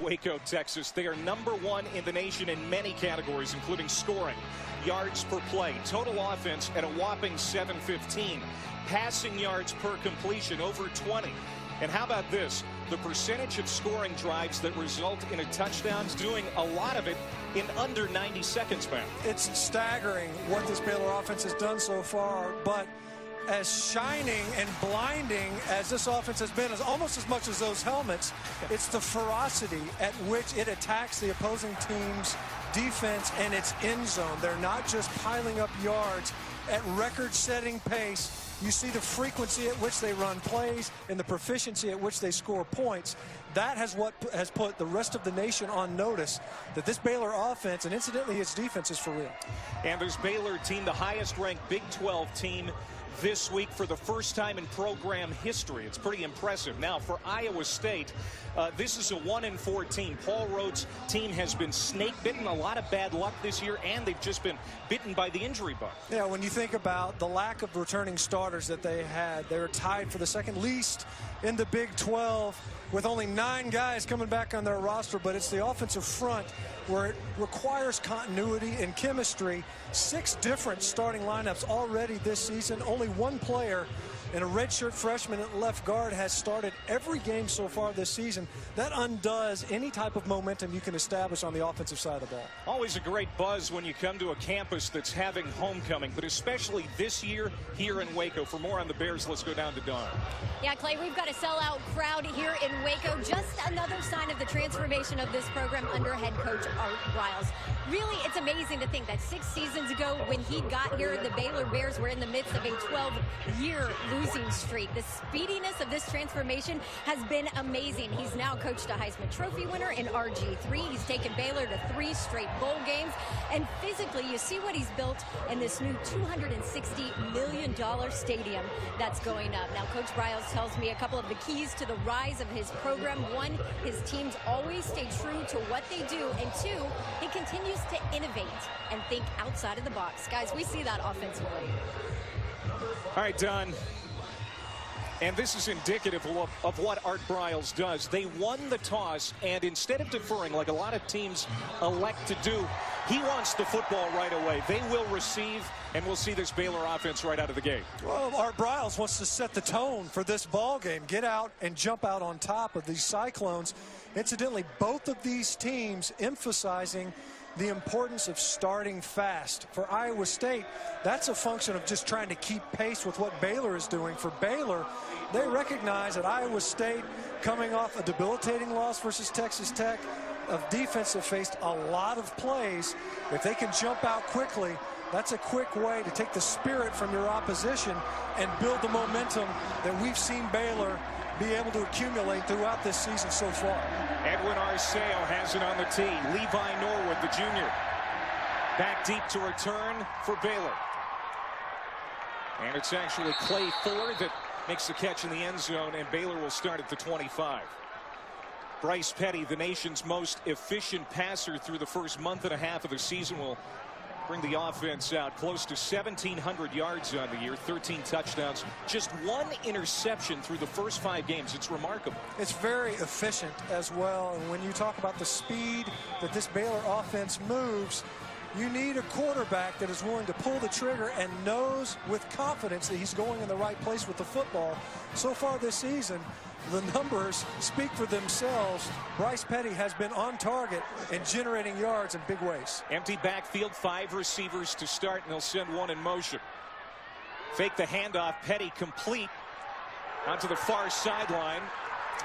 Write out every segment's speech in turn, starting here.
Waco, Texas. They are #1 in the nation in many categories, including scoring, yards per play, total offense at a whopping 715, passing yards per completion over 20. And how about this? The percentage of scoring drives that result in a touchdown, doing a lot of it in under 90 seconds, man. It's staggering what this Baylor offense has done so far, but as shining and blinding as this offense has been, almost as much as those helmets, it's the ferocity at which it attacks the opposing team's defense and its end zone. They're not just piling up yards at record-setting pace. You see the frequency at which they run plays and the proficiency at which they score points. That has what has put the rest of the nation on notice that this Baylor offense, and incidentally its defense, is for real. And this Baylor team, the highest-ranked Big 12 team this week for the first time in program history. It's pretty impressive. Now, for Iowa State, this is a 1-4 team. Paul Rhodes' team has been snake-bitten, a lot of bad luck this year, and they've just been bitten by the injury bug. Yeah, when you think about the lack of returning starters that they had, they were tied for the second least in the Big 12 with only 9 guys coming back on their roster, but it's the offensive front where it requires continuity and chemistry. 6 different starting lineups already this season. Only 1 player and a redshirt freshman at left guard has started every game so far this season. That undoes any type of momentum you can establish on the offensive side of the ball. Always a great buzz when you come to a campus that's having homecoming, but especially this year here in Waco. For more on the Bears, let's go down to Don. Yeah, Clay, we've got a sellout crowd here in Waco. Just another sign of the transformation of this program under head coach Art Briles. Really, it's amazing to think that 6 seasons ago when he got here, the Baylor Bears were in the midst of a 12-year losing streak. The speediness of this transformation has been amazing. He's now coached a Heisman Trophy winner in RG3. He's taken Baylor to 3 straight bowl games. And physically, you see what he's built in this new $260 million stadium that's going up. Now, Coach Briles tells me a couple of the keys to the rise of his program. 1, his teams always stay true to what they do. And 2, he continues to innovate and think outside of the box. Guys, we see that offensively. All right, Don. And this is indicative of what Art Briles does. They won the toss, and instead of deferring like a lot of teams elect to do, he wants the football right away. They will receive, and we'll see this Baylor offense right out of the gate. Well, Art Briles wants to set the tone for this ball game. Get out and jump out on top of these Cyclones. Incidentally, both of these teams emphasizing the importance of starting fast. For Iowa State, that's a function of just trying to keep pace with what Baylor is doing. For Baylor, they recognize that Iowa State, coming off a debilitating loss versus Texas Tech, of defense that faced a lot of plays. If they can jump out quickly, that's a quick way to take the spirit from your opposition and build the momentum that we've seen Baylor be able to accumulate throughout this season so far. Edwin Arceo has it on the tee. Levi Norwood, the junior, back deep to return for Baylor. And it's actually Clay Fuller that makes the catch in the end zone, and Baylor will start at the 25. Bryce Petty, the nation's most efficient passer through the first month and a half of the season, will bring the offense out. Close to 1,700 yards on the year, 13 touchdowns, just 1 interception through the first 5 games. It's remarkable. It's very efficient as well. And when you talk about the speed that this Baylor offense moves, you need a quarterback that is willing to pull the trigger and knows with confidence that he's going in the right place with the football. So far this season, the numbers speak for themselves. Bryce Petty has been on target and generating yards in big ways. Empty backfield, 5 receivers to start, and they'll send 1 in motion. Fake the handoff, Petty complete onto the far sideline,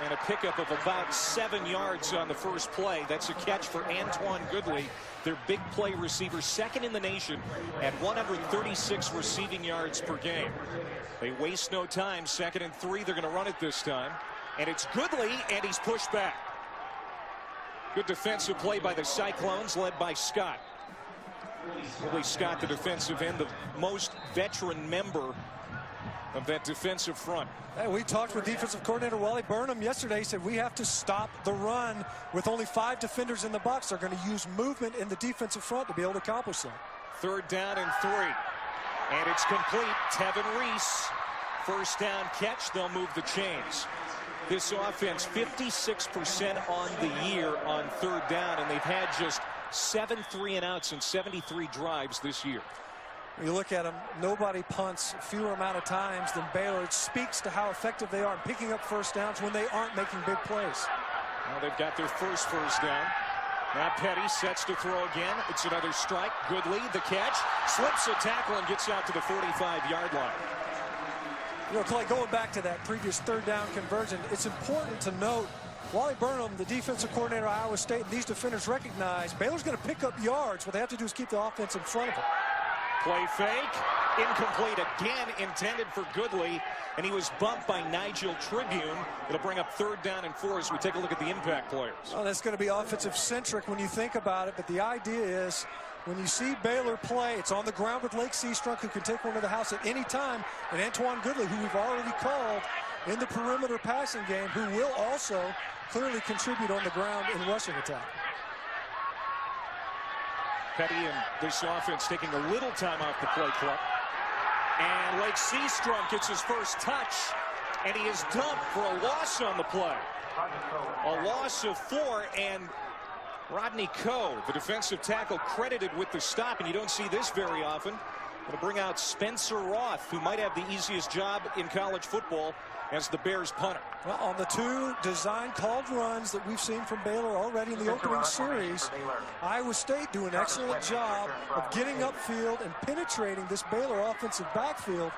and a pickup of about 7 yards on the first play. That's a catch for Antoine Goodley, their big play receiver, 2nd in the nation at 136 receiving yards per game. They waste no time. 2nd and 3. They're going to run it this time. And it's Goodley, and he's pushed back. Good defensive play by the Cyclones, led by Scott. Goodley Scott, the defensive end, the most veteran member of that defensive front. Hey, we talked with defensive coordinator Wally Burnham yesterday. He said we have to stop the run with only 5 defenders in the box. They're going to use movement in the defensive front to be able to accomplish that. 3rd down and 3. And it's complete. Tevin Reese, first down catch. They'll move the chains. This offense 56% on the year on third down, and they've had just 7 3-and-outs and 73 drives this year. You look at them, nobody punts fewer amount of times than Baylor. It speaks to how effective they are in picking up first downs when they aren't making big plays. Well, they've got their first down. Now Petty sets to throw again. It's another strike. Goodley, the catch, slips a tackle and gets out to the 45-yard line. You know, Clay, going back to that previous third down conversion, it's important to note Wally Burnham, the defensive coordinator of Iowa State, and these defenders recognize Baylor's going to pick up yards. What they have to do is keep the offense in front of them. Play fake, incomplete again, intended for Goodley, and he was bumped by Nigel Tribune. It'll bring up 3rd down and 4 as we take a look at the impact players. Well, that's going to be offensive-centric when you think about it, but the idea is when you see Baylor play, it's on the ground with Lake Seastrunk, who can take one to the house at any time, and Antoine Goodley, who we've already called in the perimeter passing game, who will also clearly contribute on the ground in rushing attack. Petty and this offense taking a little time off the play clock. And Lake Seastrunk gets his first touch, and he is dumped for a loss on the play. A loss of 4, and Rodney Coe, the defensive tackle, credited with the stop, and you don't see this very often. Going to bring out Spencer Roth, who might have the easiest job in college football as the Bears punter. Well, on the 2 design called runs that we've seen from Baylor already in the opening series, Iowa State do an excellent job of getting upfield and penetrating this Baylor offensive backfield.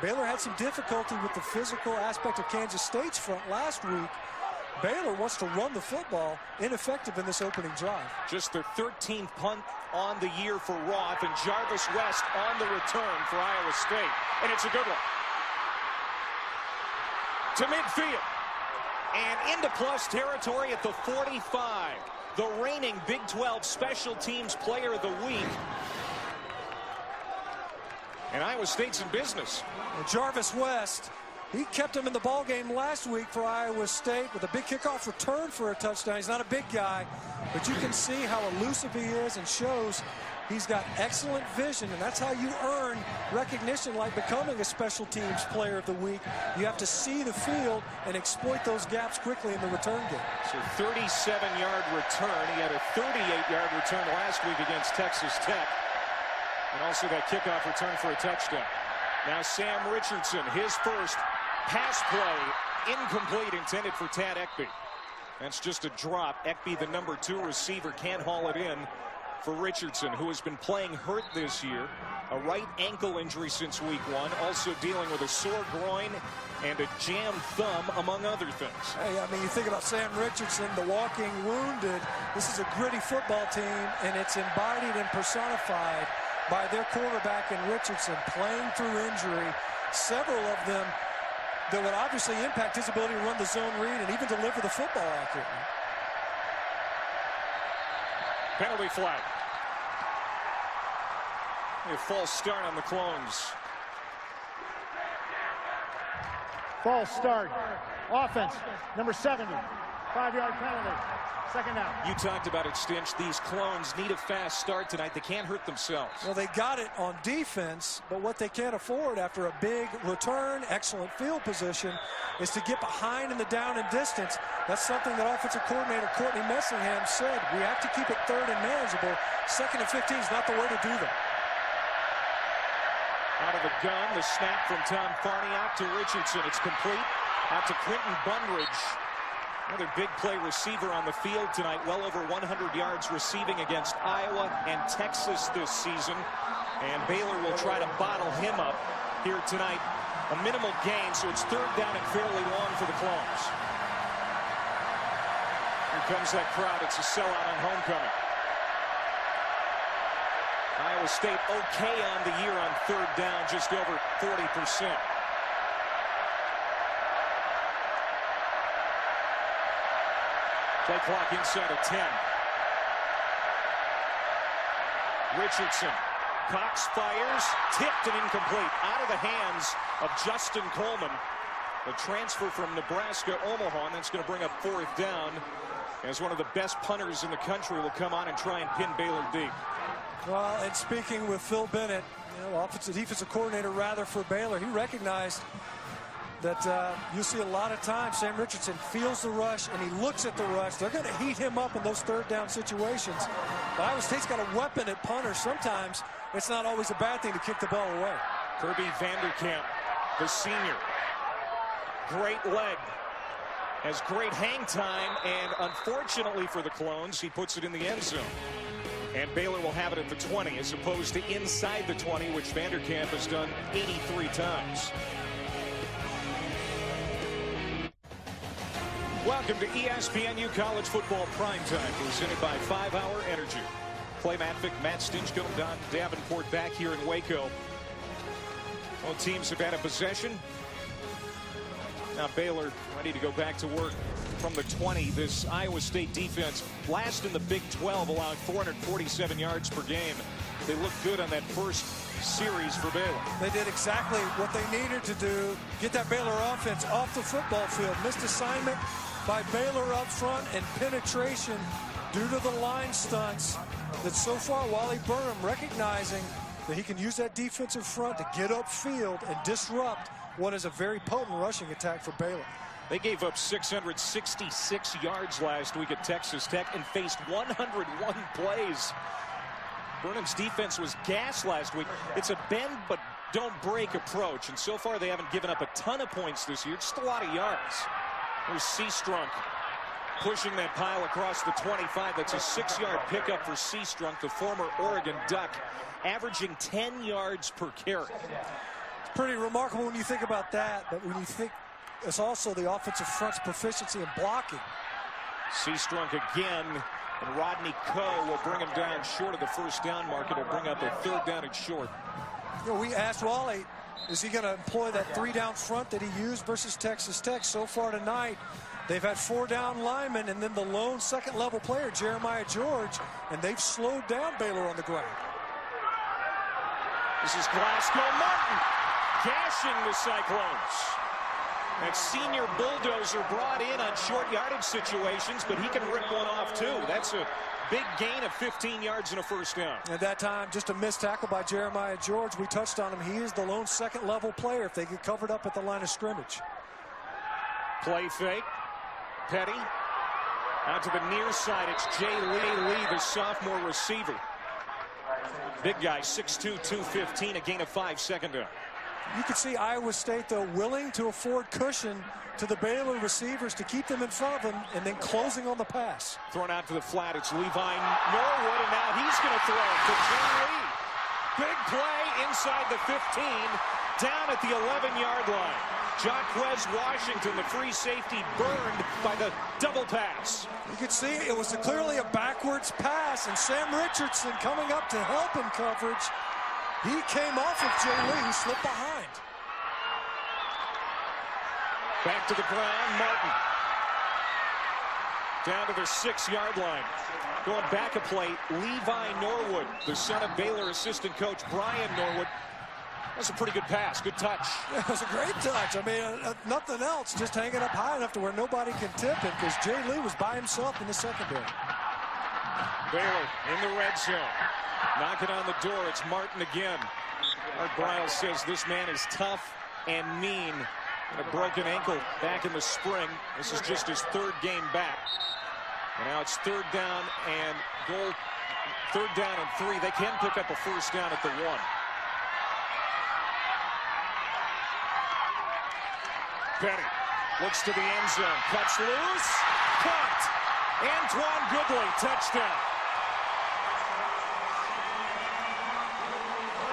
Baylor had some difficulty with the physical aspect of Kansas State's front last week. Baylor wants to run the football, ineffective in this opening drive. Just their 13th punt on the year for Roth, and Jarvis West on the return for Iowa State. And it's a good one. To midfield. And into plus territory at the 45. The reigning Big 12 Special Teams Player of the Week. And Iowa State's in business. And Jarvis West, he kept him in the ball game last week for Iowa State with a big kickoff return for a touchdown. He's not a big guy, but you can see how elusive he is and shows he's got excellent vision, and that's how you earn recognition like becoming a special teams player of the week. You have to see the field and exploit those gaps quickly in the return game. So 37-yard return. He had a 38-yard return last week against Texas Tech. And also that kickoff return for a touchdown. Now Sam Richardson, his first pass play, incomplete, intended for Tad Ekby. That's just a drop. Ekby, the number 2 receiver, can't haul it in for Richardson, who has been playing hurt this year. A right ankle injury since week 1, also dealing with a sore groin and a jammed thumb, among other things. Hey, I mean, you think about Sam Richardson, the walking wounded. This is a gritty football team, and it's embodied and personified by their quarterback in Richardson, playing through injury. Several of them that would obviously impact his ability to run the zone read and even deliver the football accurately. Penalty flag. A false start on the Clones. False start. Offense, number 70. 5-yard penalty. 2nd down. You talked about it, Stinch. These Clones need a fast start tonight. They can't hurt themselves. Well, they got it on defense, but what they can't afford after a big return, excellent field position, is to get behind in the down and distance. That's something that offensive coordinator Courtney Messingham said. We have to keep it 3rd and manageable. 2nd and 15 is not the way to do that. Out of the gun, the snap from Tom Farniok to Richardson. It's complete. Out to Quentin Bunridge. Another big play receiver on the field tonight. Well over 100 yards receiving against Iowa and Texas this season. And Baylor will try to bottle him up here tonight. A minimal gain, so it's 3rd down and fairly long for the Clones. Here comes that crowd. It's a sellout on homecoming. Iowa State okay on the year on 3rd down, just over 40%. Play clock inside of 10. Richardson. Cox fires. Tipped and incomplete. Out of the hands of Justin Coleman. The transfer from Nebraska, Omaha, and that's going to bring up 4th down as one of the best punters in the country will come on and try and pin Baylor deep. Well, and speaking with Phil Bennett, offensive defensive coordinator rather for Baylor, he recognized that you'll see a lot of times. Sam Richardson feels the rush and he looks at the rush. They're going to heat him up in those third down situations. But Iowa State's got a weapon at punter. Sometimes it's not always a bad thing to kick the ball away. Kirby Vanderkamp, the senior. Great leg. Has great hang time, and unfortunately for the Clones, he puts it in the end zone. And Baylor will have it at the 20 as opposed to inside the 20, which Vanderkamp has done 83 times. Welcome to ESPNU College Football Primetime, presented by 5 Hour Energy. Clay Matvick, Matt Stinchcomb, Don Davenport back here in Waco. Both teams have had a possession. Now Baylor ready to go back to work from the 20. This Iowa State defense, last in the Big 12, allowing 447 yards per game. They looked good on that first series for Baylor. They did exactly what they needed to do. Get that Baylor offense off the football field. Missed assignment by Baylor up front, and penetration due to the line stunts that so far Wally Burnham recognizing that he can use that defensive front to get upfield and disrupt what is a very potent rushing attack for Baylor. They gave up 666 yards last week at Texas Tech and faced 101 plays. Burnham's defense was gassed last week. It's a bend but don't break approach, and so far they haven't given up a ton of points this year, just a lot of yards. There's Seastrunk pushing that pile across the 25. That's a 6-yard pickup for Seastrunk, the former Oregon Duck, averaging 10 yards per carry. Pretty remarkable when you think about that, but when you think it's also the offensive front's proficiency in blocking. Seastrunk again, and Rodney Coe will bring him down short of the first down mark. It'll bring up a third down and short. You know, we asked Wally, is he going to employ that 3-down front that he used versus Texas Tech? So far tonight, they've had 4-down linemen and then the lone second-level player, Jeremiah George, and they've slowed down Baylor on the ground. This is Glasgow Martin gashing the Cyclones. That senior bulldozer brought in on short yardage situations, but he can rip one off too. That's a big gain of 15 yards and a first down. At that time, just a missed tackle by Jeremiah George. We touched on him. He is the lone second-level player if they get covered up at the line of scrimmage. Play fake. Petty. Out to the near side. It's Jay Lee, the sophomore receiver. Big guy, 6'2", 215, a gain of 5, second down. You could see Iowa State, though, willing to afford cushion to the Baylor receivers to keep them in front of them and then closing on the pass. Thrown out to the flat. It's Levi Norwood, and now he's going to throw it to Jay Lee. Big play inside the 15, down at the 11-yard line. Jaquez Washington, the free safety, burned by the double pass. You could see it was clearly a backwards pass, and Sam Richardson coming up to help him coverage. He came off of Jay Lee, who slipped behind. Back to the ground, Martin. Down to the 6-yard line. Going back a play, Levi Norwood, the son of Baylor assistant coach Brian Norwood. That's a pretty good pass, good touch. It was a great touch. I mean, nothing else, just hanging up high enough to where nobody can tip it because Jay Lee was by himself in the secondary. Baylor in the red zone. Knocking on the door, it's Martin again. Art Briles says this man is tough and mean. And a broken ankle back in the spring. This is just his third game back. And now it's third down and goal. Third down and 3. They can pick up a first down at the 1. Petty looks to the end zone. Cuts loose. Caught. Antoine Goodley, touchdown.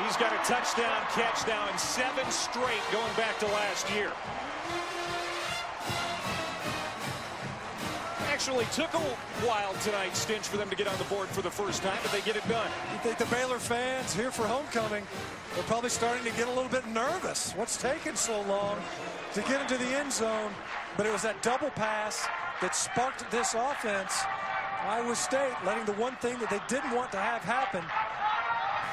He's got a touchdown catch now in 7 straight going back to last year. Actually took a while tonight, Stinch, for them to get on the board for the first time, but they get it done. You think the Baylor fans here for homecoming, they're probably starting to get a little bit nervous. What's taken so long to get into the end zone? But it was that double pass that sparked this offense. Iowa State letting the one thing that they didn't want to have happen,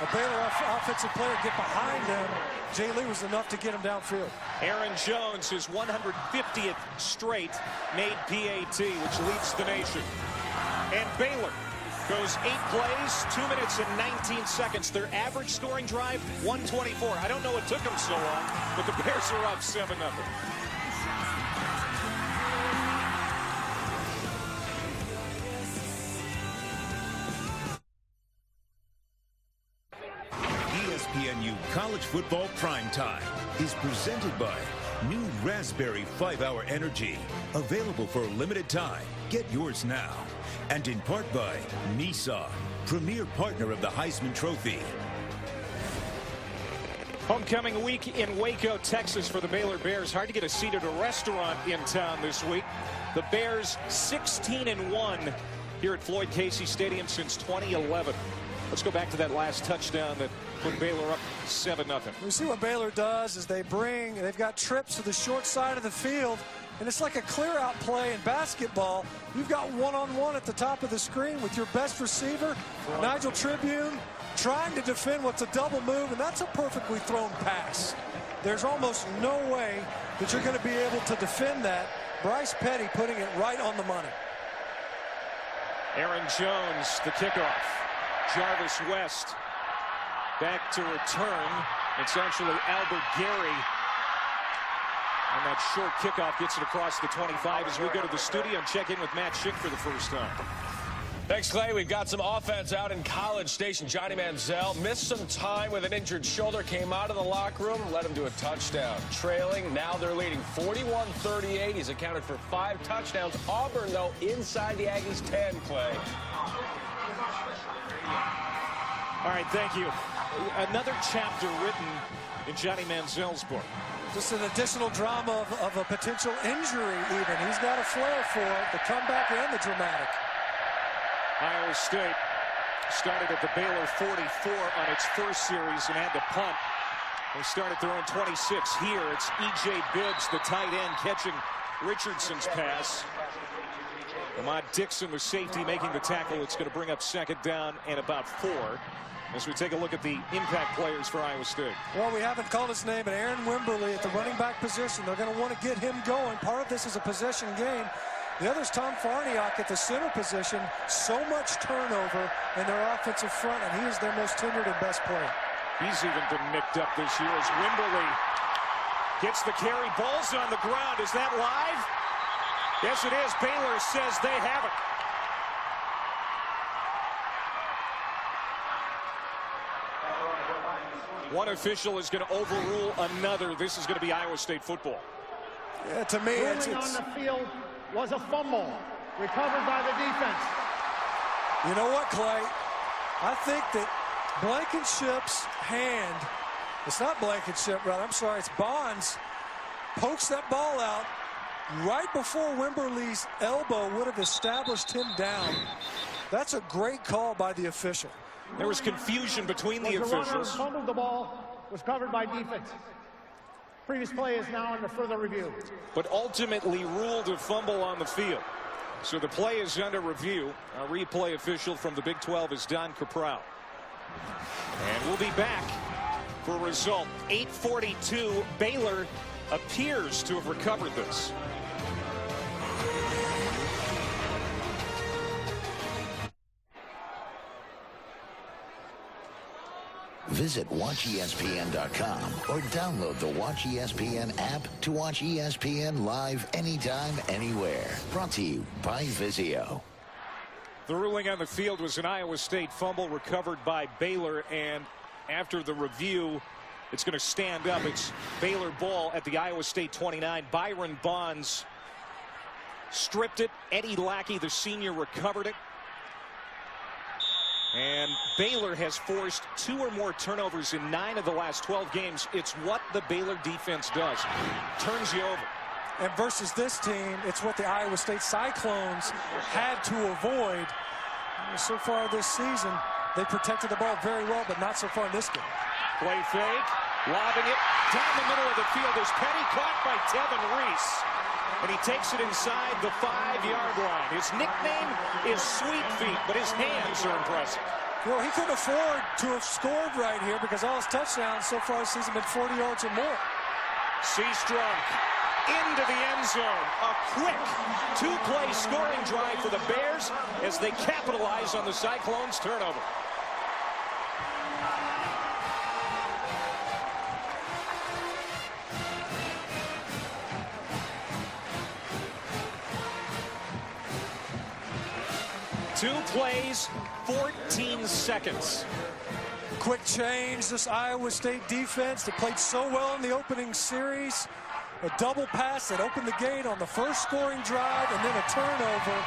a Baylor offensive player get behind them. Jay Lee was enough to get him downfield. Aaron Jones, his 150th straight made PAT, which leads the nation. And Baylor goes 8 plays, 2 minutes and 19 seconds. Their average scoring drive, 124. I don't know what took them so long, but the Bears are up 7-0. you College Football Primetime is presented by new Raspberry 5-Hour Energy. Available for a limited time. Get yours now. And in part by Nissan, premier partner of the Heisman Trophy. Homecoming week in Waco, Texas for the Baylor Bears. Hard to get a seat at a restaurant in town this week. The Bears 16-1 here at Floyd Casey Stadium since 2011. Let's go back to that last touchdown that put Baylor up 7-0. We see what Baylor does is they've got trips to the short side of the field, and it's like a clear out play in basketball. You've got one-on-one at the top of the screen with your best receiver, Nigel Tribune, trying to defend what's a double move, and that's a perfectly thrown pass. There's almost no way that you're going to be able to defend that. Bryce Petty putting it right on the money. Aaron Jones, the kickoff. Jarvis West back to return. It's actually Albert Gary. And that short kickoff gets it across the 25 as we go to the studio and check in with Matt Schick for the first time. Thanks, Clay. We've got some offense out in College Station. Johnny Manziel missed some time with an injured shoulder, came out of the locker room, led him to a touchdown. Trailing, now they're leading 41-38. He's accounted for 5 touchdowns. Auburn, though, inside the Aggies' 10, Clay. All right, thank you. Another chapter written in Johnny Manziel's book. Just an additional drama of a potential injury even. He's got a flair for it, the comeback and the dramatic. Iowa State started at the Baylor 44 on its first series and had to punt. They started their own 26 here. It's E.J. Bibbs, the tight end, catching Richardson's pass. Ahmad Dixon, the safety, making the tackle. It's going to bring up second down and about 4 as we take a look at the impact players for Iowa State. Well, we haven't called his name, but Aaron Wimberly at the running back position. They're going to want to get him going. Part of this is a possession game. The other is Tom Farniok at the center position. So much turnover in their offensive front, and he is their most tenured and best player. He's even been nicked up this year as Wimberly gets the carry. Ball's on the ground. Is that live? Yes, it is. Baylor says they have it. One official is going to overrule another. This is going to be Iowa State football. Yeah, to me, it's on the field was a fumble recovered by the defense. You know what, Clay? I think that Blankenship's hand, it's not Blankenship, right? I'm sorry, it's Bonds, pokes that ball out right before Wimberly's elbow would have established him down. That's a great call by the official. There was confusion between the officials. Fumbled the ball, was covered by defense. Previous play is now under further review. But ultimately ruled a fumble on the field. So the play is under review. Our replay official from the Big 12 is Don Capral. And we'll be back for a result. 8:42. Baylor appears to have recovered this. Visit WatchESPN.com or download the Watch ESPN app to watch ESPN live anytime, anywhere. Brought to you by Vizio. The ruling on the field was an Iowa State fumble recovered by Baylor, and after the review, it's going to stand up. It's Baylor ball at the Iowa State 29. Byron Bonds stripped it. Eddie Lackey, the senior, recovered it. And Baylor has forced 2 or more turnovers in 9 of the last 12 games. It's what the Baylor defense does. Turns you over. And versus this team, it's what the Iowa State Cyclones had to avoid. So far this season, they protected the ball very well, but not so far in this game. Play fake, lobbing it down the middle of the field. There's Petty caught by Tevin Reese. And he takes it inside the 5-yard line. His nickname is Sweet Feet, but his hands are impressive. Well, he couldn't afford to have scored right here because all his touchdowns so far this season have been 40 yards or more. Seastrunk into the end zone. A quick 2-play scoring drive for the Bears as they capitalize on the Cyclones' turnover. Two plays, 14 seconds. Quick change, this Iowa State defense that played so well in the opening series. A double pass that opened the gate on the first scoring drive, and then a turnover.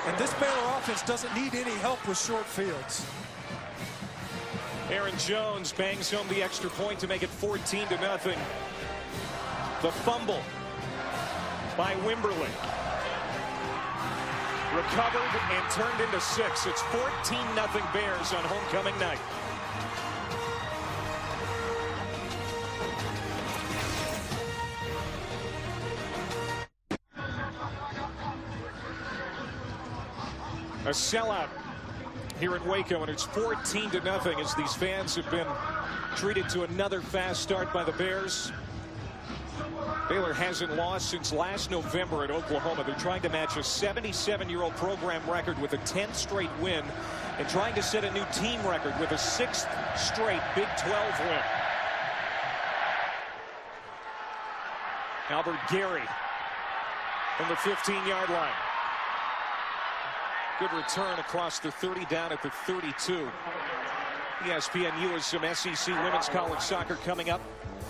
And this Baylor offense doesn't need any help with short fields. Aaron Jones bangs home the extra point to make it 14-0. The fumble by Wimberly. Recovered and turned into 6. It's 14-0 Bears on homecoming night. A sellout here in Waco, and it's 14-0 as these fans have been treated to another fast start by the Bears. Baylor hasn't lost since last November at Oklahoma. They're trying to match a 77-year-old program record with a 10th straight win and trying to set a new team record with a 6th straight Big 12 win. Albert Gary from the 15-yard line. Good return across the 30 down at the 32. ESPNU has some SEC women's college soccer coming up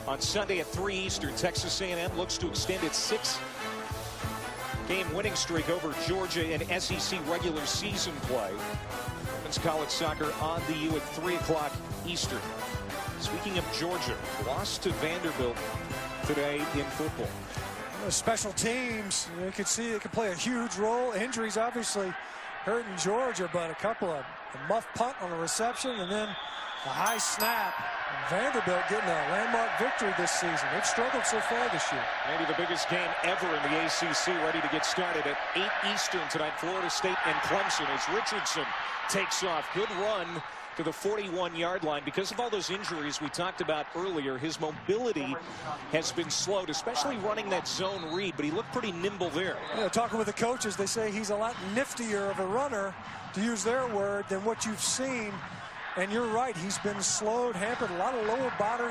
on Sunday at 3 Eastern. Texas A&M looks to extend its 6-game winning streak over Georgia in SEC regular season play. Women's college soccer on the U at 3 o'clock Eastern. Speaking of Georgia, lost to Vanderbilt today in football. Special teams, you can see it can play a huge role. Injuries obviously hurting Georgia, but a couple of a muff punt on a reception and then a high snap. And Vanderbilt getting a landmark victory this season. They've struggled so far this year. Maybe the biggest game ever in the ACC, ready to get started at 8 Eastern tonight. Florida State and Clemson as Richardson takes off. Good run to the 41-yard line. Because of all those injuries we talked about earlier, his mobility has been slowed, especially running that zone read, but he looked pretty nimble there. Yeah, talking with the coaches, they say he's a lot niftier of a runner, to use their word, than what you've seen. And you're right, he's been slowed, hampered, a lot of lower body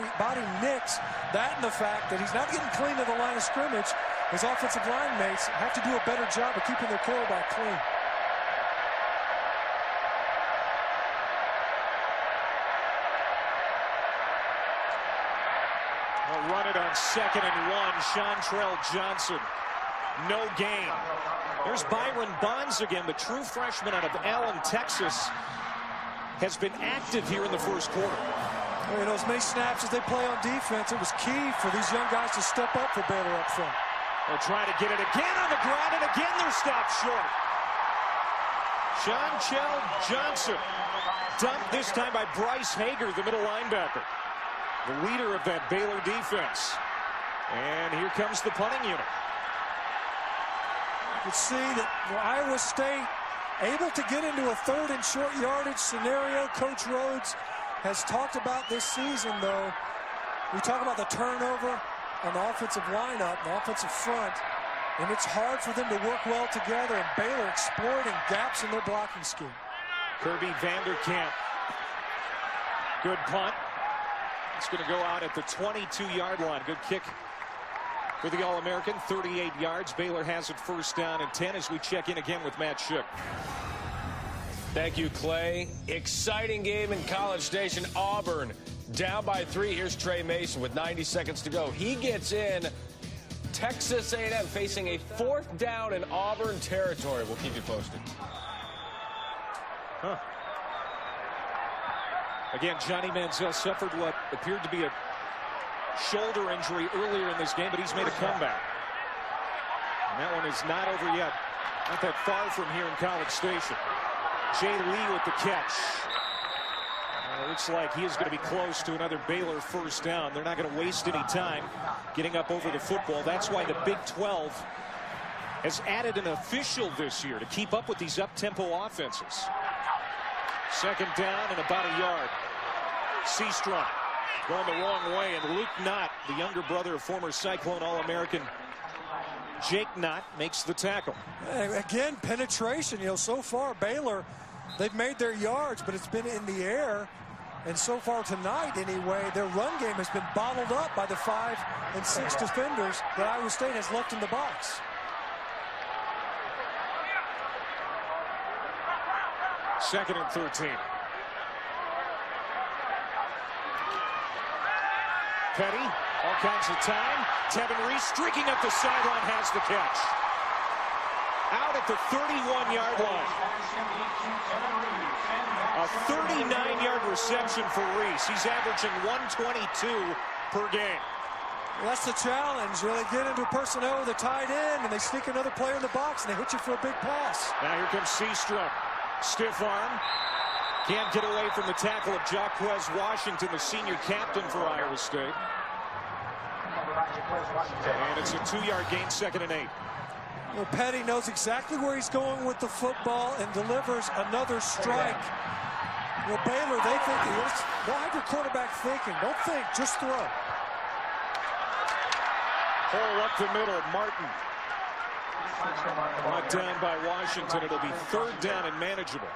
nicks. That and the fact that he's not getting clean to the line of scrimmage. His offensive line mates have to do a better job of keeping their quarterback clean. They'll run it on 2nd and 1. Chantrell Johnson, no gain. There's Byron Bonds again, the true freshman out of Allen, Texas, has been active here in the first quarter. You know, as many snaps as they play on defense, it was key for these young guys to step up for Baylor up front. They'll try to get it again on the ground, and again they're stopped short. Chantrell Johnson, dumped this time by Bryce Hager, the middle linebacker, the leader of that Baylor defense. And here comes the punting unit. You can see that Iowa State able to get into a 3rd and short yardage scenario. Coach Rhodes has talked about this season, though. We talk about the turnover on the offensive lineup, the offensive front, and it's hard for them to work well together, and Baylor exploiting gaps in their blocking scheme. Kirby Vanderkamp. Good punt. It's going to go out at the 22-yard line. Good kick for the All-American. 38 yards. Baylor has it 1st down and 10 as we check in again with Matt Shook. Thank you, Clay. Exciting game in College Station. Auburn down by 3. Here's Trey Mason with 90 seconds to go. He gets in. Texas A&M facing a 4th down in Auburn territory. We'll keep you posted. Again, Johnny Manziel suffered what appeared to be a shoulder injury earlier in this game, but he's made a comeback. And that one is not over yet. Not that far from here in College Station. Jay Lee with the catch. It looks like he is going to be close to another Baylor 1st down. They're not going to waste any time getting up over the football. That's why the Big 12 has added an official this year to keep up with these up-tempo offenses. 2nd down and about a yard. Seastrom going the wrong way, and Luke Knott, the younger brother of former Cyclone All-American Jake Knott, makes the tackle. Again, penetration. You know, so far Baylor, they've made their yards, but it's been in the air. And so far tonight, anyway, their run game has been bottled up by the 5 and 6 defenders that Iowa State has left in the box. 2nd and 13. Petty, all kinds of time. Tevin Reese streaking up the sideline, has the catch. Out at the 31-yard line. A 39-yard reception for Reese. He's averaging 122 per game. Well, that's the challenge. They get into personnel with a tight end, and they sneak another player in the box, and they hit you for a big pass. Now here comes Seastrom. Stiff arm. Can't get away from the tackle of Jaquez Washington, the senior captain for Iowa State. And it's a 2-yard gain, 2nd and 8. Well, Petty knows exactly where he's going with the football and delivers another strike. Well, Baylor, they think, don't have your quarterback thinking. Don't think, just throw. Hole up the middle, Martin. Brought down by Washington. It'll be 3rd down and manageable.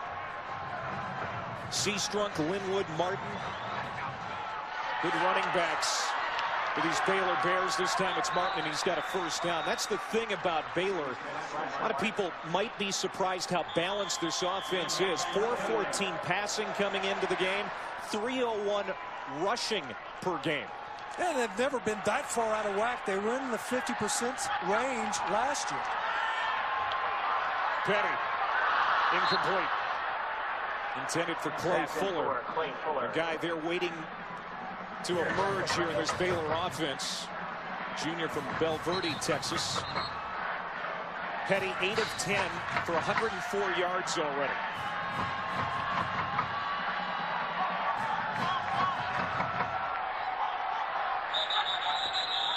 Seastrunk, Linwood, Martin. Good running backs for these Baylor Bears. This time it's Martin, and he's got a 1st down. That's the thing about Baylor. A lot of people might be surprised how balanced this offense is. 414 passing coming into the game, 301 rushing per game. Yeah, they've never been that far out of whack. They were in the 50% range last year. Petty, incomplete. Intended for Clay Fuller. A guy there waiting to emerge here in this Baylor offense. Junior from Belle Verde, Texas. Petty 8 of 10 for 104 yards already.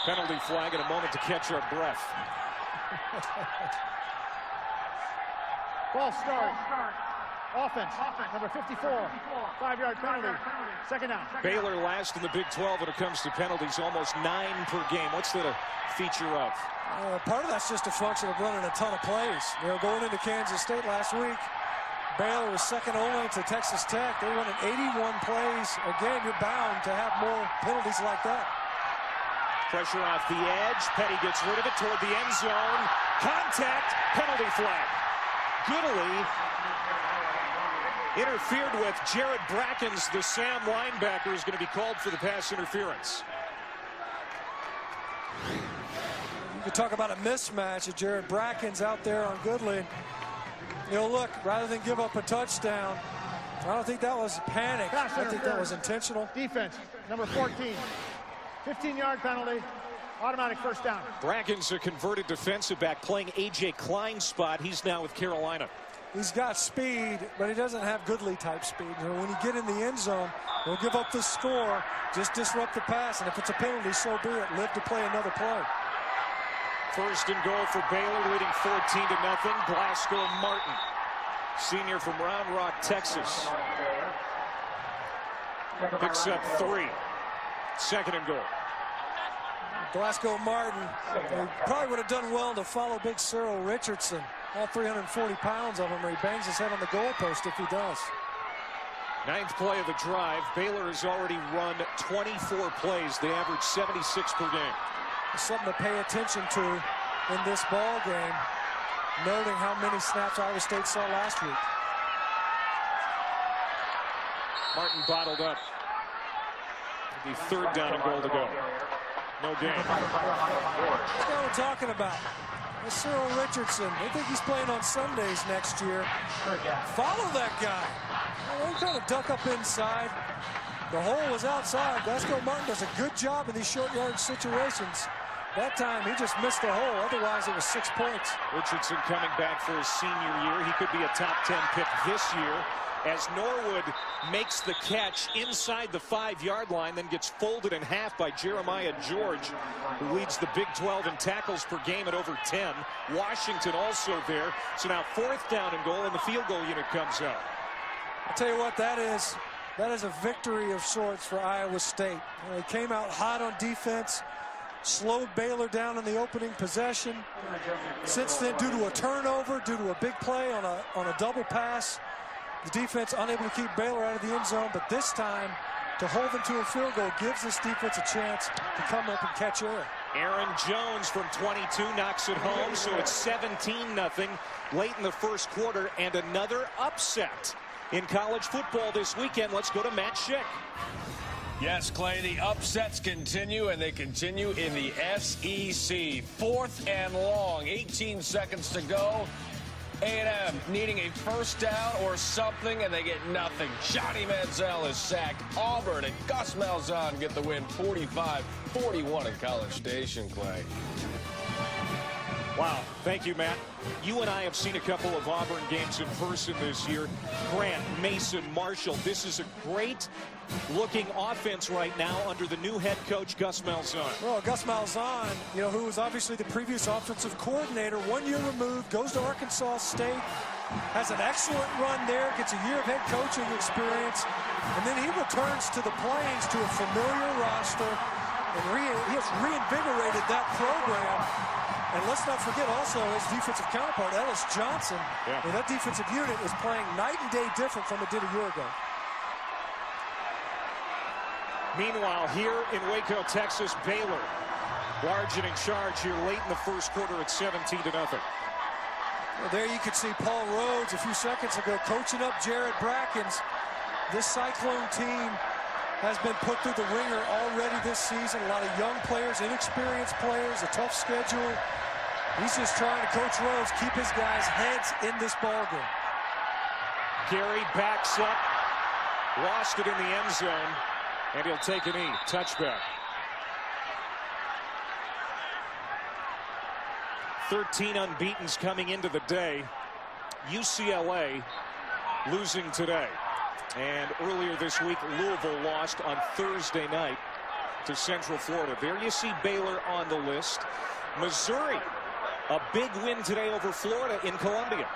Penalty flag in a moment to catch our breath. Ball start. Offense, number 54, 5-yard penalty, 2nd down. Baylor last in the Big 12 when it comes to penalties, almost 9 per game. What's that a feature of? Part of that's just a function of running a ton of plays. Going into Kansas State last week, Baylor was 2nd only to Texas Tech. They running 81 plays. Again, you're bound to have more penalties like that. Pressure off the edge. Petty gets rid of it toward the end zone. Contact, penalty flag. Goodally interfered with. Jared Brackens, the Sam linebacker, is going to be called for the pass interference. You could talk about a mismatch of Jared Brackens out there on Goodley. Look, rather than give up a touchdown, I don't think that was panic. I think that was intentional. Defense, number 14, 15-yard penalty, automatic 1st down. Brackens, a converted defensive back, playing A.J. Klein's spot. He's now with Carolina. He's got speed, but he doesn't have Goodley-type speed. When you get in the end zone, he'll give up the score, just disrupt the pass, and if it's a penalty, so be it. Live to play another play. 1st and goal for Baylor, leading 14-0. Glasgow Martin, senior from Round Rock, Texas. Picks up 3. 2nd and goal. Glasgow Martin, he probably would have done well to follow big Cyril Richardson. All 340 pounds of him, where he bangs his head on the goalpost if he does. 9th play of the drive. Baylor has already run 24 plays. They average 76 per game. It's something to pay attention to in this ball game, noting how many snaps Iowa State saw last week. Martin bottled up. The 3rd down and goal to go. No gain. That's what we're talking about. It's Cyril Richardson. They think he's playing on Sundays next year. Follow that guy. They're trying to duck up inside. The hole was outside. Glasgow Martin does a good job in these short yard situations. That time he just missed the hole. Otherwise it was 6 points. Richardson coming back for his senior year. He could be a top 10 pick this year, as Norwood makes the catch inside the 5-yard line, then gets folded in half by Jeremiah George, who leads the Big 12 in tackles per game at over 10. Washington also there. So now 4th down and goal, and the field goal unit comes out. I'll tell you what that is. That is a victory of sorts for Iowa State. They came out hot on defense, slowed Baylor down in the opening possession. Since then, due to a turnover, due to a big play on a double pass, the defense unable to keep Baylor out of the end zone, but this time to hold them to a field goal gives this defense a chance to come up and catch air. Aaron Jones from 22 knocks it home, so it's 17-0 late in the 1st quarter, and another upset in college football this weekend. Let's go to Matt Schick. Yes, Clay, the upsets continue, and they continue in the SEC. 4th and long, 18 seconds to go. A&M needing a first down or something, and they get nothing. Johnny Manziel is sacked. Auburn and Gus Malzahn get the win 45-41 in College Station, Clay. Wow. Thank you, Matt. You and I have seen a couple of Auburn games in person this year. Grant, Mason, Marshall. This is a great looking offense right now under the new head coach, Gus Malzahn. Well, Gus Malzahn, you know, who was obviously the previous offensive coordinator, 1 year removed, goes to Arkansas State, has an excellent run there, gets a year of head coaching experience, and then he returns to the Plains to a familiar roster, and he has reinvigorated that program. And let's not forget also his defensive counterpart, Ellis Johnson. Yeah. And that defensive unit is playing night and day different from it did a year ago. Meanwhile, here in Waco, Texas, Baylor large and in charge here late in the first quarter at 17-0. Well, there you could see Paul Rhodes a few seconds ago coaching up Jared Brackens. This Cyclone team has been put through the ringer already this season. A lot of young players, inexperienced players, a tough schedule. He's just trying to, Coach Rhodes, keep his guys' heads in this ballgame. Gary backs up, lost it in the end zone, and he'll take a knee. Touchback. 13 unbeatens coming into the day. UCLA losing today. And earlier this week, Louisville lost on Thursday night to Central Florida. There you see Baylor on the list. Missouri, a big win today over Florida in Columbia.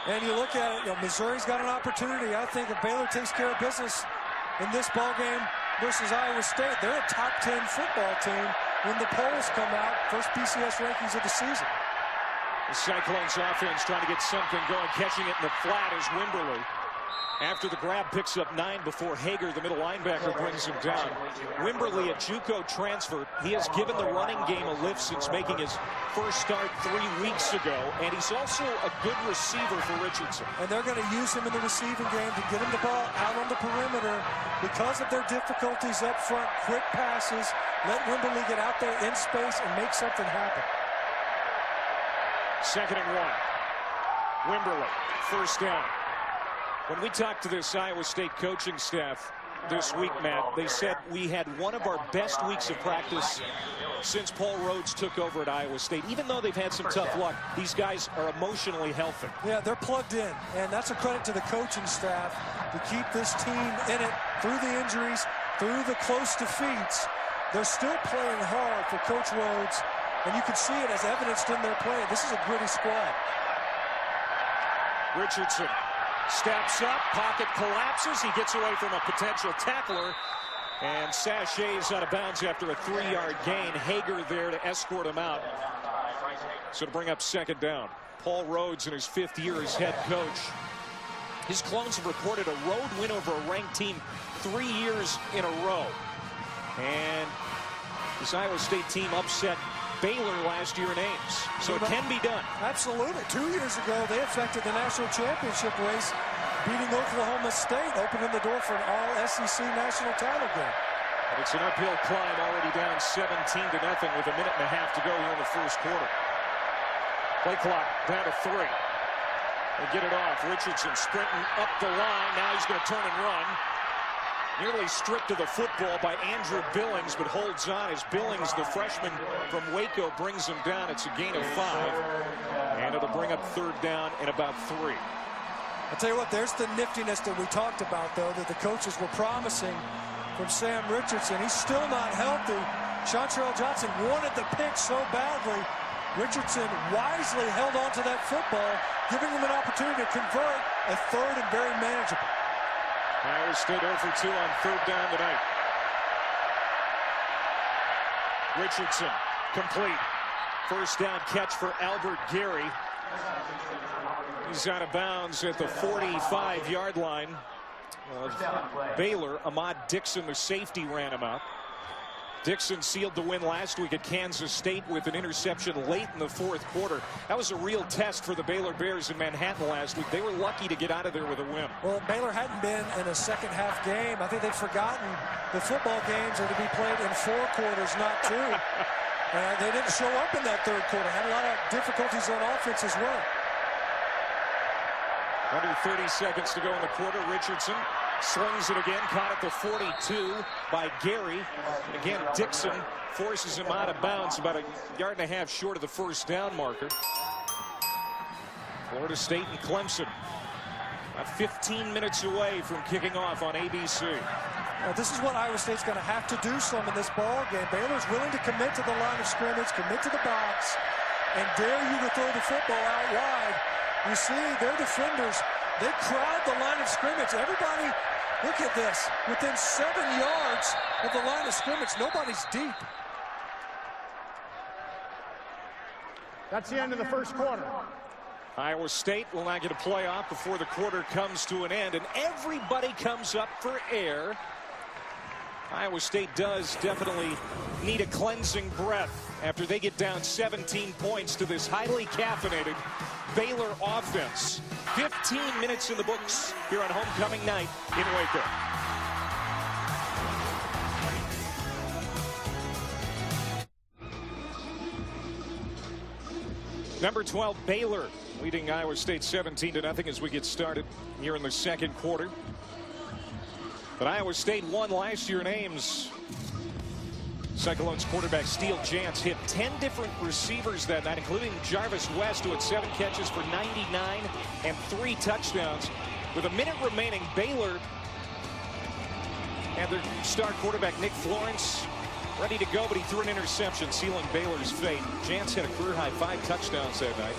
And you look at it, you know, Missouri's got an opportunity. I think if Baylor takes care of business in this ballgame versus Iowa State, they're a top 10 football team when the polls come out. First BCS rankings of the season. The Cyclones offense trying to get something going, catching it in the flat is Wimberly. After the grab, picks up 9 before Hager, the middle linebacker, brings him down. Wimberly, a JUCO transfer. He has given the running game a lift since making his first start 3 weeks ago, and he's also a good receiver for Richardson. And they're going to use him in the receiving game to get him the ball out on the perimeter. Because of their difficulties up front, quick passes, let Wimberly get out there in space and make something happen. 2nd and 1. Wimberly, first down. When we talked to this Iowa State coaching staff this week, Matt, they said we had one of our best weeks of practice since Paul Rhodes took over at Iowa State. Even though they've had some tough luck, these guys are emotionally healthy. Yeah, they're plugged in, and that's a credit to the coaching staff to keep this team in it through the injuries, through the close defeats. They're still playing hard for Coach Rhodes, and you can see it as evidenced in their play. This is a gritty squad. Richardson steps up, pocket collapses. He gets away from a potential tackler and sachets out of bounds after a 3-yard gain. Hager there to escort him out. So to bring up 2nd down. Paul Rhodes in his 5th year as head coach. His Clones have recorded a road win over a ranked team 3 years in a row. And this Iowa State team upset Baylor last year in Ames. So it can be done. Absolutely. 2 years ago, they affected the national championship race, beating Oklahoma State, opening the door for an all-SEC national title game. And it's an uphill climb, already down 17-0 with a minute and a half to go here in the first quarter. Play clock down to 3. They get it off. Richardson sprinting up the line. Now he's going to turn and run. Nearly stripped of the football by Andrew Billings, but holds on as Billings, the freshman from Waco, brings him down. It's a gain of 5, and it'll bring up 3rd down and about 3. I'll tell you what, there's the niftiness that we talked about, though, that the coaches were promising from Sam Richardson. He's still not healthy. Chantrell Johnson wanted the pick so badly. Richardson wisely held on to that football, giving him an opportunity to convert a 3rd and very manageable. Iowa State 0 for 2 on 3rd down tonight. Richardson complete. First down catch for Albert Gary. He's out of bounds at the 45-yard line of Baylor. Ahmad Dixon, the safety, ran him out. Dixon sealed the win last week at Kansas State with an interception late in the fourth quarter. That was a real test for the Baylor Bears in Manhattan last week. They were lucky to get out of there with a win. Well, Baylor hadn't been in a second half game. I think they've forgotten the football games are to be played in 4 quarters, not 2. They didn't show up in that third quarter. Had a lot of difficulties on offense as well. Under 30 seconds to go in the quarter. Richardson slings it again, caught at the 42 by Gary. And again, Dixon forces him out of bounds about a yard and a half short of the first down marker. Florida State and Clemson about 15 minutes away from kicking off on ABC. Now, this is what Iowa State's going to have to do some in this ball game. Baylor's willing to commit to the line of scrimmage, commit to the box, and dare you to throw the football out wide. You see, their defenders, they crowd the line of scrimmage. Everybody, look at this. Within 7 yards of the line of scrimmage, nobody's deep. That's the end of the first quarter. Iowa State will not get a playoff before the quarter comes to an end, and everybody comes up for air. Iowa State does definitely need a cleansing breath after they get down 17 points to this highly caffeinated Baylor offense. 15 minutes in the books here on homecoming night in Waco. Number 12, Baylor, leading Iowa State 17-0 as we get started here in the second quarter. But Iowa State won last year in Ames. Cyclones quarterback Steele Jantz hit 10 different receivers that night, including Jarvis West, who had 7 catches for 99 and 3 touchdowns. With a minute remaining, Baylor and their star quarterback Nick Florence ready to go, but he threw an interception, sealing Baylor's fate. Jantz had a career-high 5 touchdowns that night.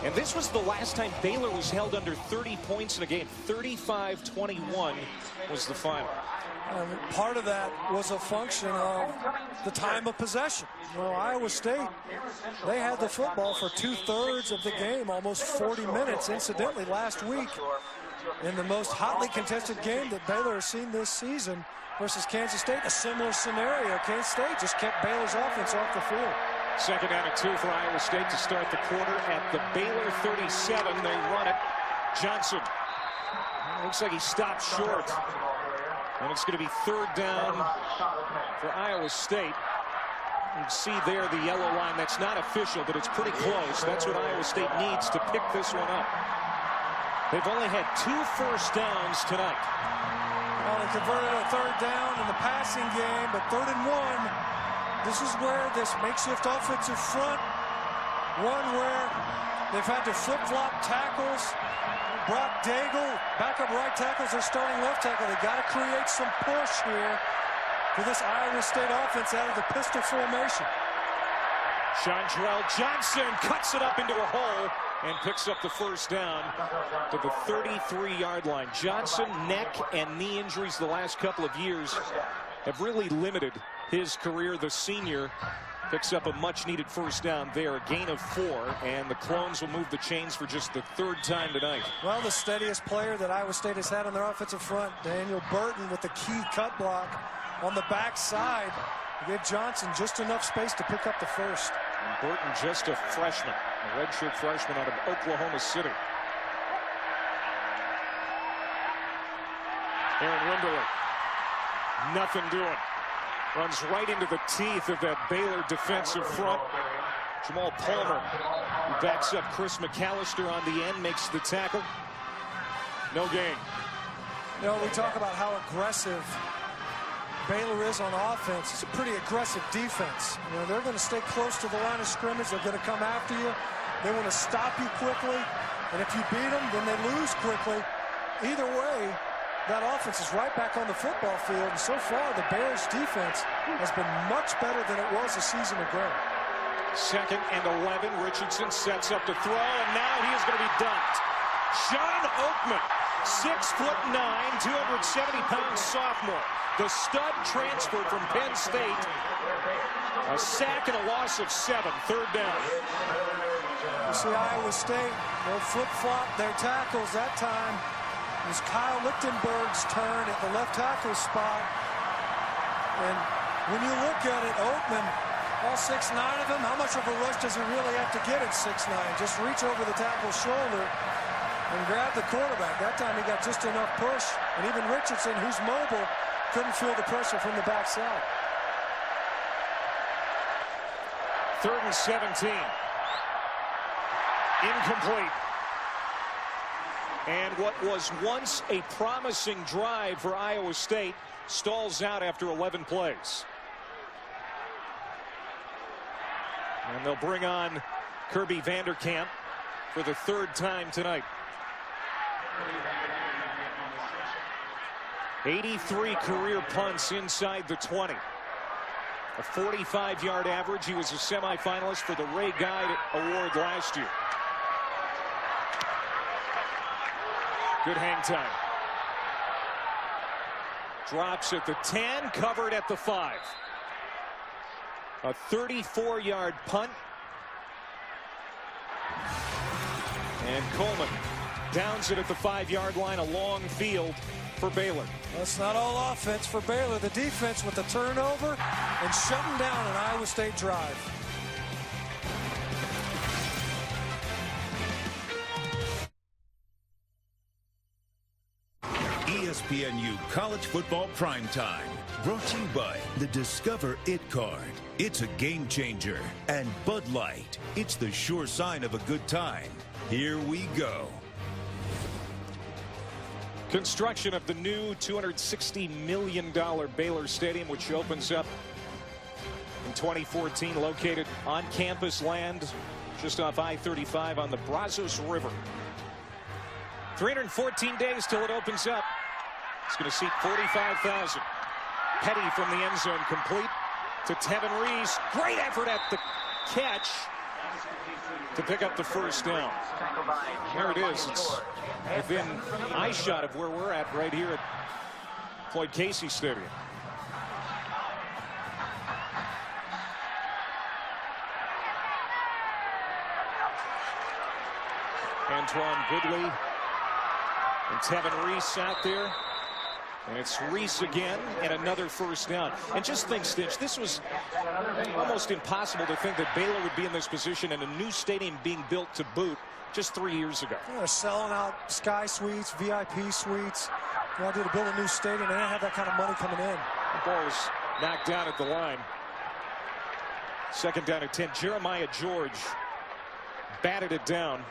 And this was the last time Baylor was held under 30 points in a game. 35-21 was the final. Part of that was a function of the time of possession. Well, Iowa State, they had the football for 2/3 of the game, almost 40 minutes. Incidentally, last week, in the most hotly contested game that Baylor has seen this season versus Kansas State, a similar scenario. Kansas State just kept Baylor's offense off the field. Second down and 2 for Iowa State to start the quarter at the Baylor 37. They run it. Johnson. Looks like he stopped short. And it's going to be 3rd down for Iowa State. You can see there the yellow line. That's not official, but it's pretty close. That's what Iowa State needs to pick this one up. They've only had 2 first downs tonight. Well, they converted a 3rd down in the passing game, but 3rd and 1. This is where this makeshift offensive front, one where they've had to flip-flop tackles. Brock Daigle, backup right tackles, their starting left tackle. They got to create some push here for this Iowa State offense out of the pistol formation. Chandrell Johnson cuts it up into a hole and picks up the first down to the 33-yard line. Johnson, neck and knee injuries the last couple of years have really limited his career. The senior picks up a much-needed first down there, a gain of 4, and the Clones will move the chains for just the 3rd time tonight. Well, the steadiest player that Iowa State has had on their offensive front, Daniel Burton, with the key cut block on the backside. Gave Johnson just enough space to pick up the first. And Burton just a freshman, a redshirt freshman out of Oklahoma City. Aaron Winderler, nothing doing. Runs right into the teeth of that Baylor defensive front. Jamal Palmer, who backs up Chris McAllister on the end, makes the tackle. No gain. You know, we talk about how aggressive Baylor is on offense. It's a pretty aggressive defense. You know, they're going to stay close to the line of scrimmage. They're going to come after you. They want to stop you quickly. And if you beat them, then they lose quickly. Either way, that offense is right back on the football field. And so far, the Bears' defense has been much better than it was a season ago. 2nd and 11. Richardson sets up to throw, and now he is going to be dunked. Sean Oakman, 6'9", 270-pound sophomore. The stud transferred from Penn State. A sack and a loss of 7. 3rd down. You see Iowa State, they'll flip-flop their tackles that time. It was Kyle Lichtenberg's turn at the left tackle spot. And when you look at it, Oatman, all 6'9" of him, how much of a rush does he really have to get at 6'9"? Just reach over the tackle's shoulder and grab the quarterback. That time he got just enough push, and even Richardson, who's mobile, couldn't feel the pressure from the backside. 3rd and 17. Incomplete. And what was once a promising drive for Iowa State stalls out after 11 plays. And they'll bring on Kirby Vanderkamp for the 3rd time tonight. 83 career punts inside the 20. A 45-yard average. He was a semifinalist for the Ray Guide Award last year. Good hang time. Drops at the 10, covered at the 5. A 34-yard punt. And Coleman downs it at the 5-yard line, a long field for Baylor. That's not all offense for Baylor. The defense with the turnover and shutting down an Iowa State drive. ESPNU College Football Primetime. Brought to you by the Discover It card. It's a game changer. And Bud Light. It's the sure sign of a good time. Here we go. Construction of the new $260 million Baylor Stadium, which opens up in 2014, located on campus land just off I-35 on the Brazos River. 314 days till it opens up. It's going to seat 45,000. Petty from the end zone, complete to Tevin Reese. Great effort at the catch to pick up the 1st down. There it is. It's within eye shot of where we're at right here at Floyd Casey Stadium. Antoine Goodley and Tevin Reese out there. And it's Reese again, and another 1st down. And just think, Stitch, this was almost impossible to think that Baylor would be in this position and a new stadium being built to boot just 3 years ago. They're selling out Sky Suites, VIP suites. The idea to build a new stadium, they didn't have that kind of money coming in. The ball was knocked down at the line. 2nd down and 10. Jeremiah George batted it down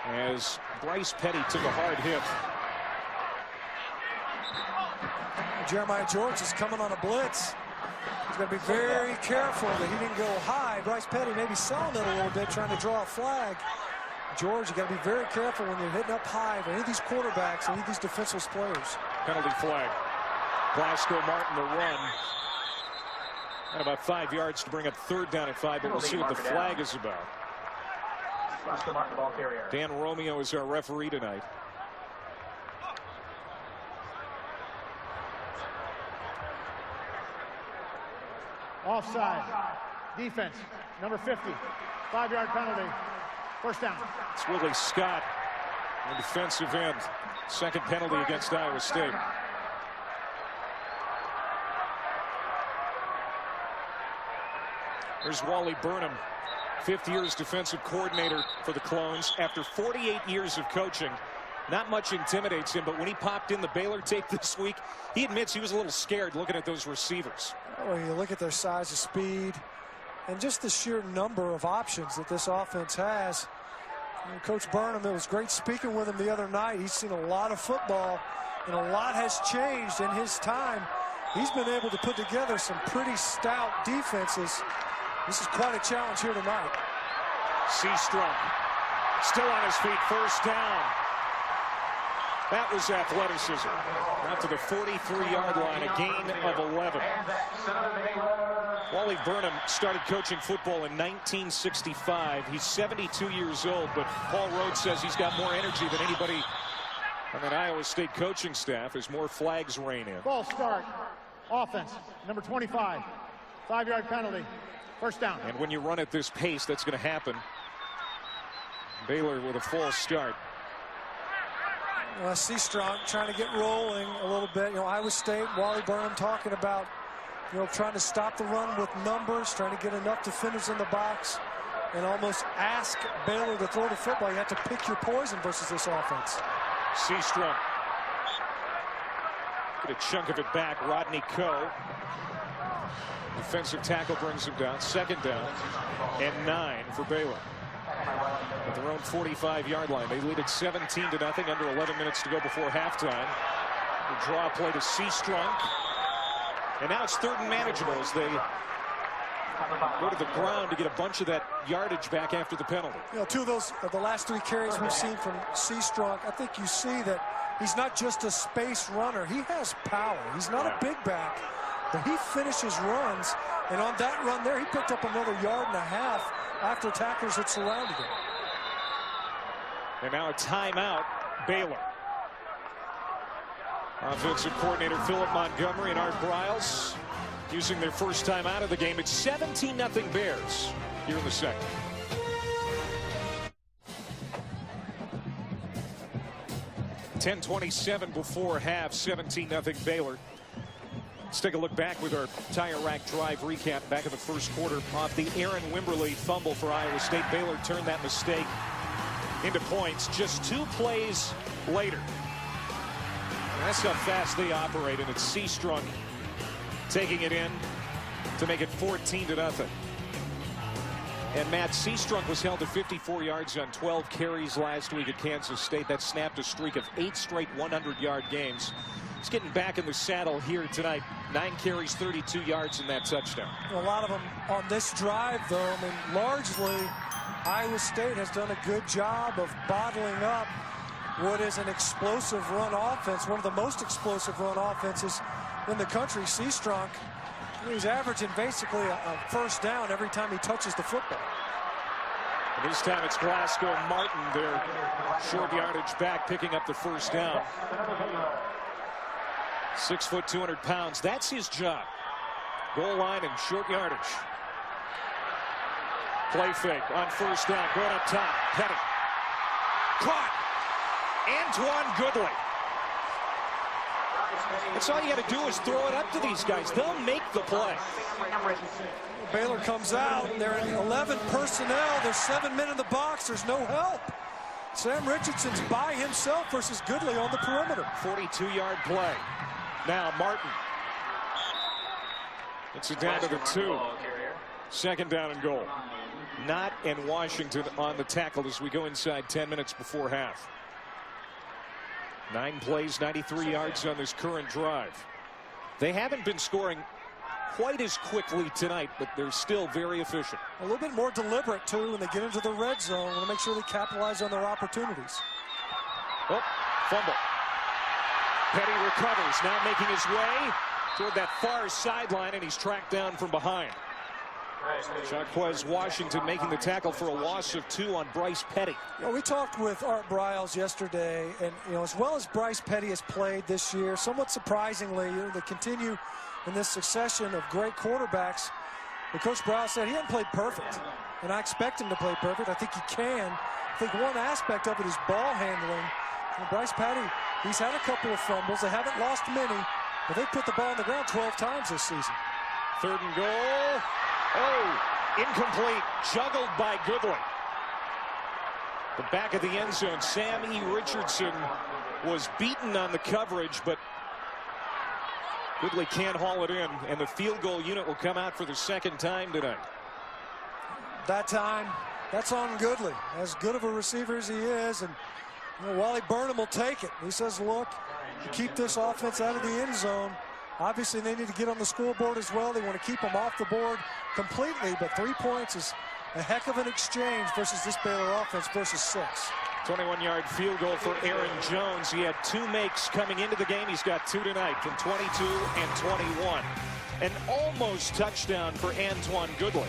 as Bryce Petty took a hard hit. Jeremiah George is coming on a blitz. He's got to be very careful that he didn't go high. Bryce Petty maybe selling it a little bit, trying to draw a flag. George, you got to be very careful when you're hitting up high for any of these quarterbacks, any of these defenseless players. Penalty flag. Glasgow Martin the run. And about 5 yards to bring up 3rd down and 5, but we'll see what the flag is about. Dan Romeo is our referee tonight. Offside. Defense. Number 50. 5-yard penalty. 1st down. It's Willie Scott on defensive end. 2nd penalty against Iowa State. There's Wally Burnham, 5th year as defensive coordinator for the Clones. After 48 years of coaching, not much intimidates him, but when he popped in the Baylor tape this week, he admits he was a little scared looking at those receivers. Oh, you look at their size of speed and just the sheer number of options that this offense has. And Coach Burnham, it was great speaking with him the other night. He's seen a lot of football, and a lot has changed in his time. He's been able to put together some pretty stout defenses. This is quite a challenge here tonight. Seastrom still on his feet. 1st down. That was athleticism. Out to the 43-yard line, a gain of 11. Wally Burnham started coaching football in 1965. He's 72 years old, but Paul Rhodes says he's got more energy than anybody on that Iowa State coaching staff as more flags rain in. Ball start. Offense. Number 25. 5-yard penalty. 1st down. And when you run at this pace, that's going to happen. Baylor with a false start. Seastrunk trying to get rolling a little bit. Iowa State, Wally Burnham talking about, trying to stop the run with numbers, trying to get enough defenders in the box, and almost ask Baylor to throw the football. You have to pick your poison versus this offense. Seastrunk. Get a chunk of it back. Rodney Coe. Defensive tackle brings him down. Second down and 9 for Baylor. At their own 45-yard line. They lead it 17-0. Under 11 minutes to go before halftime. The draw play to Seastrunk. And now it's 3rd and manageable as they go to the ground to get a bunch of that yardage back after the penalty. 2 of those, the last 3 carries we've seen from Seastrunk, I think you see that he's not just a space runner. He has power. He's not a big back, but he finishes runs. And on that run there, he picked up another 1.5 yards after tacklers had surrounded him. And now a timeout, Baylor. Offensive coordinator Philip Montgomery and Art Briles using their first time out of the game. It's 17-0 Bears here in the second. .10:27 before half, 17-0 Baylor. Let's take a look back with our tire rack drive recap back in the first quarter. Off the Aaron Wimberly fumble for Iowa State, Baylor turned that mistake into points just 2 plays later. And that's how fast they operate, and it's Seastrunk taking it in to make it 14-0. And Matt, Seastrunk was held to 54 yards on 12 carries last week at Kansas State. That snapped a streak of 8 straight 100-yard games. He's getting back in the saddle here tonight. 9 carries, 32 yards in that touchdown. A lot of them on this drive, though. I mean, largely, Iowa State has done a good job of bottling up what is an explosive run offense, one of the most explosive run offenses in the country. Seastrunk, he's averaging basically a first down every time he touches the football. And this time it's Glasgow Martin, their short yardage back, picking up the first down. 6 foot, 200 pounds. That's his job. Goal line and short yardage. Play fake on first down. Going up top. Petty. Caught. Antoine Goodley. That's all you got to do is throw it up to these guys. They'll make the play. Baylor comes out. They're in 11 personnel. There's 7 men in the box. There's no help. Sam Richardson's by himself versus Goodley on the perimeter. 42-yard play. Now Martin. It's it down to the 2. Second down and goal. Not in Washington on the tackle as we go inside 10 minutes before half. 9 plays, 93 yards on this current drive. They haven't been scoring quite as quickly tonight, but they're still very efficient. A little bit more deliberate, too, when they get into the red zone. Want to make sure they capitalize on their opportunities. Oh, fumble. Petty recovers, now making his way toward that far sideline, and he's tracked down from behind. Jacquez Washington making the tackle for a loss of 2 on Bryce Petty. We talked with Art Briles yesterday, and as well as Bryce Petty has played this year, somewhat surprisingly, they continue in this succession of great quarterbacks. But Coach Briles said he hasn't played perfect, and I expect him to play perfect. I think he can. I think one aspect of it is ball handling. And Bryce Petty, he's had a couple of fumbles. They haven't lost many, but they put the ball on the ground 12 times this season. 3rd and goal. Oh, incomplete. Juggled by Goodley. The back of the end zone. Sam E. Richardson was beaten on the coverage, but Goodley can't haul it in, and the field goal unit will come out for the 2nd time tonight. That time, that's on Goodley. As good of a receiver as he is, and Wally Burnham will take it. He says, look, you keep this offense out of the end zone. Obviously, they need to get on the scoreboard as well. They want to keep them off the board completely, but 3 points is a heck of an exchange versus this Baylor offense versus 6. 21-yard field goal for Aaron Jones. He had 2 makes coming into the game. He's got 2 tonight from 22 and 21. An almost touchdown for Antoine Goodley.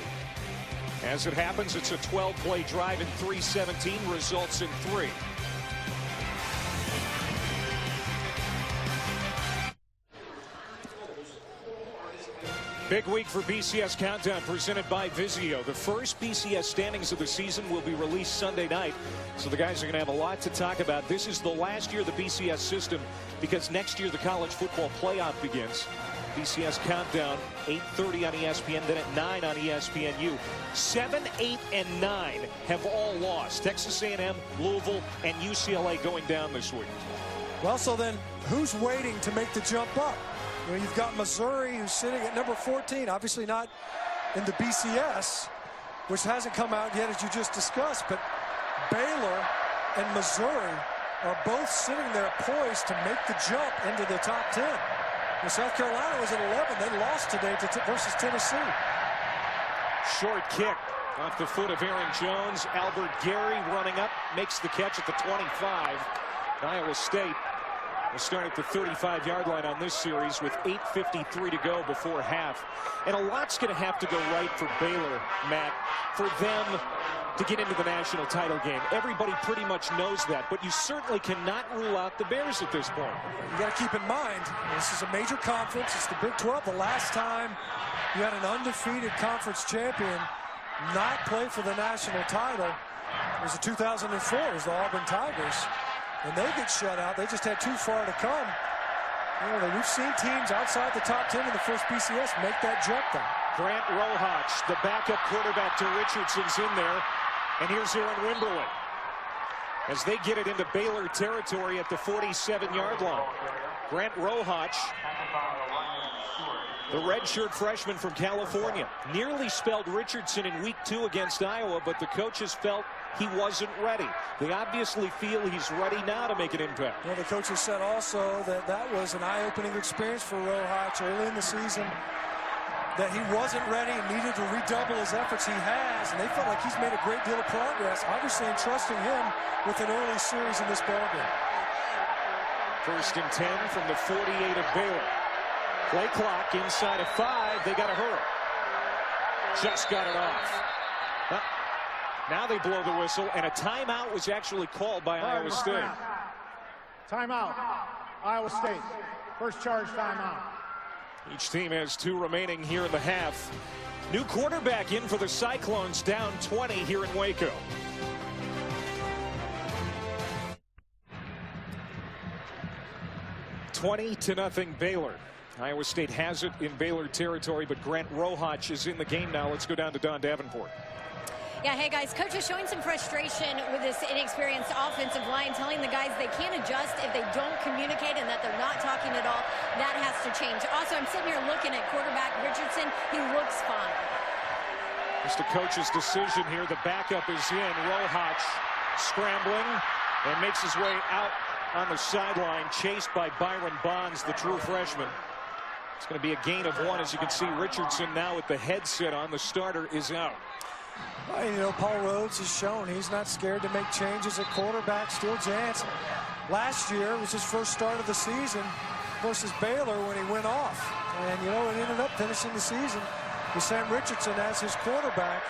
As it happens, it's a 12-play drive, and 3:17 results in 3. Big week for BCS Countdown presented by Vizio. The first BCS standings of the season will be released Sunday night, so the guys are going to have a lot to talk about. This is the last year of the BCS system because next year the college football playoff begins. BCS Countdown, 8:30 on ESPN, then at 9 on ESPNU. 7, 8, and 9 have all lost. Texas A&M, Louisville, and UCLA going down this week. Well, so then who's waiting to make the jump up? You know, you've got Missouri, who's sitting at number 14, obviously not in the BCS, which hasn't come out yet, as you just discussed. But Baylor and Missouri are both sitting there poised to make the jump into the top 10. Well, South Carolina was at 11. They lost today versus Tennessee. Short kick off the foot of Aaron Jones. Albert Gary running up, makes the catch at the 25. Iowa State will start at the 35-yard line on this series with 8:53 to go before half. And a lot's going to have to go right for Baylor, Matt, for them to get into the national title game. Everybody pretty much knows that, but you certainly cannot rule out the Bears at this point. You got to keep in mind, this is a major conference. It's the Big 12. The last time you had an undefeated conference champion not play for the national title was in 2004. It was the Auburn Tigers. And they get shut out. They just had too far to come. You know, we've seen teams outside the top 10 in the first BCS make that jump though. Grant Rohach, the backup quarterback to Richardson's in there. And here's Aaron Wimberly as they get it into Baylor territory at the 47-yard line. Grant Rohach, the redshirt freshman from California, nearly spelled Richardson in week 2 against Iowa, but the coaches felt he wasn't ready. They obviously feel he's ready now to make an impact. Well, the coaches said also that that was an eye-opening experience for Rohach early in the season, that he wasn't ready and needed to redouble his efforts. He has, and they felt like he's made a great deal of progress, obviously entrusting him with an early series in this ballgame. 1st and 10 from the 48 of Baylor. Play clock inside of 5. They got to hurry. Just got it off. Now they blow the whistle, and a timeout was actually called by Iowa State. Timeout. Iowa State. First charge timeout. Each team has 2 remaining here in the half. New quarterback in for the Cyclones, down 20 here in Waco. (20-0) Baylor. Iowa State has it in Baylor territory, but Grant Rohach is in the game now. Let's go down to Don Davenport. Yeah, hey guys, coach is showing some frustration with this inexperienced offensive line, telling the guys they can't adjust if they don't communicate and that they're not talking at all. That has to change. Also, I'm sitting here looking at quarterback Richardson. He looks fine. Just the coach's decision here. The backup is in. Rohach scrambling and makes his way out on the sideline, chased by Byron Bonds, the true freshman. It's going to be a gain of 1. As you can see, Richardson now with the headset on. The starter is out. Well, you know, Paul Rhodes has shown he's not scared to make changes at quarterback. Still Jansen. Last year was his first start of the season versus Baylor when he went off. And, you know, it ended up finishing the season with Sam Richardson as his quarterback.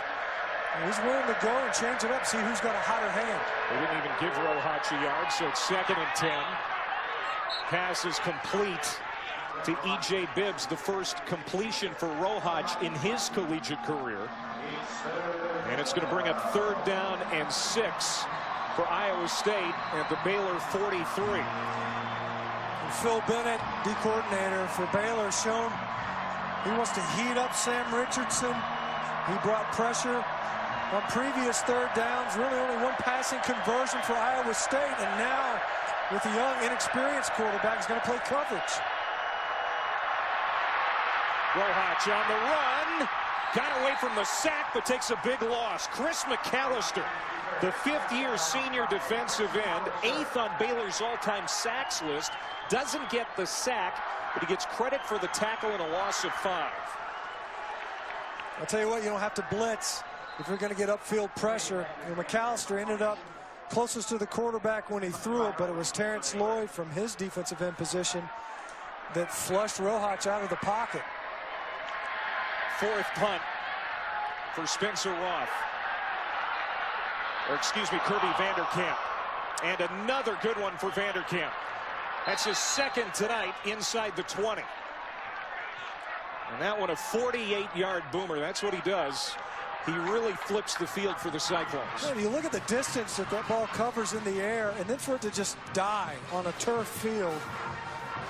And he's willing to go and change it up, see who's got a hotter hand. They didn't even give Rohach a yard, so it's 2nd and 10. Pass is complete to E.J. Bibbs, the first completion for Rohach in his collegiate career. And it's going to bring up 3rd down and 6 for Iowa State at the Baylor 43. And Phil Bennett, D coordinator for Baylor, shown he wants to heat up Sam Richardson. He brought pressure on previous 3rd downs. Really only 1 passing conversion for Iowa State. And now with the young, inexperienced quarterback, he's going to play coverage. Rohach on the run. Got away from the sack, but takes a big loss. Chris McAllister, the 5th-year senior defensive end, 8th on Baylor's all-time sacks list, doesn't get the sack, but he gets credit for the tackle and a loss of 5. I'll tell you what, you don't have to blitz if you're going to get upfield pressure. You know, McAllister ended up closest to the quarterback when he threw it, but it was Terrence Lloyd from his defensive end position that flushed Rohach out of the pocket. 4th punt for Spencer Roth. Or excuse me, Kirby Vanderkamp. And another good one for Vanderkamp. That's his 2nd tonight inside the 20. And that one a 48-yard boomer. That's what he does. He really flips the field for the Cyclones. Man, you look at the distance that ball covers in the air, and then for it to just die on a turf field,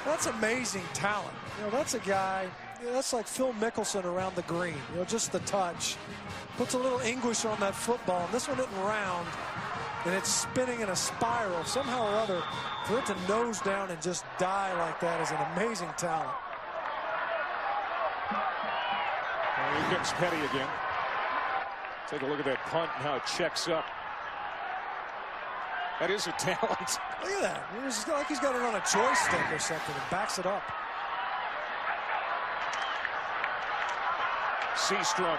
that's amazing talent. You know, that's a guy, that's like Phil Mickelson around the green. You know, just the touch. Puts a little English on that football. And this one isn't round, and it's spinning in a spiral. Somehow or other, for it to nose down and just die like that is an amazing talent. And here comes Petty again. Take a look at that punt and how it checks up. That is a talent. Look at that. It's like he's got it on a joystick or something and backs it up. Seastrom.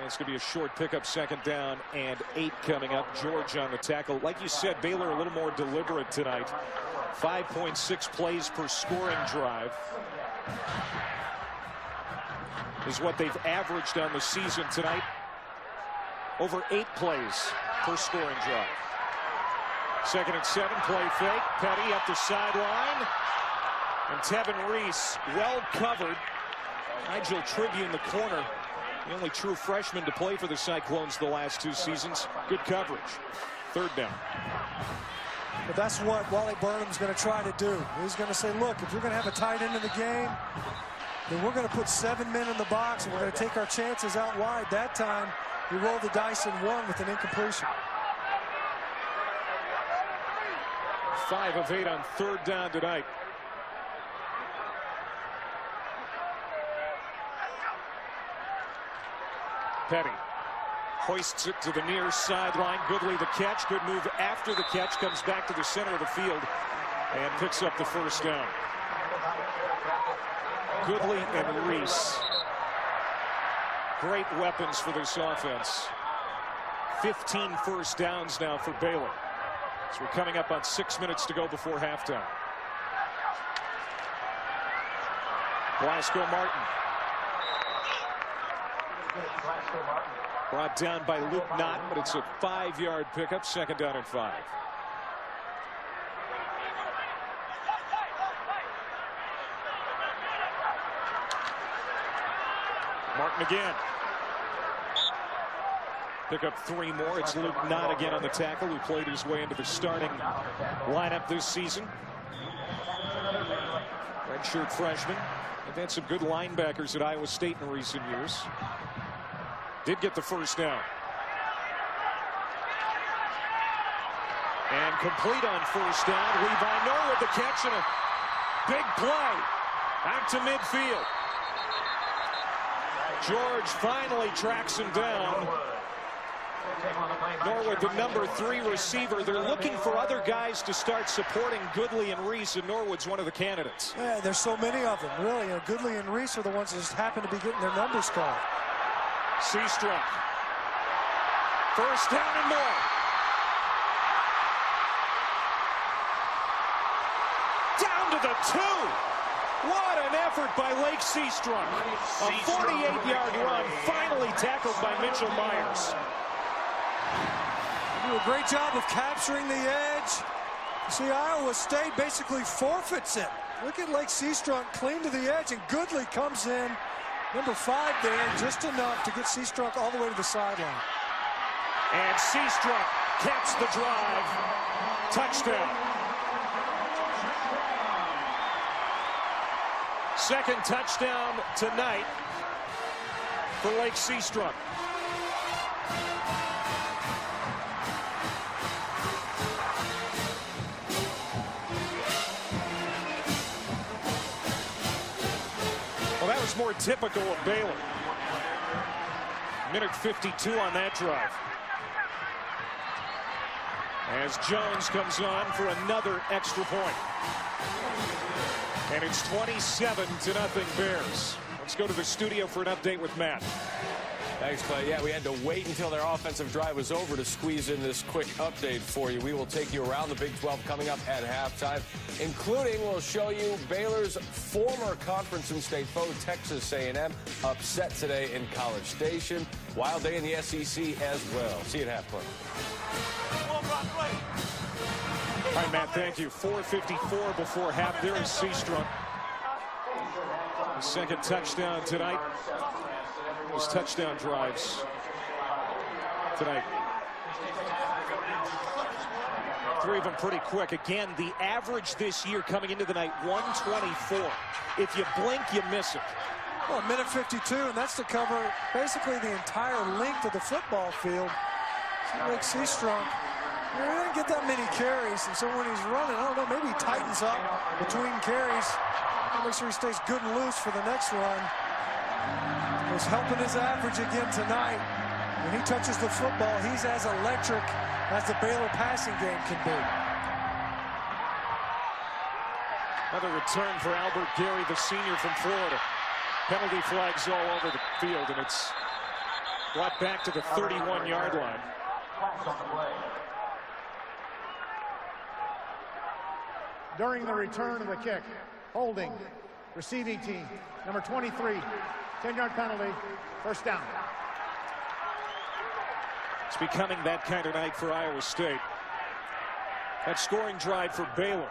It's going to be a short pickup, 2nd down and 8 coming up. George on the tackle. Like you said, Baylor a little more deliberate tonight. 5.6 plays per scoring drive is what they've averaged on the season tonight. Over 8 plays per scoring drive. 2nd and 7, play fake. Petty up the sideline. And Tevin Reese well covered. Nigel Tribune, the corner. The only true freshman to play for the Cyclones the last 2 seasons. Good coverage. 3rd down. But that's what Wally Burnham's going to try to do. He's going to say, look, if you're going to have a tight end in the game, then we're going to put 7 men in the box, and we're going to take our chances out wide. That time, we rolled the dice and won with an incompletion. 5 of 8 on 3rd down tonight. Petty hoists it to the near sideline. Goodley the catch. Good move after the catch. Comes back to the center of the field and picks up the 1st down. Goodley and Reese. Great weapons for this offense. 15 1st downs now for Baylor. So we're coming up on 6 minutes to go before halftime. Glasgow Martin. Brought down by Luke Knott, but it's a 5-yard pickup, 2nd down and 5. Martin again. Pick up 3 more. It's Luke Knott again on the tackle, who played his way into the starting lineup this season. Redshirt freshman. They've had some good linebackers at Iowa State in recent years. Did get the 1st down. And complete on 1st down. Levi Norwood the catch and a big play out to midfield. George finally tracks him down. Norwood, the number 3 receiver. They're looking for other guys to start supporting Goodley and Reese, and Norwood's one of the candidates. Yeah, there's so many of them, really. Goodley and Reese are the ones that just happen to be getting their numbers called. Seastrom. 1st down and more. Down to the 2. What an effort by Lake Seastrom. A 48-yard run, finally tackled by Mitchell Myers. Do a great job of capturing the edge. See, Iowa State basically forfeits it. Look at Lake Seastrunk clean to the edge, and Goodley comes in, number 5 there, just enough to get Seastrunk all the way to the sideline. And Seastrunk caps the drive. Touchdown. 2nd touchdown tonight for Lake Seastrunk. Well, that was more typical of Baylor. Minute 52 on that drive. As Jones comes on for another extra point. And it's 27-0 Bears. Let's go to the studio for an update with Matt. Thanks, Clay. Yeah, we had to wait until their offensive drive was over to squeeze in this quick update for you. We will take you around the Big 12 coming up at halftime, including we'll show you Baylor's former conference and state foe, Texas A&M, upset today in College Station. Wild day in the SEC as well. See you at halftime. All right, Matt, thank you. 4:54 before half. There is Seastrunk. second touchdown tonight. Those touchdown drives tonight. 3 of them pretty quick. Again, the average this year coming into the night, 124. If you blink, you miss it. Well, a minute 52, and that's to cover basically the entire length of the football field. So Rick Seastrunk, he didn't get that many carries, and so when he's running, I don't know, maybe he tightens up between carries. Make sure he stays good and loose for the next run. Was helping his average again tonight. When he touches the football, he's as electric as the Baylor passing game can be. Another return for Albert Gary, the senior from Florida. Penalty flags all over the field, and it's brought back to the 31-yard line. During the return of the kick, holding, receiving team, number 23, 10-yard penalty, first down. It's becoming that kind of night for Iowa State. That scoring drive for Baylor.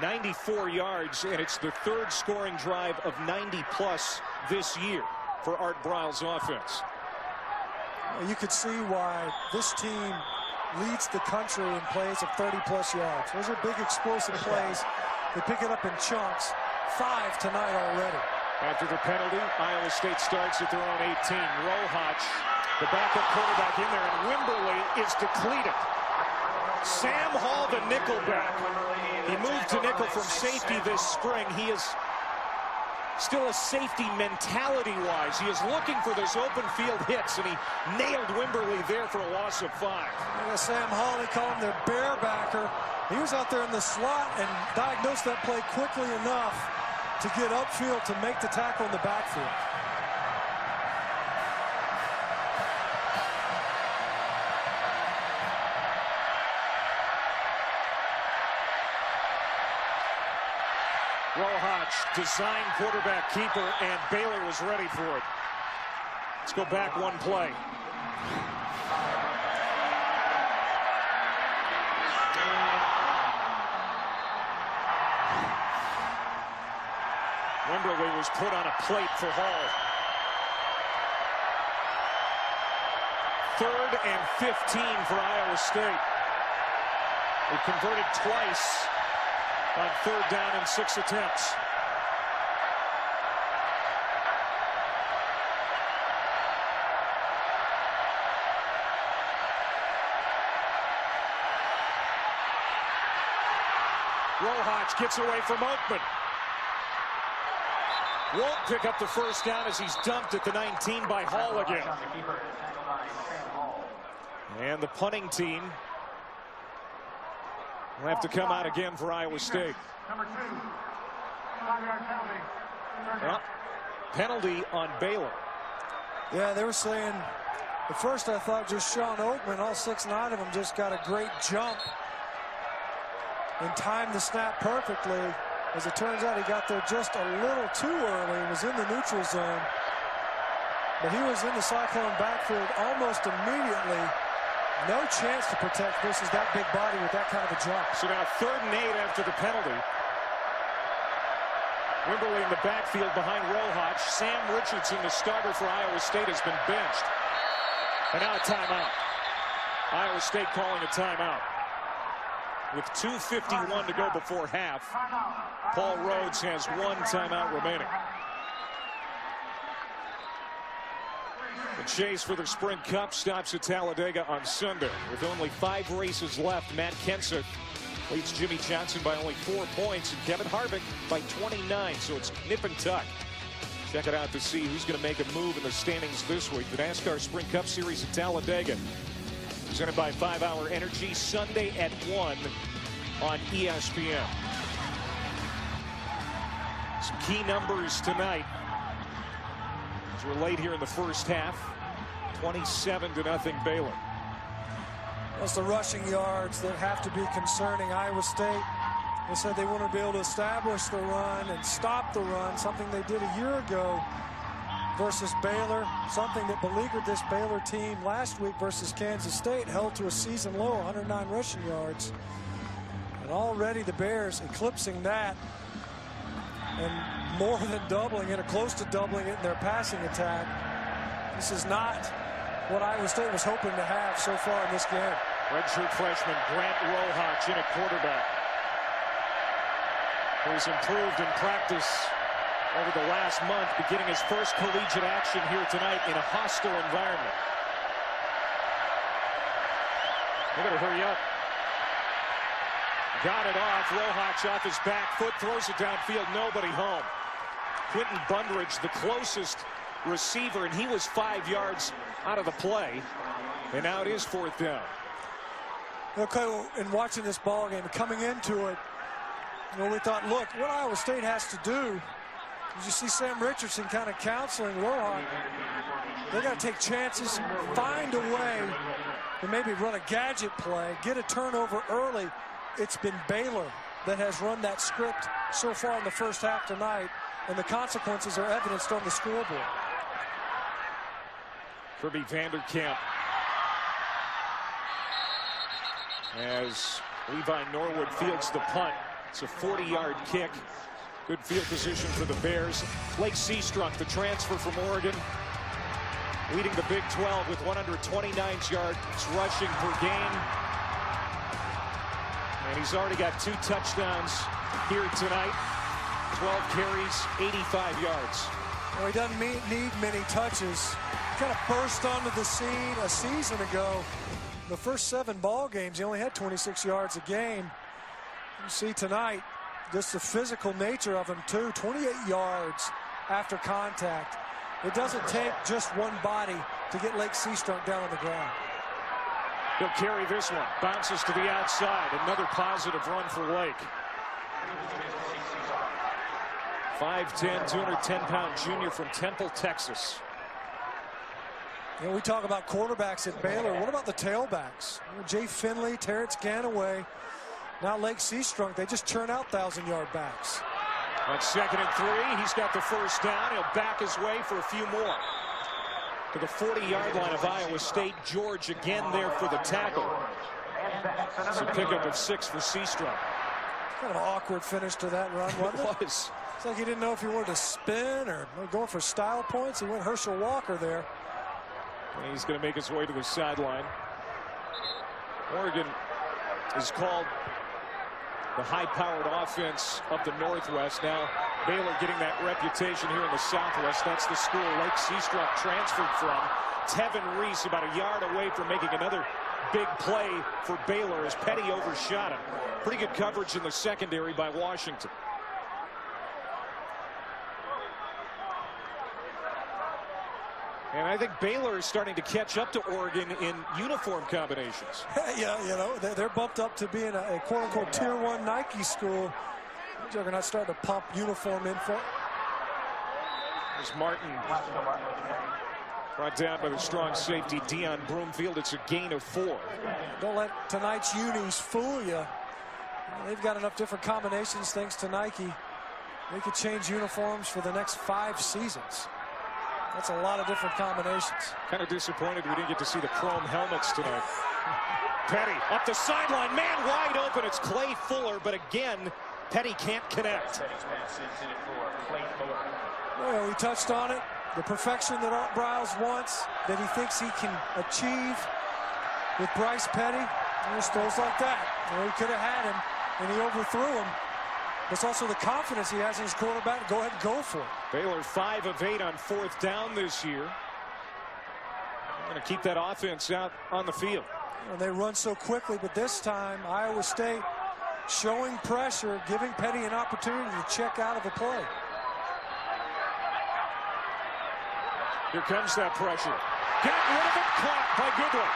94 yards, and it's the third scoring drive of 90-plus this year for Art Briles' offense. You could see why this team leads the country in plays of 30-plus yards. Those are big, explosive plays. They pick it up in chunks. 5 tonight already. After the penalty, Iowa State starts at their own 18. Rohach, the backup quarterback in there, and Wimberly is depleted. Sam Hall, the nickelback. He moved to nickel from safety this spring. He is still a safety mentality-wise. He is looking for those open field hits, and he nailed Wimberly there for a loss of 5. Sam Hall, they call him their bear backer. He was out there in the slot and diagnosed that play quickly enough to get upfield to make the tackle in the backfield. Rohach, design quarterback keeper, and Baylor was ready for it. Let's go back one play. Wimberly was put on a plate for Hall. 3rd and 15 for Iowa State. They converted twice on 3rd down and 6 attempts. Rohach gets away from Oakman. Won't pick up the first down as he's dumped at the 19 by Hall again. And the punting team will have to come out again for Iowa State. Number 2, 5-yard penalty. Well, penalty on Baylor. Yeah, they were saying, at first I thought just Sean Oakman, all 6'9" of them just got a great jump and timed the snap perfectly. As it turns out, he got there just a little too early. He was in the neutral zone. But he was in the Cyclone backfield almost immediately. No chance to protect versus that big body with that kind of a jump. So now 3rd and 8 after the penalty. Wimberly in the backfield behind Rohach. Sam Richardson, the starter for Iowa State, has been benched. And now a timeout. Iowa State calling a timeout. With 2:51 to go before half, Paul Rhodes has 1 timeout remaining. The chase for the Sprint Cup stops at Talladega on Sunday. With only 5 races left, Matt Kenseth leads Jimmy Johnson by only 4 points and Kevin Harvick by 29, so it's nip and tuck. Check it out to see who's going to make a move in the standings this week. The NASCAR Sprint Cup Series at Talladega, presented by 5-Hour Energy, Sunday at 1 on ESPN. Some key numbers tonight as we're late here in the first half. 27-0 Baylor. That's the rushing yards that have to be concerning Iowa State. They said they want to be able to establish the run and stop the run, something they did a year ago versus Baylor, something that beleaguered this Baylor team last week versus Kansas State, held to a season low, 109 rushing yards. And already the Bears eclipsing that and more than doubling it or close to doubling it in their passing attack. This is not what Iowa State was hoping to have so far in this game. Redshirt freshman Grant Rohach in at quarterback. He's improved in practice over the last month, beginning his first collegiate action here tonight in a hostile environment. They better hurry up. Got it off. Rohach off his back foot, throws it downfield. Nobody home. Quentin Bundridge, the closest receiver, and he was 5 yards out of the play. And now it is 4th down. Okay, in watching this ball game, coming into it, we thought, look, what Iowa State has to do. You see Sam Richardson kind of counseling Rohach. They got to take chances, find a way to maybe run a gadget play, get a turnover early. It's been Baylor that has run that script so far in the first half tonight, and the consequences are evidenced on the scoreboard. Kirby Vanderkamp as Levi Norwood fields the punt. It's a 40-yard kick. Good field position for the Bears. Blake Seastrunk, the transfer from Oregon, leading the Big 12 with 129 yards rushing per game. And he's already got 2 touchdowns here tonight. 12 carries, 85 yards. Well, he doesn't need many touches. He kind of burst onto the scene a season ago. The first 7 ball games, he only had 26 yards a game. You see tonight, just the physical nature of him, too. 28 yards after contact. It doesn't take just one body to get Lake Seastrunk down on the ground. He'll carry this one. Bounces to the outside. Another positive run for Lake. 5'10", 210-pound junior from Temple, Texas. You know, we talk about quarterbacks at Baylor. What about the tailbacks? Jay Finley, Terrence Ganaway. Now Lake Seastrunk, they just churn out 1,000-yard backs. On 2nd and 3, he's got the first down. He'll back his way for a few more. To the 40-yard line of Iowa State. George again there for the tackle. It's a pickup of 6 for Seastrunk. Kind of an awkward finish to that run, wasn't it? It was. It's like he didn't know if he wanted to spin or going for style points. He went Herschel Walker there. And he's going to make his way to the sideline. Oregon is called the high-powered offense of the Northwest. Now Baylor getting that reputation here in the Southwest. That's the school Lake Seastrunk transferred from. Tevin Reese about a yard away from making another big play for Baylor as Petty overshot him. Pretty good coverage in the secondary by Washington. And I think Baylor is starting to catch up to Oregon in uniform combinations. Yeah, you know, they're bumped up to being a quote-unquote Tier 1 Nike school. Juggernaut starting to pump uniform info. There's Martin brought down by the strong safety Dion Broomfield. It's a gain of 4. Don't let tonight's unis fool you. They've got enough different combinations thanks to Nike. They could change uniforms for the next 5 seasons. That's a lot of different combinations. Kind of disappointed we didn't get to see the chrome helmets tonight. Petty up the sideline, man wide open. It's Clay Fuller, but again, Petty can't connect. Well, we touched on it. The perfection that Art Briles wants, that he thinks he can achieve with Bryce Petty. He just throws like that. You know, he could have had him, and he overthrew him. It's also the confidence he has in his quarterback to go ahead and go for it. Baylor 5 of 8 on 4th down this year. They're going to keep that offense out on the field. And they run so quickly, but this time Iowa State showing pressure, giving Petty an opportunity to check out of a play. Here comes that pressure. Got rid of it, caught by Goodwin.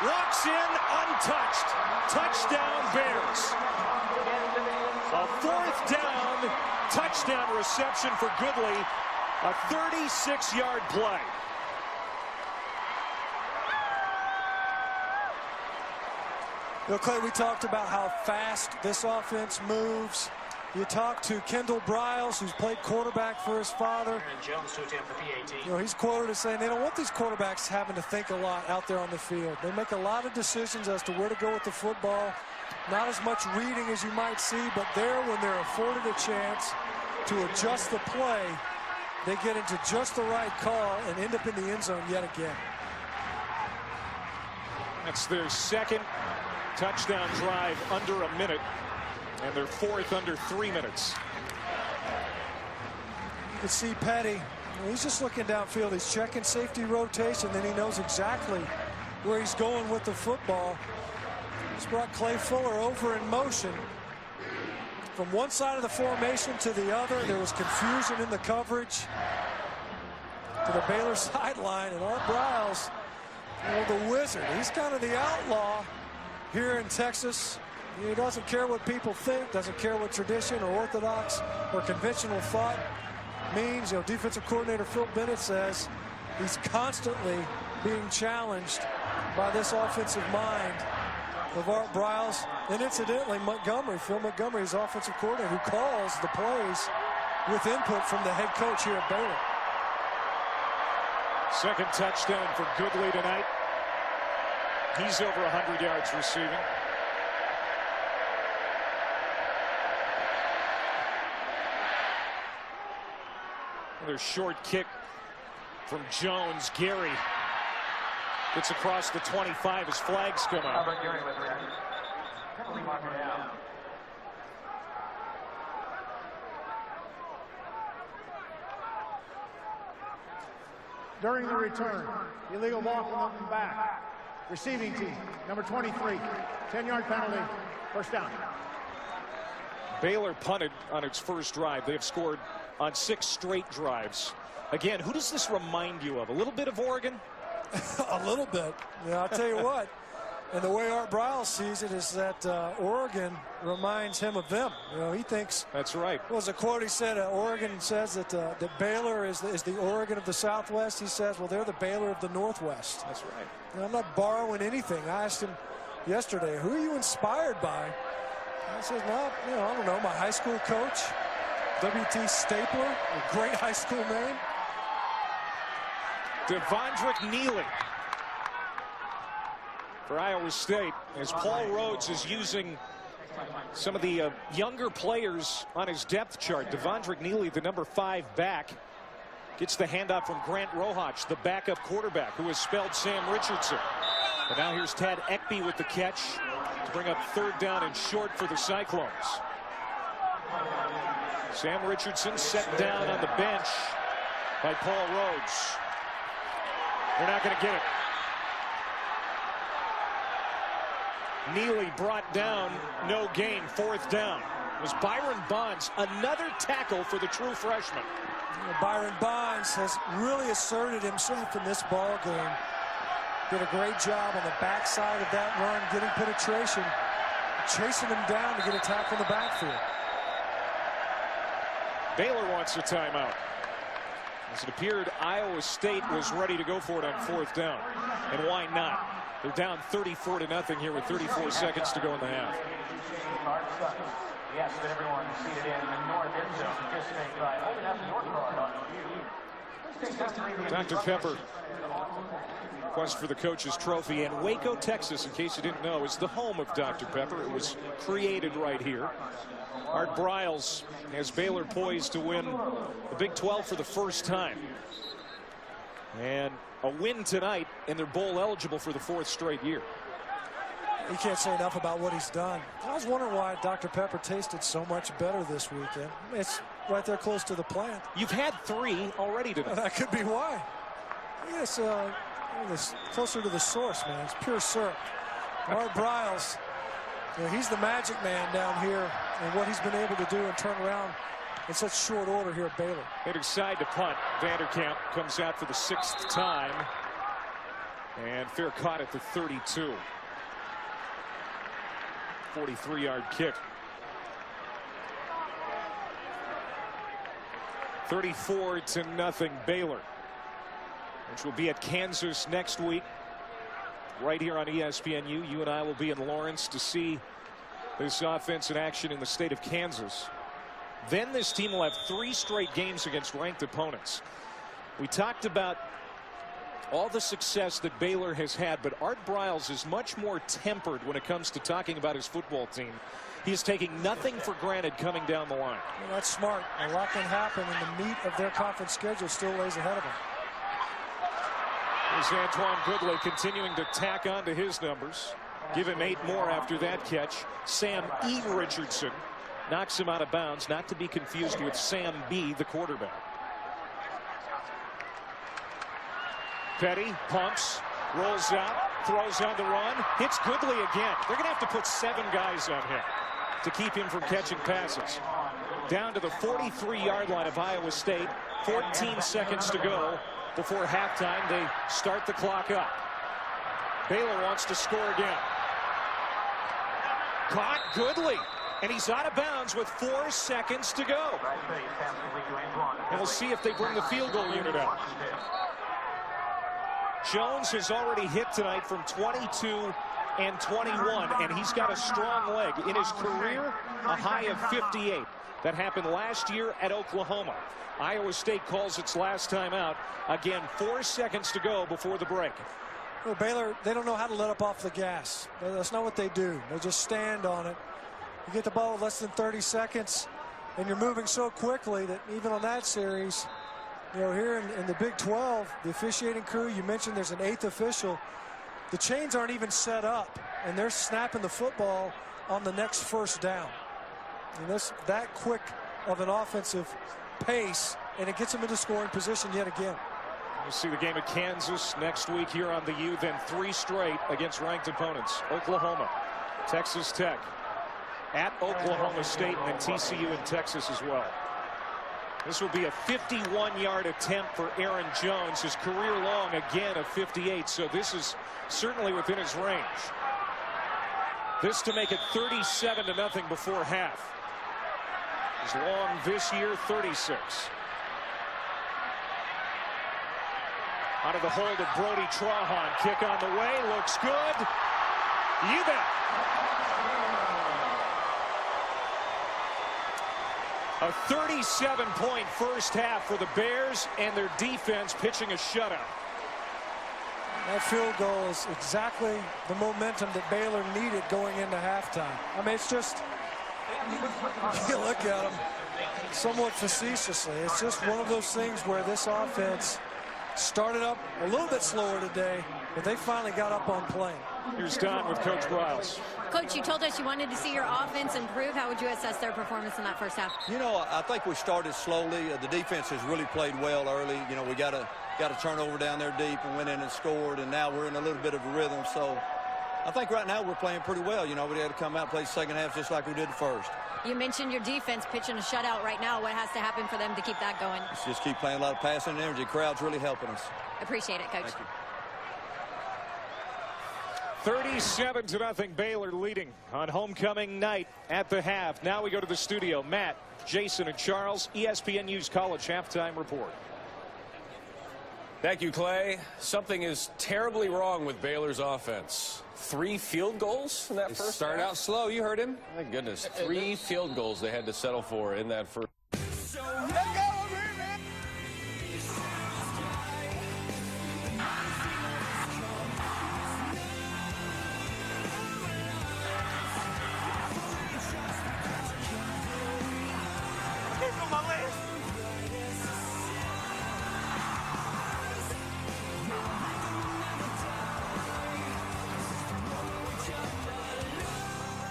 Walks in untouched. Touchdown Bears. A 4th down touchdown reception for Goodley. A 36-yard play. Well, Clay, we talked about how fast this offense moves. You talk to Kendall Briles, who's played quarterback for his father. You know, he's quoted as saying they don't want these quarterbacks having to think a lot out there on the field. They make a lot of decisions as to where to go with the football, Not as much reading as you might see, but there, when they're afforded a chance to adjust the play, they get into just the right call and end up in the end zone yet again. That's their second touchdown drive under a minute, and their fourth under 3 minutes. You can see Petty. He's just looking downfield. He's checking safety rotation. Then he knows exactly where he's going with the football. He's brought Clay Fuller over in motion. From one side of the formation to the other, there was confusion in the coverage. To the Baylor sideline, and Art Briles, the wizard. He's kind of the outlaw here in Texas. He doesn't care what people think, doesn't care what tradition or orthodox or conventional thought means. Defensive coordinator Phil Bennett says he's constantly being challenged by this offensive mind of Art Briles. And incidentally, Phil Montgomery is offensive coordinator who calls the plays with input from the head coach here at Baylor. Second touchdown for Goodley tonight. He's over 100 yards receiving. Another short kick from Jones. Gary gets across the 25 as flags come out. During the return, illegal ball from the back. Receiving team, number 23, 10-yard penalty, first down. Baylor punted on its first drive. They have scored on 6 straight drives. Again, who does this remind you of? A little bit of Oregon? A little bit. Yeah, I'll tell you what. And the way Art Briles sees it is that Oregon reminds him of them. He thinks. That's right. What was a quote he said? Oregon says that Baylor is the Oregon of the Southwest. He says, well, they're the Baylor of the Northwest. That's right. I'm not borrowing anything. I asked him yesterday, who are you inspired by? I said, well, I don't know, my high school coach, W.T. Stapler, a great high school name. Devondrick Neely for Iowa State, as Paul Rhodes is using some of the younger players on his depth chart. Devondrick Neely, the number 5 back, gets the handoff from Grant Rohach, the backup quarterback, who has spelled Sam Richardson. And now here's Tad Ekby with the catch to bring up 3rd down and short for the Cyclones. Sam Richardson set down on the bench by Paul Rhodes. They're not going to get it. Neely brought down, no gain, 4th down. It was Byron Bonds, another tackle for the true freshman. Byron Bonds has really asserted himself in this ball game. Did a great job on the backside of that run, getting penetration, chasing him down to get a tackle in the backfield. Baylor wants a timeout, as it appeared Iowa State was ready to go for it on 4th down. And why not? They're down 34-0 here with 34 seconds to go in the half. Yes, that everyone seated in the north end zone participate by holding up the north card on view. Dr. Pepper, quest for the coach's trophy. And Waco, Texas, in case you didn't know, is the home of Dr. Pepper. It was created right here. Art Briles has Baylor poised to win the Big 12 for the first time. And a win tonight, and they're bowl eligible for the 4th straight year. You can't say enough about what he's done. I was wondering why Dr. Pepper tasted so much better this weekend. It's right there close to the plant. You've had 3 already today. That could be why. Yes, it's closer to the source, man. It's pure syrup. Art Briles, he's the magic man down here, and what he's been able to do and turn around in such short order here at Baylor. They decide to punt. Vanderkamp comes out for the 6th time, and fair caught at the 32. 43-yard kick. 34-0 Baylor, which will be at Kansas next week, right here on ESPNU. You and I will be in Lawrence to see this offense in action in the state of Kansas. Then this team will have 3 straight games against ranked opponents. We talked about all the success that Baylor has had, but Art Briles is much more tempered when it comes to talking about his football team. He is taking nothing for granted coming down the line. Well, that's smart. A lot can happen, and the meat of their conference schedule still lays ahead of them. There's Antoine Goodley continuing to tack on to his numbers. Give him 8 more after that catch. Sam E. Richardson knocks him out of bounds, not to be confused with Sam B., the quarterback. Petty pumps, rolls out, throws on the run, hits Goodley again. They're going to have to put 7 guys on him to keep him from catching passes. Down to the 43-yard line of Iowa State. 14 seconds to go before halftime. They start the clock up. Baylor wants to score again. Caught Goodley, and he's out of bounds with 4 seconds to go. And we'll see if they bring the field goal unit out. Jones has already hit tonight from 22 and 21, and he's got a strong leg. In his career, a high of 58. That happened last year at Oklahoma. Iowa State calls its last time out. Again, 4 seconds to go before the break. Well, Baylor, they don't know how to let up off the gas. That's not what they do. They just stand on it. You get the ball with less than 30 seconds, and you're moving so quickly that even on that series, you know, here in the Big 12, the officiating crew, you mentioned there's an 8th official. The chains aren't even set up, and they're snapping the football on the next first down. And that's that quick of an offensive pace, and it gets them into scoring position yet again. We'll see the game at Kansas next week here on the U, then 3 straight against ranked opponents. Oklahoma, Texas Tech, at Oklahoma State, and then TCU in Texas as well. This will be a 51-yard attempt for Aaron Jones, his career long again of 58, so this is certainly within his range. This to make it 37-0 before half. His long this year, 36. Out of the hold of Brody Trahan. Kick on the way, looks good. You bet. A 37-point first half for the Bears, and their defense pitching a shutout. That field goal is exactly the momentum that Baylor needed going into halftime. I mean, it's just, you look at them somewhat facetiously. It's just one of those things where this offense started up a little bit slower today, but they finally got up on plane. Here's Don with Coach Briles. Coach, you told us you wanted to see your offense improve. How would you assess their performance in that first half? You know, I think we started slowly. The defense has really played well early. You know, we got a turnover down there deep and went in and scored, and now we're in a little bit of a rhythm. So I think right now we're playing pretty well. You know, we had to come out and play the second half just like we did the first. You mentioned your defense pitching a shutout right now. What has to happen for them to keep that going? Let's just keep playing a lot of passing and energy. Crowd's really helping us. Appreciate it, Coach. Thank you. 37-0 Baylor leading on homecoming night at the half. Now we go to the studio. Matt, Jason, and Charles, ESPN News College halftime report. Thank you, Clay. Something is terribly wrong with Baylor's offense. 3 field goals in that first half? Started out slow. You heard him. My goodness. 3 field goals they had to settle for in that first.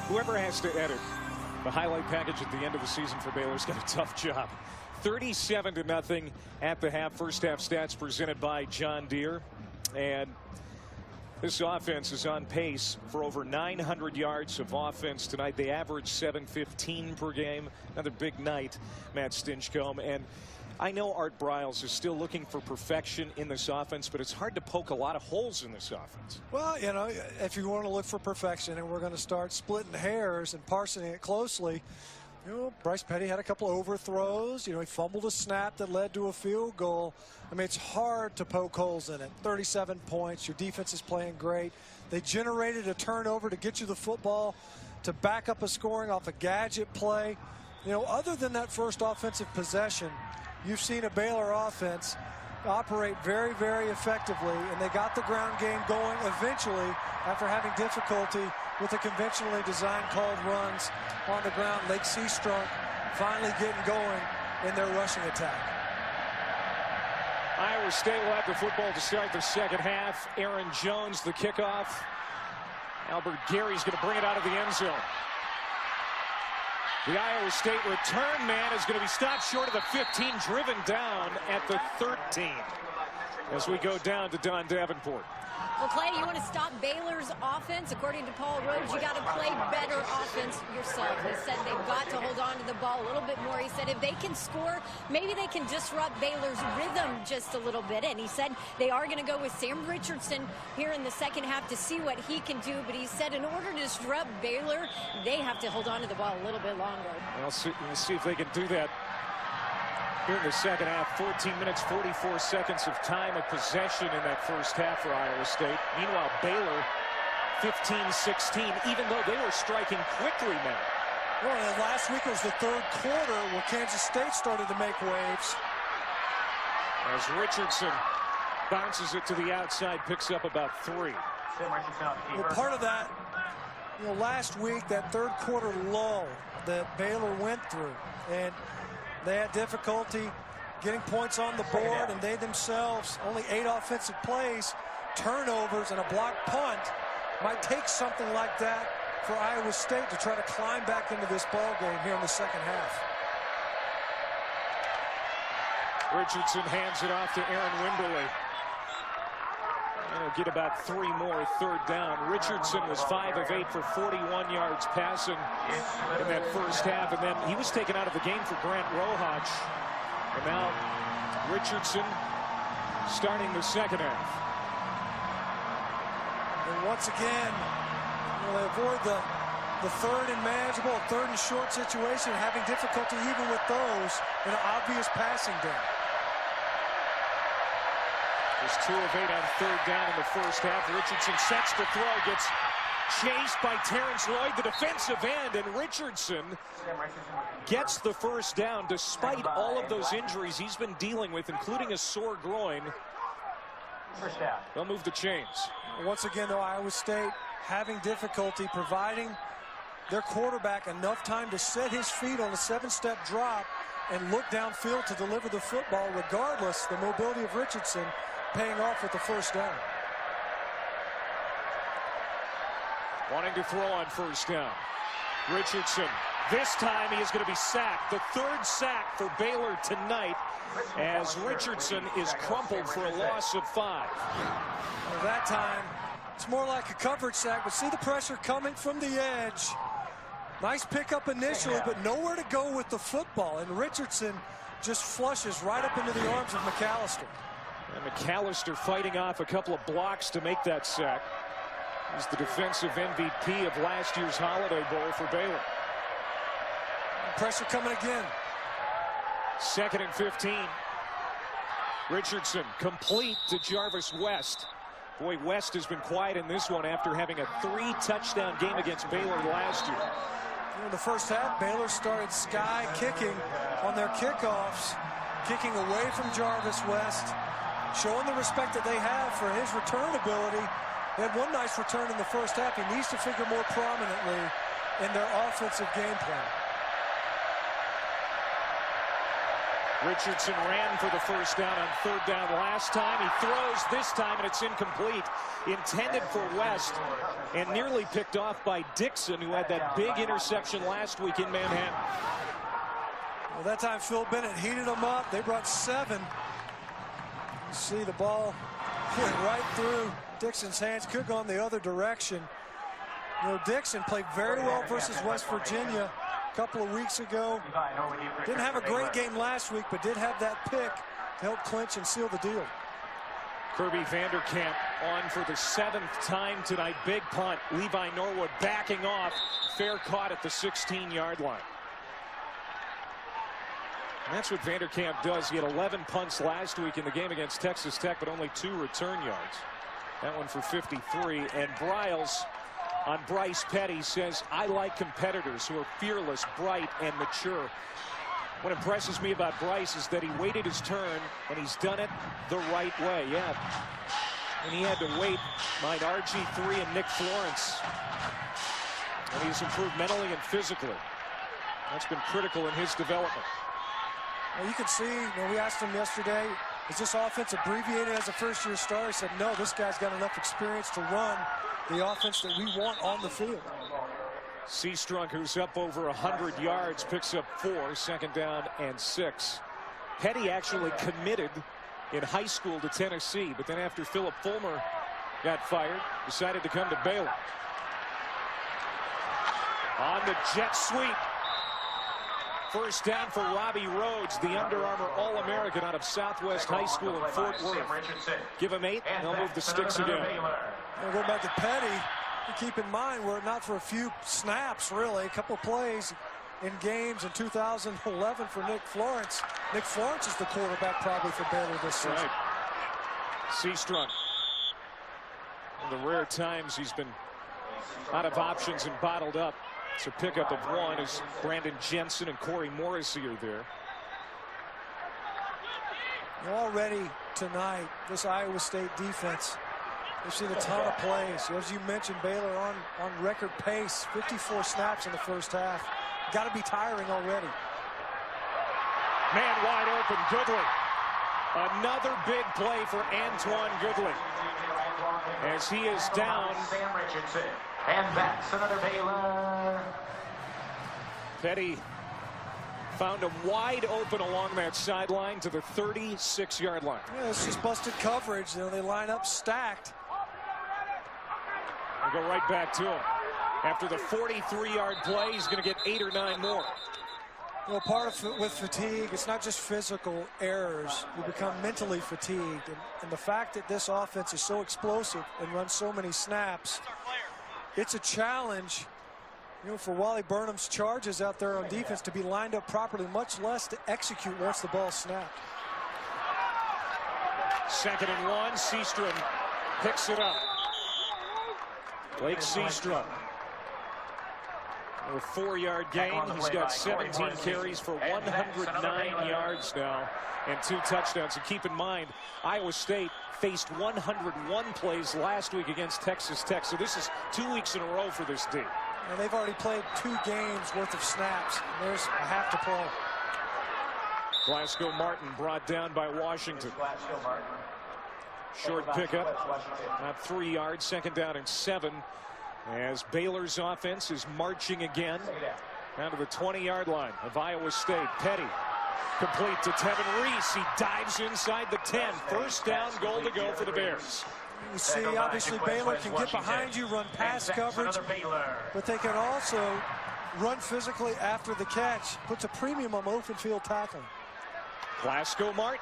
Whoever has to edit the highlight package at the end of the season for Baylor's got a tough job. 37-0 at the half. First half stats presented by John Deere. And this offense is on pace for over 900 yards of offense tonight. They average 715 per game. Another big night, Matt Stinchcomb. And I know Art Briles is still looking for perfection in this offense, but it's hard to poke a lot of holes in this offense. Well, you know, if you want to look for perfection, and we're going to start splitting hairs and parsing it closely, you know, Bryce Petty had a couple of overthrows. You know, he fumbled a snap that led to a field goal. I mean, it's hard to poke holes in it. 37 points. Your defense is playing great. They generated a turnover to get you the football to back up a scoring off a gadget play. You know, other than that first offensive possession, you've seen a Baylor offense operate very, very effectively, and they got the ground game going eventually after having difficulty with the conventionally designed called runs on the ground. Lake Seastrunk finally getting going in their rushing attack. Iowa State will have the football to start the second half. Aaron Jones, the kickoff. Albert Gary's going to bring it out of the end zone. The Iowa State return man is going to be stopped short of the 15, driven down at the 13 as we go down to Don Davenport. Well, Clay, you want to stop Baylor's offense? According to Paul Rhodes, you got to play better offense yourself. He said they've got to hold on to the ball a little bit more. He said if they can score, maybe they can disrupt Baylor's rhythm just a little bit. And he said they are going to go with Sam Richardson here in the second half to see what he can do. But he said in order to disrupt Baylor, they have to hold on to the ball a little bit longer. We'll see if they can do that here in the second half. 14 minutes, 44 seconds of time of possession in that first half for Iowa State. Meanwhile, Baylor 15-16, even though they were striking quickly now. Well, and last week was the third quarter where Kansas State started to make waves. As Richardson bounces it to the outside, picks up about 3. Well, part of that, last week, that third quarter lull that Baylor went through, and they had difficulty getting points on the board, and they themselves only 8 offensive plays, turnovers, and a blocked punt. Might take something like that for Iowa State to try to climb back into this ball game here in the second half. Richardson hands it off to Aaron Wimberly. And he'll get about 3 more third down. Richardson was 5 of 8 for 41 yards passing in that first half, and then he was taken out of the game for Grant Rohach. And now Richardson starting the second half. And once again, they avoid the third and manageable, third and short situation, having difficulty even with those in an obvious passing down. There's 2 of 8 on third down in the first half. Richardson sets the throw, gets chased by Terrence Lloyd, the defensive end, and Richardson gets the first down despite all of those injuries he's been dealing with, including a sore groin. They'll move the chains. Once again, though, Iowa State having difficulty providing their quarterback enough time to set his feet on a 7-step drop and look downfield to deliver the football. Regardless, the mobility of Richardson paying off with the first down. Wanting to throw on first down. Richardson, this time he is going to be sacked. The 3rd sack for Baylor tonight as Richardson is crumpled for a loss of 5. Well, that time, it's more like a coverage sack, but see the pressure coming from the edge. Nice pickup initially, but nowhere to go with the football. And Richardson just flushes right up into the arms of McAllister. And McAllister fighting off a couple of blocks to make that sack. He's the defensive MVP of last year's Holiday Bowl for Baylor. Pressure coming again. 2nd and 15. Richardson complete to Jarvis West. Boy, West has been quiet in this one after having a 3-touchdown game against Baylor last year. In the first half, Baylor started sky kicking on their kickoffs, kicking away from Jarvis West, showing the respect that they have for his return ability. They had one nice return in the first half. He needs to figure more prominently in their offensive game plan. Richardson ran for the first down on third down last time. He throws this time, and it's incomplete. Intended for West, and nearly picked off by Dixon, who had that big interception last week in Manhattan. Well, that time Phil Bennett heated them up. They brought 7. You see the ball went right through Dixon's hands. Could go in the other direction. Dixon played very well versus West Virginia a couple of weeks ago. Didn't have a great game last week, but did have that pick to help clinch and seal the deal. Kirby Vanderkamp on for the 7th time tonight. Big punt. Levi Norwood backing off. Fair caught at the 16-yard line. And that's what Vanderkamp does. He had 11 punts last week in the game against Texas Tech, but only 2 return yards. That one for 53. And Briles on Bryce Petty says, I like competitors who are fearless, bright, and mature. What impresses me about Bryce is that he waited his turn, and he's done it the right way. Yeah. And he had to wait, mind RG3 and Nick Florence. And he's improved mentally and physically. That's been critical in his development. Well, you can see, we asked him yesterday, is this offense abbreviated as a first-year starter? He said, no, this guy's got enough experience to run the offense that we want on the field. Seastrunk, who's up over 100 yards, picks up 4, second down and 6. Petty actually committed in high school to Tennessee, but then after Philip Fulmer got fired, decided to come to Baylor. On the jet sweep. First down for Robbie Rhodes, the Under Armour All-American out of Southwest High School in Fort Worth. Give him 8, and they'll move the sticks again. We'll go back to Petty. Keep in mind, were it not for a few snaps, really, a couple plays in games in 2011 for Nick Florence. Nick Florence is the quarterback probably for Baylor this season. Right. Seastrunk. In the rare times he's been out of options and bottled up. It's a pickup of 1 as Brandon Jensen and Corey Morrissey are there. Already tonight, this Iowa State defense, they've seen a ton of plays. As you mentioned, Baylor on record pace, 54 snaps in the first half. Got to be tiring already. Man wide open, Goodley. Another big play for Antoine Goodley. As he is down. Sam Richardson. And that's another Baylor. Petty found him wide open along that sideline to the 36-yard line. Yeah, it's just busted coverage. They line up stacked. We'll go right back to him. After the 43-yard play, he's going to get 8 or 9 more. Well, part of it with fatigue, it's not just physical errors. You become mentally fatigued. And the fact that this offense is so explosive and runs so many snaps, it's a challenge, for Wally Burnham's charges out there on defense to be lined up properly, much less to execute once the ball snapped. 2nd and 1, Seastrom picks it up. Blake Seastrom. A 4-yard gain. He's got 17 carries for 109 yards now and 2 touchdowns. And keep in mind, Iowa State faced 101 plays last week against Texas Tech. So this is 2 weeks in a row for this team. And they've already played 2 games worth of snaps. There's a half to play. Glasgow Martin brought down by Washington. Short pickup, about 3 yards, 2nd down and 7. As Baylor's offense is marching again down to the 20-yard line of Iowa State. Petty complete to Tevin Reese. He dives inside the 10. First down, goal to go for the Bears. You see, obviously, Baylor can get behind you, run pass coverage, but they can also run physically after the catch. Puts a premium on open field tackling. Glasgow Martin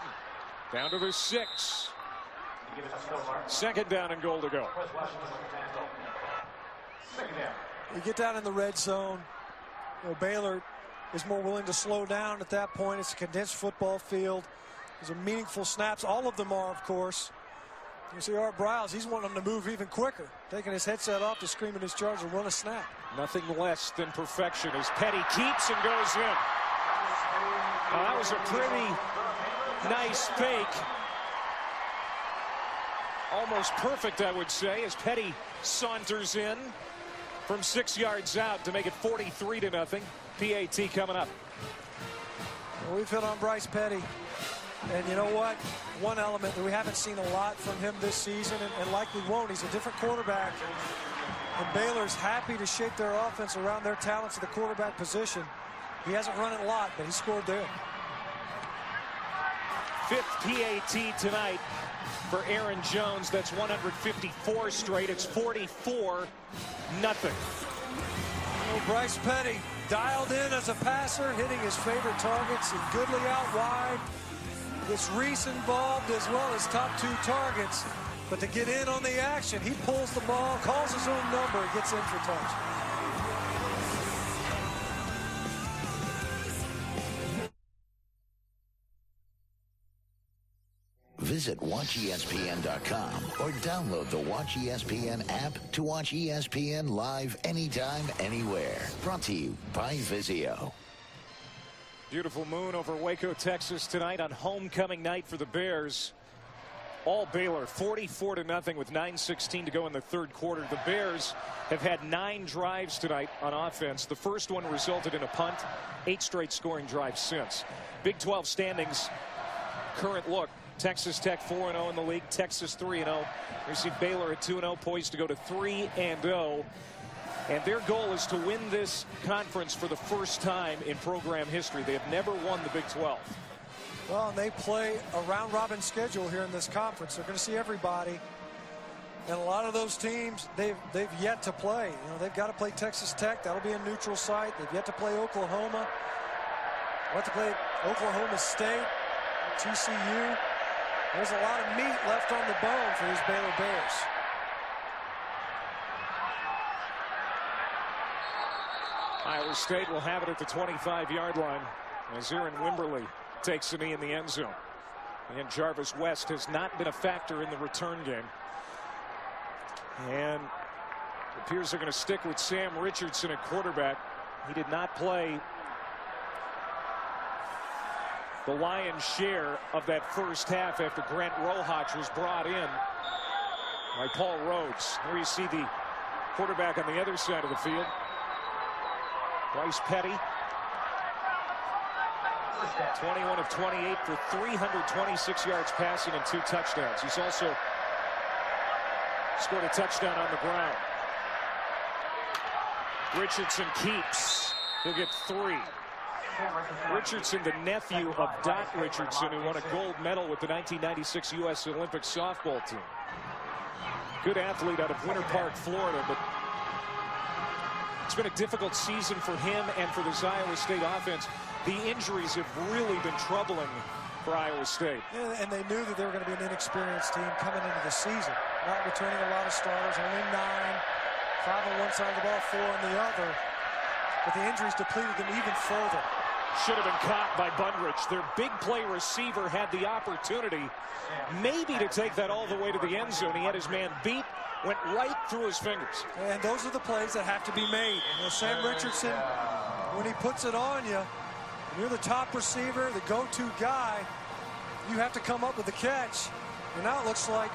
down to the 6. 2nd down and goal to go. You get down in the red zone. Baylor is more willing to slow down at that point. It's a condensed football field. These are meaningful snaps. All of them are, of course. You see Art Briles, he's wanting them to move even quicker. Taking his headset off to scream at his charge and run a snap. Nothing less than perfection as Petty keeps and goes in. That was a pretty nice fake. Almost perfect, I would say, as Petty saunters in from 6 yards out to make it 43-0. PAT coming up. Well, we've hit on Bryce Petty. And you know what? One element that we haven't seen a lot from him this season, and likely won't. He's a different quarterback. And Baylor's happy to shape their offense around their talents at the quarterback position. He hasn't run it a lot, but he scored there. 5th PAT tonight for Aaron Jones. That's 154 straight. It's 44-0. Well, Bryce Petty dialed in as a passer, hitting his favorite targets, and Goodley out wide. Gets Reese involved as well as top 2 targets. But to get in on the action, he pulls the ball, calls his own number, and gets in for touch. Visit WatchESPN.com or download the Watch ESPN app to watch ESPN live anytime, anywhere. Brought to you by Vizio. Beautiful moon over Waco, Texas tonight on homecoming night for the Bears. All Baylor 44-0 with 9:16 to go in the third quarter. The Bears have had 9 drives tonight on offense. The first one resulted in a punt. 8 straight scoring drives since. Big 12 standings current look. Texas Tech 4-0 in the league. Texas 3-0. We see Baylor at 2-0, poised to go to 3-0. And their goal is to win this conference for the first time in program history. They have never won the Big 12. Well, and they play a round-robin schedule here in this conference. They're going to see everybody. And a lot of those teams, they've yet to play. You know, they've got to play Texas Tech. That'll be a neutral site. They've yet to play Oklahoma. They'll have to play Oklahoma State, TCU. There's a lot of meat left on the bone for these Baylor Bears. Iowa State will have it at the 25-yard line as Aaron Wimberly takes a knee in the end zone. And Jarvis West has not been a factor in the return game. And it appears they're going to stick with Sam Richardson at quarterback. He did not play the lion's share of that first half after Grant Rohach was brought in by Paul Rhodes. There you see the quarterback on the other side of the field, Bryce Petty. 21 of 28 for 326 yards passing and 2 touchdowns. He's also scored a touchdown on the ground. Richardson keeps. He'll get 3. Richardson, the nephew of Dot Richardson, who won a gold medal with the 1996 U.S. Olympic softball team. Good athlete out of Winter Park, Florida, but it's been a difficult season for him and for this Iowa State offense. The injuries have really been troubling for Iowa State. Yeah, and they knew that they were going to be an inexperienced team coming into the season. Not returning a lot of starters, only 9. 5 on one side of the ball, 4 on the other. But the injuries depleted them even further. Should have been caught by Bundrich. Their big play receiver had the opportunity maybe to take that all the way to the end zone. He had his man beat, went right through his fingers. And those are the plays that have to be made. You know, Sam Richardson, when he puts it on you, you're the top receiver, the go-to guy, you have to come up with the catch. And now it looks like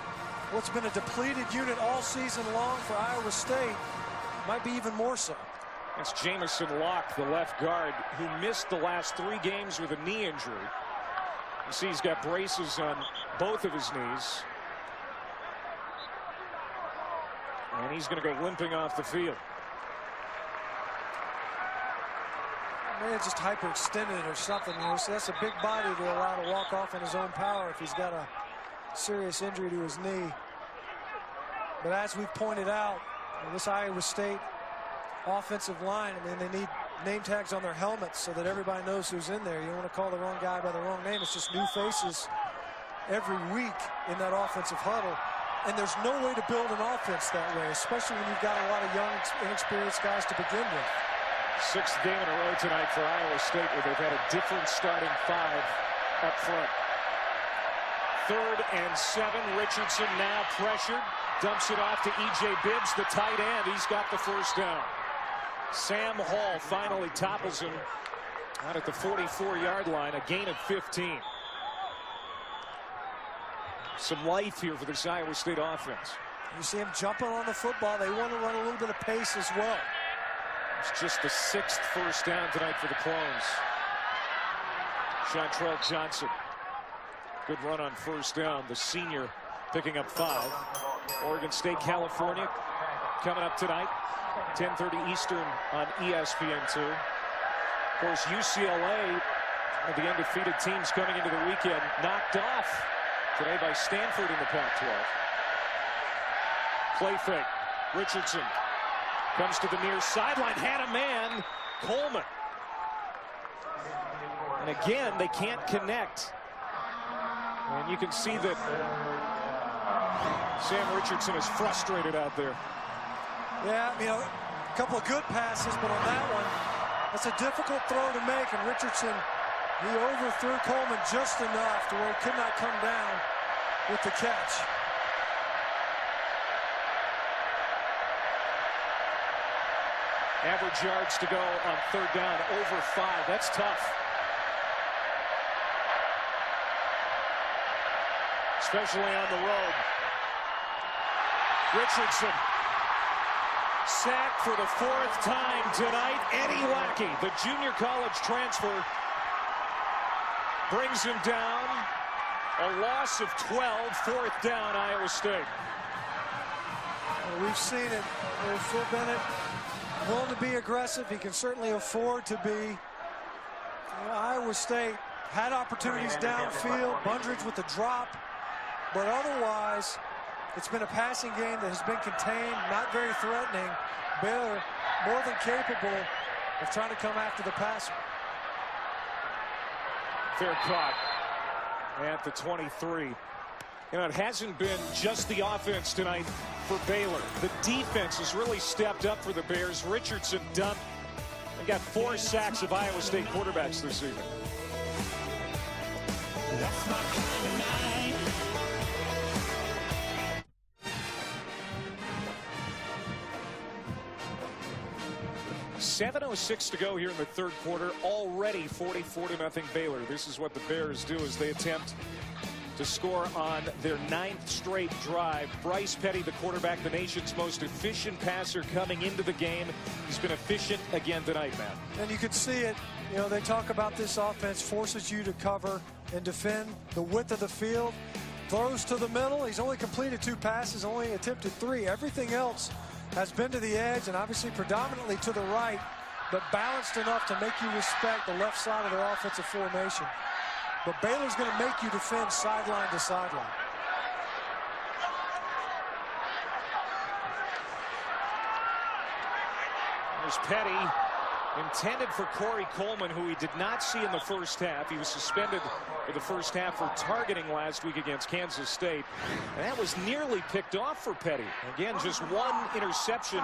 what's been a depleted unit all season long for Iowa State might be even more so. It's Jamison Locke, the left guard, who missed the last 3 games with a knee injury. You see he's got braces on both of his knees. And he's going to go limping off the field. May have just hyperextended or something, you know, so that's a big body to allow to walk off on his own power if he's got a serious injury to his knee. But as we've pointed out, this Iowa State offensive line, I mean, they need name tags on their helmets so that everybody knows who's in there. You don't want to call the wrong guy by the wrong name. It's just new faces every week in that offensive huddle. And there's no way to build an offense that way, especially when you've got a lot of young, inexperienced guys to begin with. 6th game in a row tonight for Iowa State, where they've had a different starting 5 up front. 3rd and 7. Richardson now pressured. Dumps it off to E.J. Bibbs, the tight end. He's got the first down. Sam Hall finally topples him out at the 44-yard line, a gain of 15. Some life here for this Iowa State offense. You see him jumping on the football. They want to run a little bit of pace as well. It's just the 6th first down tonight for the Clones. Chantrell Johnson. Good run on first down. The senior picking up 5. Oregon State, California coming up tonight. 10:30 Eastern on ESPN2. Of course, UCLA, the undefeated teams coming into the weekend, knocked off today by Stanford in the Pac-12. Play fake. Richardson comes to the near sideline. Had a man. Coleman. And again, they can't connect. And you can see that Sam Richardson is frustrated out there. Yeah, you know, a couple of good passes, but on that one, that's a difficult throw to make. And Richardson, he overthrew Coleman just enough to where he could not come down with the catch. Average yards to go on 3rd down, over 5. That's tough. especially on the road. Richardson sacked for the 4th time tonight. Eddie Lackey, the junior college transfer, brings him down. A loss of 12, 4th down, Iowa State. Well, we've seen it. There's Phil Bennett willing to be aggressive. He can certainly afford to be. Iowa State had opportunities downfield. Bundridge with the drop. But otherwise, it's been a passing game that has been contained, not very threatening. Baylor more than capable of trying to come after the passer. Fair caught at the 23. You know, it hasn't been just the offense tonight for Baylor. The defense has really stepped up for the Bears. Richardson dumped and got 4 sacks of Iowa State quarterbacks this season. That's my kind of night. 7:06 to go here in the 3rd quarter. Already 44-0 Baylor. This is what the Bears do as they attempt to score on their 9th straight drive. Bryce Petty, the quarterback, the nation's most efficient passer coming into the game. He's been efficient again tonight, Matt. And you could see it. You know, they talk about this offense forces you to cover and defend the width of the field. Throws to the middle. He's only completed 2 passes, only attempted 3. Everything else has been to the edge and obviously predominantly to the right, but balanced enough to make you respect the left side of their offensive formation. But Baylor's going to make you defend sideline to sideline. There's Petty, intended for Corey Coleman, who he did not see in the first half. He was suspended for the first half for targeting last week against Kansas State. And that was nearly picked off for Petty. Again, just 1 interception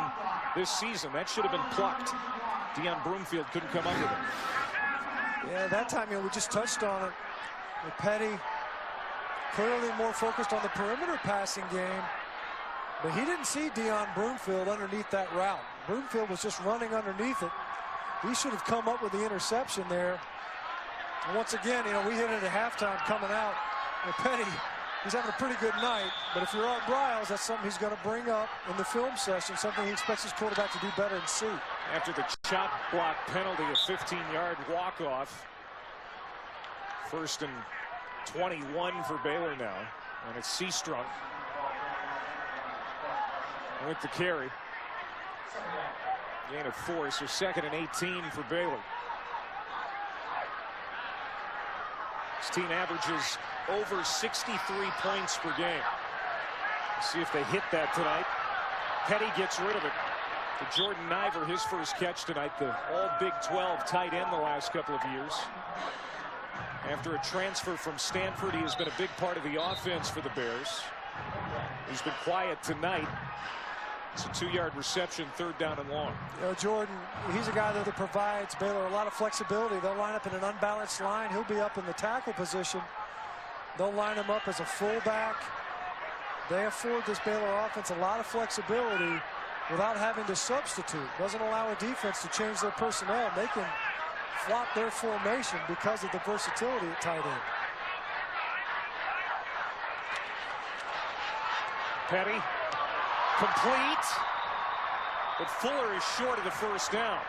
this season. That should have been plucked. Deion Broomfield couldn't come under it. Yeah, that time, you know, we just touched on it. With Petty clearly more focused on the perimeter passing game, but he didn't see Deion Broomfield underneath that route. Broomfield was just running underneath it. He should have come up with the interception there. And once again, you know, we hit it at halftime coming out. And Petty, he's having a pretty good night, but if you're Art Briles, that's something he's going to bring up in the film session, something he expects his quarterback to do better and see. After the chop block penalty, a 15-yard walk-off. 1st and 21 for Baylor now, and it's Seastrunk with the carry. Gain of 4, so 2nd and 18 for Baylor. This team averages over 63 points per game. Let's see if they hit that tonight. Petty gets rid of it. To Jordan Niver, his first catch tonight, the all Big 12 tight end the last couple of years. After a transfer from Stanford, he has been a big part of the offense for the Bears. He's been quiet tonight. It's a 2-yard reception, 3rd down and long. You know, Jordan, he's a guy that provides Baylor a lot of flexibility. They'll line up in an unbalanced line. He'll be up in the tackle position. They'll line him up as a fullback. They afford this Baylor offense a lot of flexibility without having to substitute. Doesn't allow a defense to change their personnel. They can flop their formation because of the versatility at tight end. Petty, complete, but Fuller is short of the 1st down.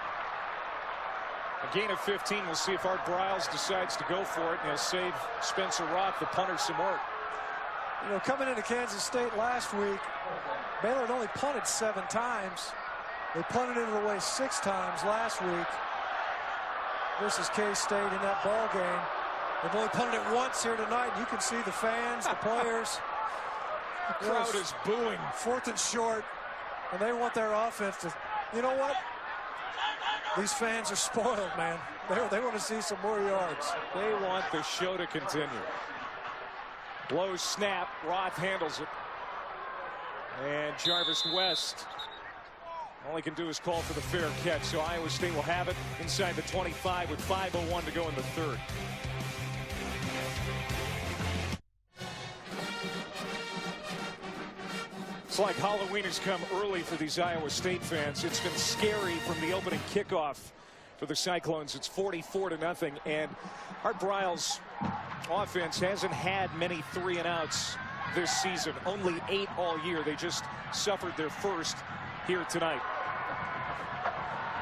A gain of 15. We'll see if Art Briles decides to go for it, and he'll save Spencer Roth, the punter, some work. You know, coming into Kansas State last week, Baylor had only punted 7 times. They punted it away 6 times last week versus K-State in that ball game. They've only punted it once here tonight. You can see the fans, the players. The crowd is booing. 4th and short, and they want their offense to, you know what? These fans are spoiled, man. They want to see some more yards. They want the show to continue. Low snap. Roth handles it. And Jarvis West, all he can do is call for the fair catch. So Iowa State will have it inside the 25 with 5:01 to go in the 3rd. It's like Halloween has come early for these Iowa State fans. It's been scary from the opening kickoff for the Cyclones. It's 44-0, and Art Briles offense hasn't had many 3-and-outs this season. Only 8 all year. They just suffered their first here tonight.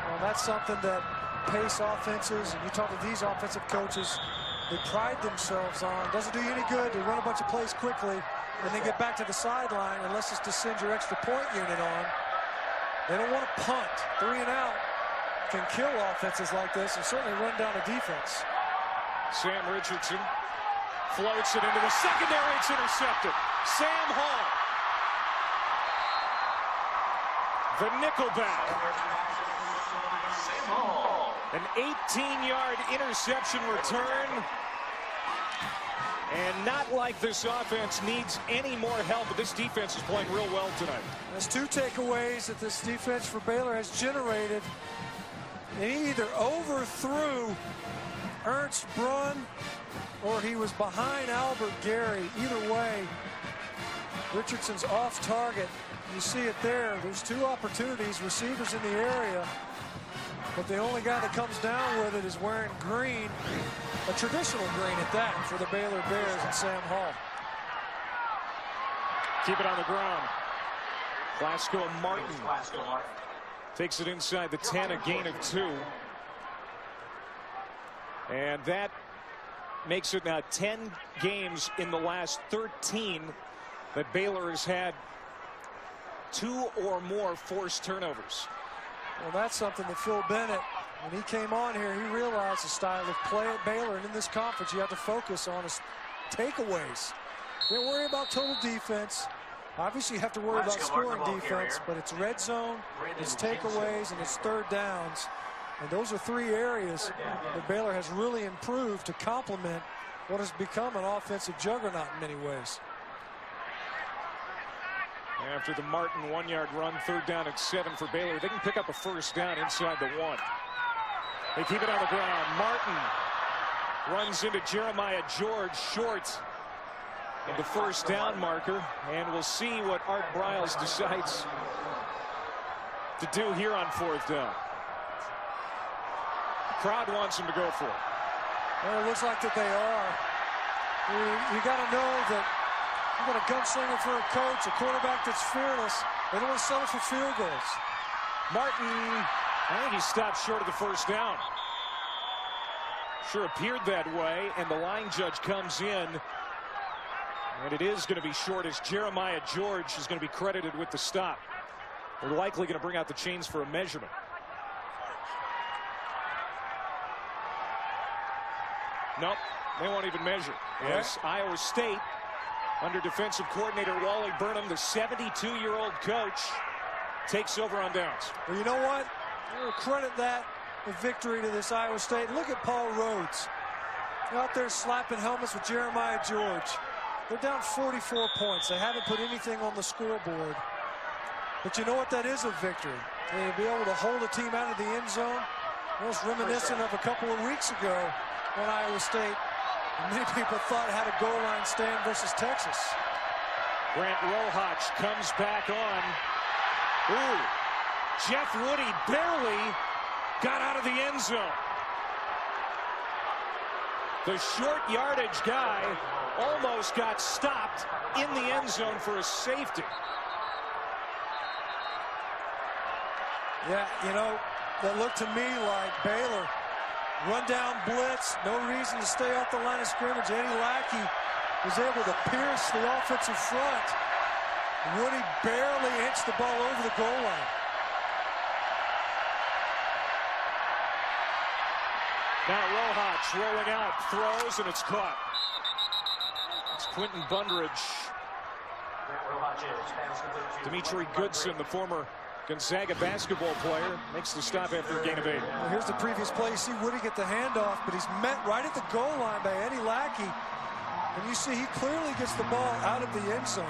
Well, that's something that pace offenses, and you talk to these offensive coaches, they pride themselves on. Doesn't do you any good to run a bunch of plays quickly and then get back to the sideline unless it's to send your extra point unit on. They don't want to punt. 3-and-out can kill offenses like this and certainly run down a defense. Sam Richardson floats it into the secondary. It's intercepted. Sam Hall. The nickelback. An 18-yard interception return. And not like this offense needs any more help, but this defense is playing real well tonight. There's 2 takeaways that this defense for Baylor has generated. And he either overthrew Ernst Brunn or he was behind Albert Gary. Either way, Richardson's off target. You see it there. There's 2 opportunities, receivers in the area. But the only guy that comes down with it is wearing green, a traditional green at that, for the Baylor Bears, and Sam Hall. Keep it on the ground. Glasgow Martin takes it inside the 10, a gain of 2. And that makes it now 10 games in the last 13 that Baylor has had 2 or more forced turnovers. Well, that's something that Phil Bennett, when he came on here, he realized the style of play at Baylor, and in this conference you have to focus on his takeaways. Don't worry about total defense. Obviously you have to worry about scoring defense, but it's red zone, it's takeaways, and it's third downs. And those are 3 areas that Baylor has really improved to complement what has become an offensive juggernaut in many ways. After the Martin 1-yard run, 3rd down at 7 for Baylor. They can pick up a 1st down inside the 1. They keep it on the ground. Martin runs into Jeremiah George short of the 1st down marker. And we'll see what Art Briles decides to do here on 4th down. The crowd wants him to go for it. Well, it looks like that they are. You got to know that you got a gunslinger for a coach, a quarterback that's fearless. They don't want to settle for field goals. Martin, I think he stopped short of the 1st down. Sure appeared that way, and the line judge comes in. And it is going to be short as Jeremiah George is going to be credited with the stop. They're likely going to bring out the chains for a measurement. Nope, they won't even measure. Yes, Iowa State, under defensive coordinator Wally Burnham, the 72-year-old coach, takes over on downs. Well, you know what? I'm going to credit that a victory to this Iowa State. Look at Paul Rhodes. They're out there slapping helmets with Jeremiah George. They're down 44 points. They haven't put anything on the scoreboard. But you know what? That is a victory. To be able to hold a team out of the end zone, most reminiscent of a couple of weeks ago when Iowa State, many people thought, had a goal line stand versus Texas. Grant Rohach comes back on. Ooh, Jeff Woody barely got out of the end zone. The short yardage guy almost got stopped in the end zone for a safety. Yeah, you know, that looked to me like Baylor. Run down blitz, no reason to stay off the line of scrimmage. Eddie Lackey was able to pierce the offensive front. Woody barely hits the ball over the goal line. Now Rohach rolling out, throws, and it's caught. It's Quentin Bundridge. Dimitri Goodson, the former Gonzaga basketball player, makes the stop after a gain of 8. Well, here's the previous play. You see Woody get the handoff, but he's met right at the goal line by Eddie Lackey. And you see he clearly gets the ball out of the end zone.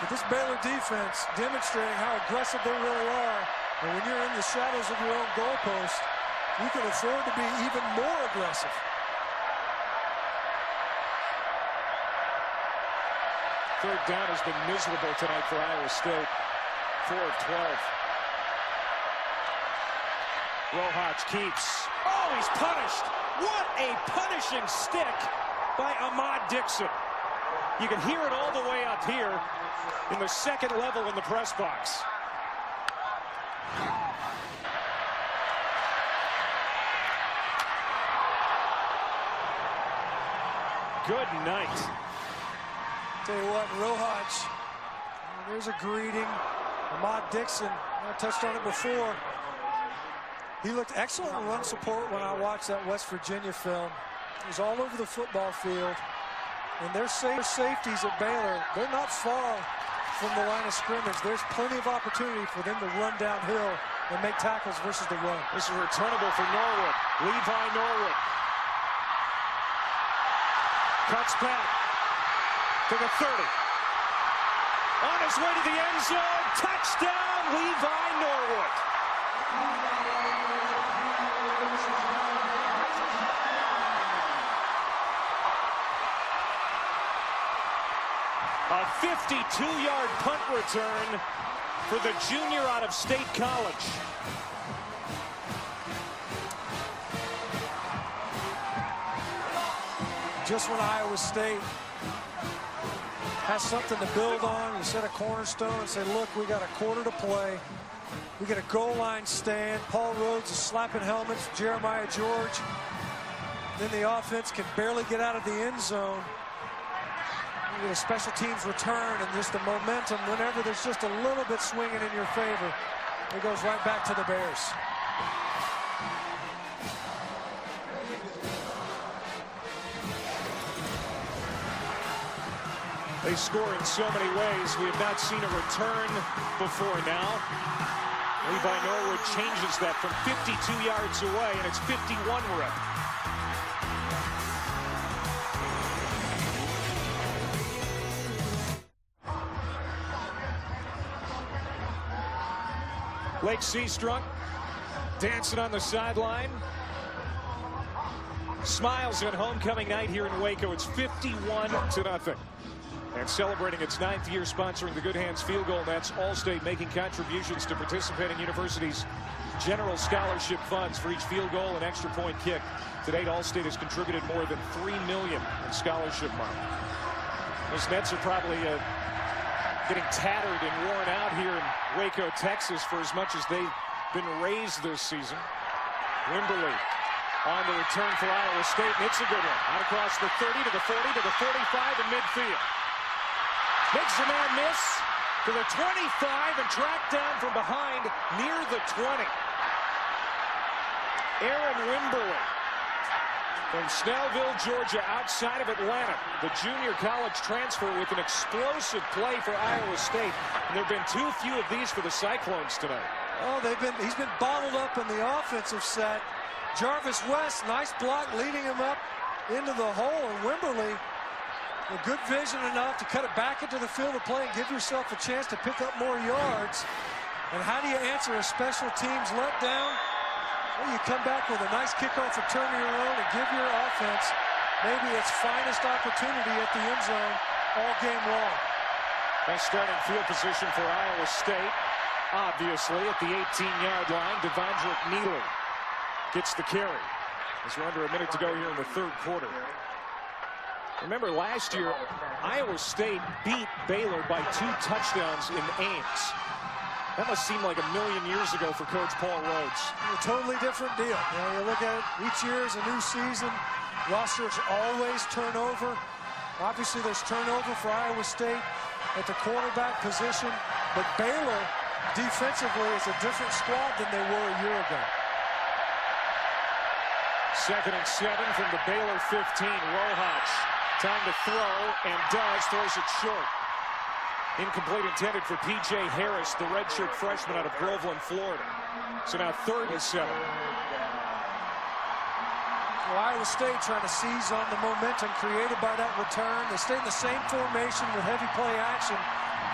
But this Baylor defense demonstrating how aggressive they really are. And when you're in the shadows of your own goalpost, you can afford to be even more aggressive. Third down has been miserable tonight for Iowa State. 4 of 12. Rojas keeps. Oh, he's punished. What a punishing stick by Ahmad Dixon. You can hear it all the way up here in the second level in the press box. Good night. Tell you what, Rojas, there's a greeting. Ahmad Dixon, I touched on it before. He looked excellent in run support when I watched that West Virginia film. He was all over the football field. And their safeties at Baylor, they're not far from the line of scrimmage. There's plenty of opportunity for them to run downhill and make tackles versus the run. This is returnable for Norwood. Levi Norwood. Cuts back to the 30. On his way to the end zone. Touchdown, Levi Norwood. A 52-yard punt return for the junior out of State College. Just when Iowa State has something to build on, you set a cornerstone and say, look, we got a quarter to play. We get a goal line stand. Paul Rhodes is slapping helmets. Jeremiah George. Then the offense can barely get out of the end zone. You get a special teams return and just the momentum. Whenever there's just a little bit swinging in your favor, it goes right back to the Bears. They score in so many ways. We have not seen a return before now. Levi Norwood changes that from 52 yards away, and it's 51 rep. Blake Seastrunk dancing on the sideline. Smiles on homecoming night here in Waco. It's 51-0. And celebrating its 9th year sponsoring the Good Hands Field Goal Nets, Allstate making contributions to participating universities' general scholarship funds for each field goal and extra point kick. To date, Allstate has contributed more than $3 million in scholarship money. Those Nets are probably getting tattered and worn out here in Waco, Texas, for as much as they've been raised this season. Wimberly on the return for Iowa State, and it's a good one. Out across the 30 to the 40 to the 45 in midfield. Makes the man miss to the 25 and tracked down from behind near the 20. Aaron Wimberly from Snellville, Georgia, outside of Atlanta. The junior college transfer with an explosive play for Iowa State. And there have been too few of these for the Cyclones tonight. Oh, he's been bottled up in the offensive set. Jarvis West, nice block leading him up into the hole, and Wimberly with good vision enough to cut it back into the field of play and give yourself a chance to pick up more yards. And how do you answer a special teams letdown? Well, you come back with a nice kickoff return of your own and give your offense maybe its finest opportunity at the end zone all game long. Best starting field position for Iowa State, obviously, at the 18-yard line. Devondrick Neely gets the carry as we're under a minute to go here in the third quarter. Remember, last year, Iowa State beat Baylor by 2 touchdowns in Ames. That must seem like a million years ago for Coach Paul Rhodes. A totally different deal. You know, you look at it, each year is a new season. Rosters always turn over. Obviously, there's turnover for Iowa State at the quarterback position. But Baylor, defensively, is a different squad than they were a year ago. 2nd and 7 from the Baylor 15. Rojas. Time to throw, and throws it short. Incomplete, intended for P.J. Harris, the redshirt freshman out of Groveland, Florida. So now 3rd and 7. Well, Iowa State trying to seize on the momentum created by that return. They stay in the same formation with heavy play action.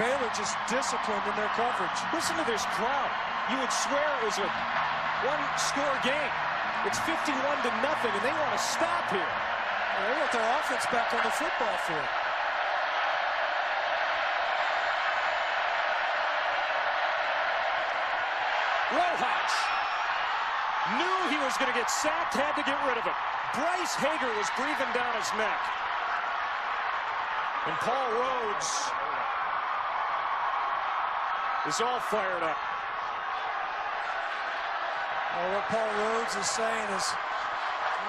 Baylor just disciplined in their coverage. Listen to this crowd. You would swear it was a one-score game. It's 51-0, and they want to stop here. They want their offense back on the football field. Rojas Knew he was going to get sacked, had to get rid of it. Bryce Hager was breathing down his neck. And Paul Rhodes is all fired up. Well, what Paul Rhodes is saying is,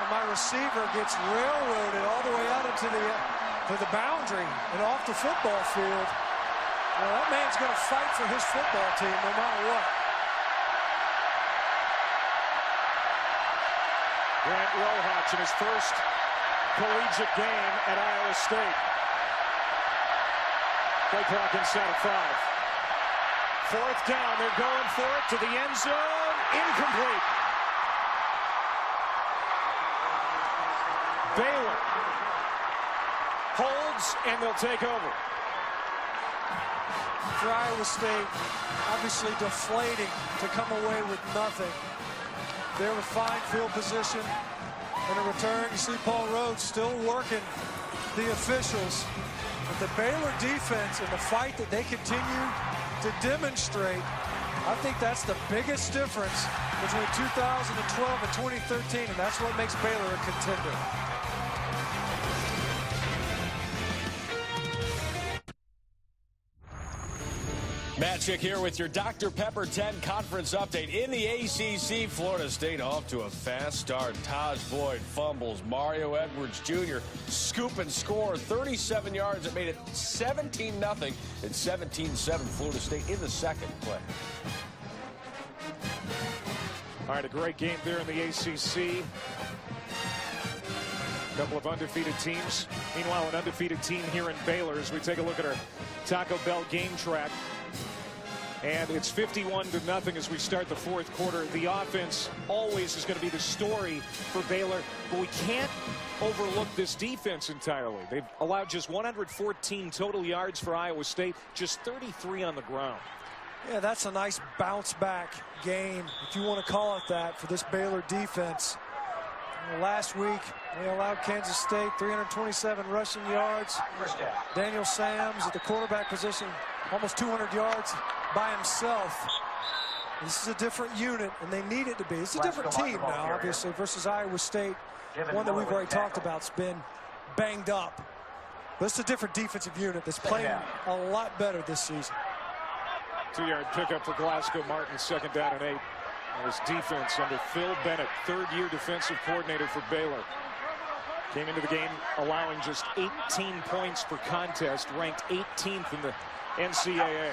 my receiver gets railroaded all the way out into the boundary and off the football field. Well, that man's going to fight for his football team no matter what. Grant Rohach in his first collegiate game at Iowa State. Play clock inside of 5. 4th down, they're going for it to the end zone. Incomplete. Baylor holds, and they'll take over. For Iowa State, obviously deflating to come away with nothing. They're in fine field position. In a return, you see Paul Rhodes still working the officials. But the Baylor defense and the fight that they continue to demonstrate, I think that's the biggest difference between 2012 and 2013, and that's what makes Baylor a contender. Matt Chick here with your Dr. Pepper 10 conference update. In the ACC, Florida State off to a fast start. Taj Boyd fumbles. Mario Edwards Jr. scoop and score. 37 yards. It made it 17-0 and 17-7 Florida State in the second play. All right, a great game there in the ACC. A couple of undefeated teams. Meanwhile, an undefeated team here in Baylor as we take a look at our Taco Bell game track. And it's 51-0 as we start the 4th quarter. The offense always is going to be the story for Baylor, but we can't overlook this defense entirely. They've allowed just 114 total yards for Iowa State, just 33 on the ground. Yeah, that's a nice bounce back game, if you want to call it that, for this Baylor defense. Last week, they allowed Kansas State 327 rushing yards. Daniel Sams at the quarterback position, almost 200 yards by himself. This is a different unit, and they need it to be. It's a different team now, obviously, versus Iowa State, one that we've already talked about. It's been banged up. But it's a different defensive unit that's playing a lot better this season. 2-yard pickup for Glasgow Martin, 2nd down and 8. And his defense under Phil Bennett, 3rd-year defensive coordinator for Baylor. Came into the game allowing just 18 points per contest, ranked 18th in the NCAA.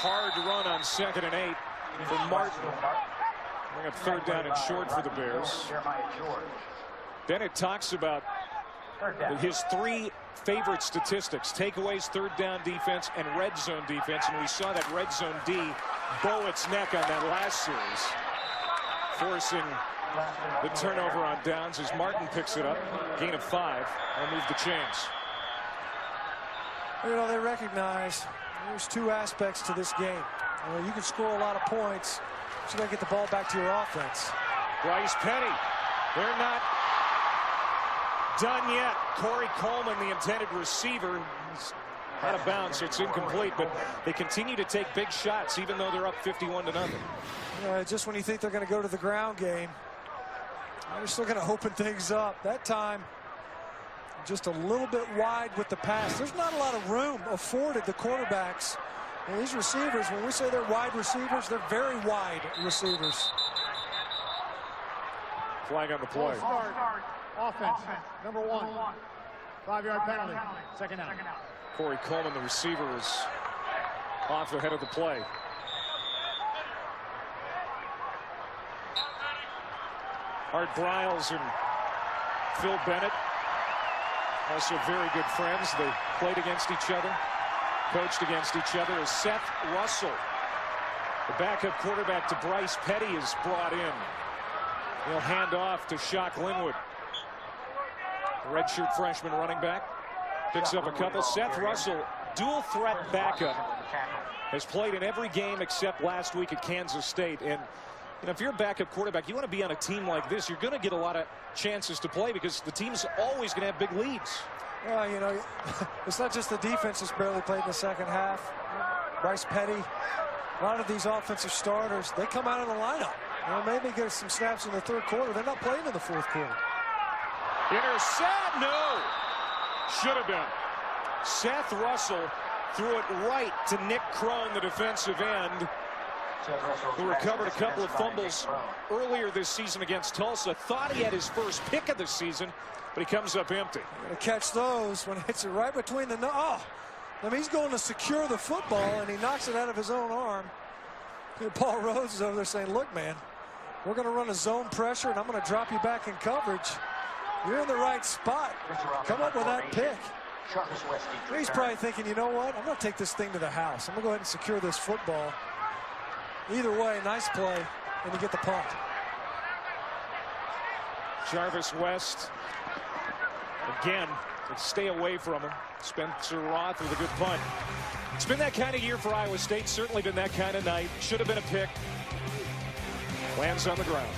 Hard run on 2nd and 8 for Martin. Bring up 3rd down and short for the Bears. Bennett talks about his 3 favorite statistics: takeaways, 3rd down defense, and red zone defense. And we saw that red zone D bow its neck on that last series, forcing the turnover on downs as Martin picks it up. Gain of 5. I'll move the chains. You know, they recognize there's 2 aspects to this game. You can score a lot of points, but you got to get the ball back to your offense. Bryce Petty. They're not done yet. Corey Coleman, the intended receiver, is out of bounds, so it's incomplete, but they continue to take big shots even though they're up 51-0. Just when you think they're going to go to the ground game, they're still going to open things up. That time, just a little bit wide with the pass. There's not a lot of room afforded the quarterbacks. And these receivers, when we say they're wide receivers, they're very wide receivers. Flag on the play. Offense, number 1. 5-yard penalty. 2nd down. Corey Coleman, the receiver, is off ahead of the play. Art Briles and Phil Bennett, also very good friends. They played against each other, coached against each other. As Seth Russell, the backup quarterback to Bryce Petty, is brought in. He'll hand off to Shock Linwood. Redshirt freshman running back picks up a couple. Seth Russell, dual threat backup, has played in every game except last week at Kansas State. And if you're a backup quarterback, you want to be on a team like this. You're going to get a lot of chances to play because the team's always going to have big leads. Well, it's not just the defense that's barely played in the second half. Bryce Petty A lot of these offensive starters, they come out of the lineup. Maybe get some snaps in the third quarter. They're not playing in the fourth quarter. Intercept, no. Should have been. Seth Russell threw it right to Nick Crone, the defensive end, who recovered a couple of fumbles earlier this season against Tulsa. Thought he had his first pick of the season, but he comes up empty. To catch those when it hits it right between the I mean, he's going to secure the football, and he knocks it out of his own arm. Paul Rhodes is over there saying, look, man, we're going to run a zone pressure, and I'm going to drop you back in coverage. You're in the right spot. Come up with that pick. He's probably thinking, you know what? I'm going to take this thing to the house. I'm going to go ahead and secure this football. Either way, nice play, and you get the punt. Jarvis West, again, stay away from him. Spencer Roth with a good punt. It's been that kind of year for Iowa State. Certainly been that kind of night. Should have been a pick. Lands on the ground.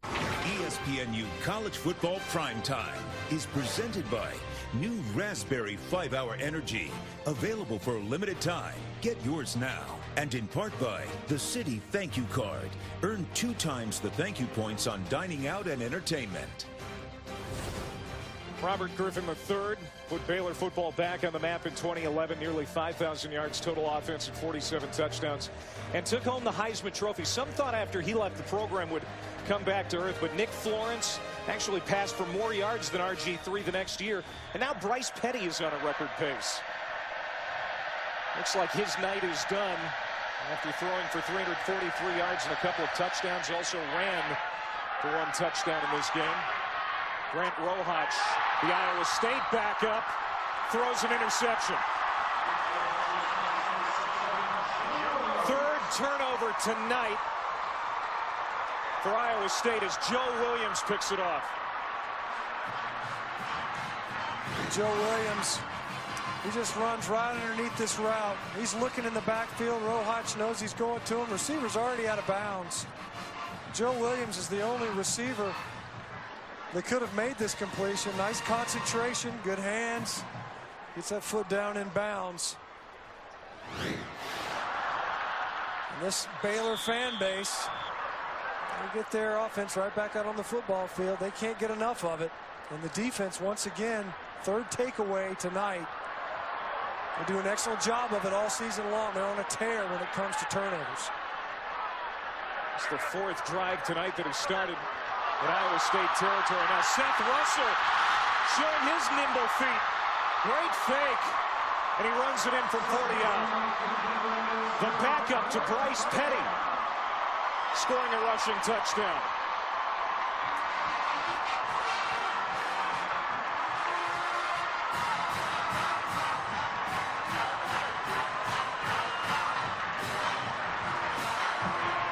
ESPNU College Football Primetime is presented by new Raspberry 5-Hour Energy. Available for a limited time. Get yours now. And in part by the Citi Thank You Card. Earn 2 times the thank you points on dining out and entertainment. Robert Griffin III put Baylor football back on the map in 2011. Nearly 5,000 yards total offense and 47 touchdowns. And took home the Heisman Trophy. Some thought after he left the program would come back to earth. But Nick Florence actually passed for more yards than RG3 the next year. And now Bryce Petty is on a record pace. Looks like his night is done after throwing for 343 yards and a couple of touchdowns. Also ran for 1 touchdown in this game. Grant Rohach, the Iowa State backup, throws an interception. Third turnover tonight for Iowa State as Joe Williams picks it off. Joe Williams, he just runs right underneath this route. He's looking in the backfield. Rohach knows he's going to him. Receiver's already out of bounds. Joe Williams is the only receiver that could have made this completion. Nice concentration, good hands. Gets that foot down in bounds. And this Baylor fan base, they get their offense right back out on the football field. They can't get enough of it. And the defense, once again, third takeaway tonight. They do an excellent job of it all season long. They're on a tear when it comes to turnovers. It's the 4th drive tonight that has started in Iowa State territory. Now Seth Russell showing his nimble feet. Great fake. And he runs it in from 40 out. The backup to Bryce Petty, scoring a rushing touchdown.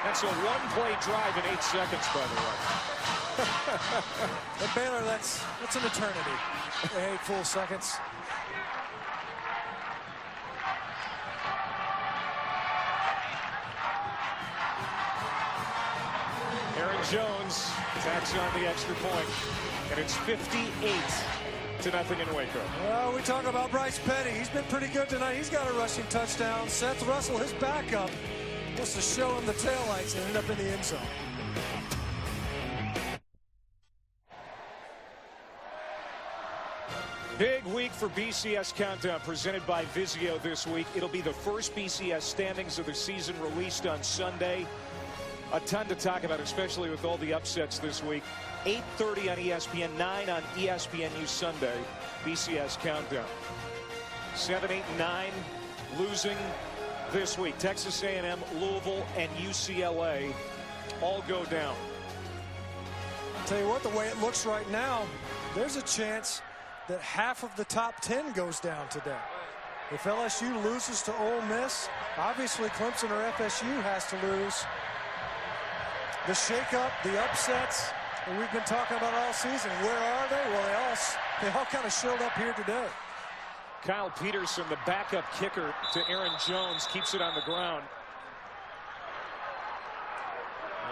That's a 1-play drive in 8 seconds, by the way. At Baylor, that's an eternity. 8 full seconds. Aaron Jones tacks on the extra point, and it's 58-0 in Waco. Well, we talk about Bryce Petty. He's been pretty good tonight. He's got a rushing touchdown. Seth Russell, his backup, wants to show him the taillights and end up in the end zone. Big week for BCS Countdown presented by Vizio this week. It'll be the first BCS standings of the season released on Sunday. A ton to talk about, especially with all the upsets this week. 8:30 on ESPN, 9 on ESPNU Sunday. BCS Countdown. 7, 8, 9 losing this week. Texas A&M, Louisville, and UCLA all go down. I'll tell you what, the way it looks right now, there's a chance that half of the top 10 goes down today. If LSU loses to Ole Miss, obviously Clemson or FSU has to lose. The shakeup, the upsets that we've been talking about all season, where are they? Well, they all kind of showed up here today. Kyle Peterson, the backup kicker to Aaron Jones, keeps it on the ground.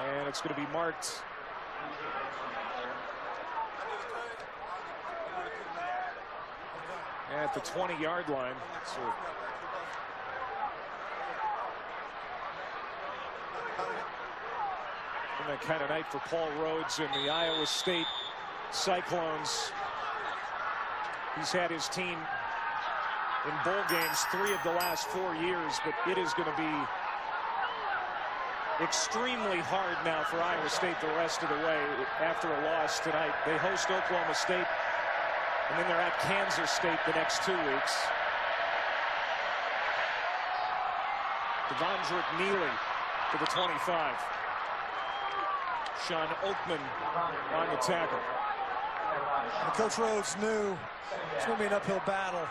And it's going to be marked. at the 20-yard line. So that kind of night for Paul Rhodes and the Iowa State Cyclones. He's had his team in bowl games 3 of the last 4 years, but it is going to be extremely hard now for Iowa State the rest of the way after a loss tonight. They host Oklahoma State, and then they're at Kansas State the next 2 weeks. Devondrick Neely to the 25. Sean Oakman on the tackle. And Coach Rhodes knew it's going to be an uphill battle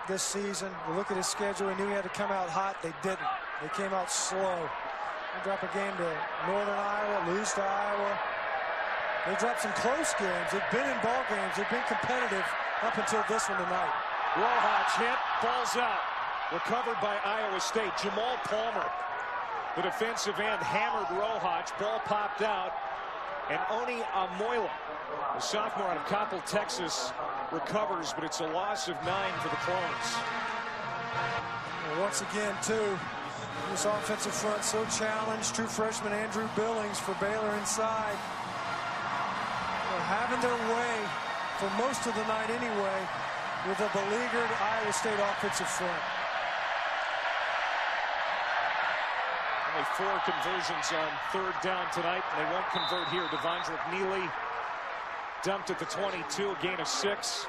this season. You look at his schedule, he knew he had to come out hot. They didn't. They came out slow. They dropped a game to Northern Iowa, lose to Iowa. They dropped some close games. They've been in ball games. They've been competitive up until this one tonight. Rohach hit, ball's out. Recovered by Iowa State. Jamal Palmer, the defensive end, hammered Rohach. Ball popped out. And Oni Amoila, the sophomore out of Coppell, Texas, recovers, but it's a loss of 9 for the Clones. Well, once again, too, this offensive front so challenged. True freshman Andrew Billings for Baylor inside. They're having their way for most of the night anyway with a beleaguered Iowa State offensive front. Only 4 conversions on 3rd down tonight, and they won't convert here. Devondrick Neely dumped at the 22, a gain of 6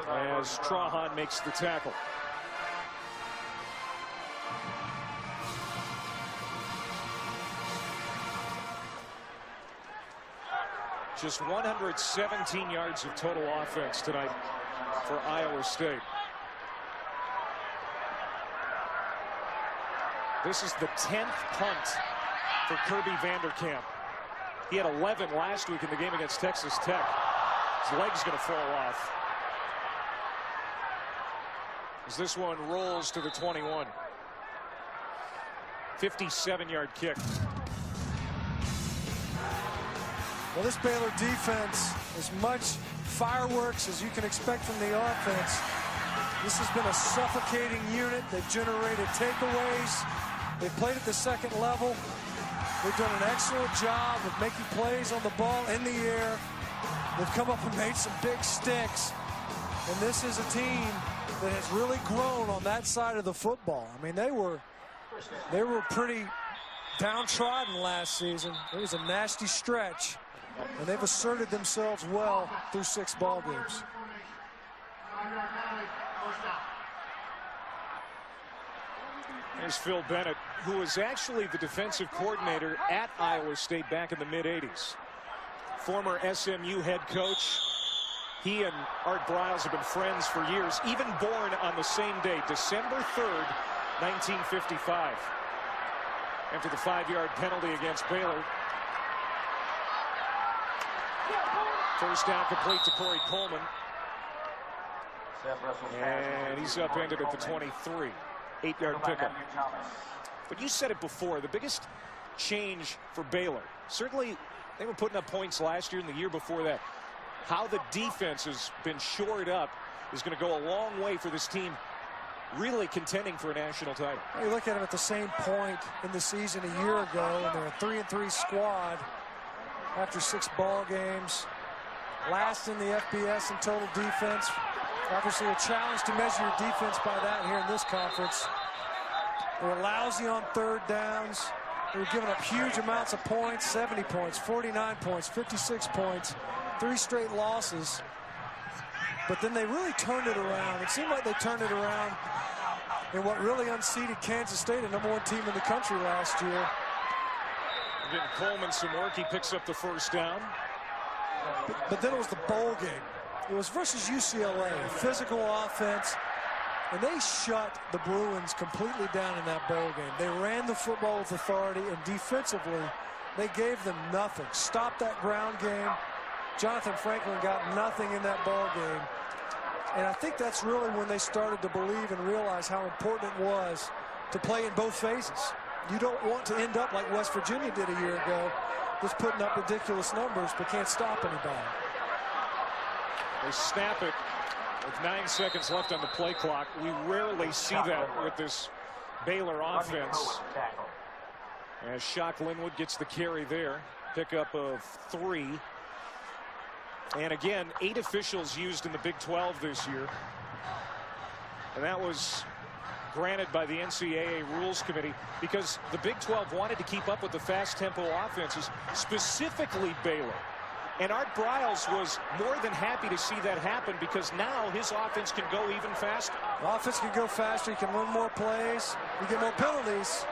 as Trahan makes the tackle. Just 117 yards of total offense tonight for Iowa State. This is the 10th punt for Kirby Vanderkamp. He had 11 last week in the game against Texas Tech. His leg's going to fall off as this one rolls to the 21. 57-yard kick. Well, this Baylor defense, as much fireworks as you can expect from the offense, this has been a suffocating unit. They've generated takeaways. They've played at the second level. They've done an excellent job of making plays on the ball in the air. They've come up and made some big sticks. And this is a team that has really grown on that side of the football. I mean, they were pretty downtrodden last season. It was a nasty stretch. And they've asserted themselves well through 6 ball games. There's Phil Bennett, who was actually the defensive coordinator at Iowa State back in the mid-'80s. Former SMU head coach. He and Art Briles have been friends for years, even born on the same day, December 3rd, 1955. After the 5-yard penalty against Baylor. First down complete to Corey Coleman. And he's upended at the 23. 8-yard pickup. But you said it before, the biggest change for Baylor, certainly they were putting up points last year and the year before that. How the defense has been shored up is going to go a long way for this team really contending for a national title. You look at them at the same point in the season a year ago, and they're a 3-3 squad after 6 ball games. Last in the FBS in total defense. Obviously a challenge to measure your defense by that here in this conference. They were lousy on 3rd downs. They were giving up huge amounts of points, 70 points, 49 points, 56 points, 3 straight losses. But then they really turned it around. It seemed like they turned it around in what really unseated Kansas State, a #1 team in the country last year. Getting Coleman some work. He picks up the first down. But then it was the bowl game. It was versus UCLA, a physical offense, and they shut the Bruins completely down in that bowl game. They ran the football with authority, and defensively, they gave them nothing. Stopped that ground game. Jonathan Franklin got nothing in that ball game. And I think that's really when they started to believe and realize how important it was to play in both phases. You don't want to end up like West Virginia did a year ago, just putting up ridiculous numbers but can't stop anybody. They snap it, With 9 seconds left on the play clock, we rarely see that with this Baylor offense. As Shock Linwood gets the carry there. Pickup of 3. And again, 8 officials used in the Big 12 this year. And that was granted by the NCAA Rules Committee because the Big 12 wanted to keep up with the fast tempo offenses, specifically Baylor. And Art Briles was more than happy to see that happen because now his offense can go even faster. The offense can go faster. You can run more plays. You get more penalties.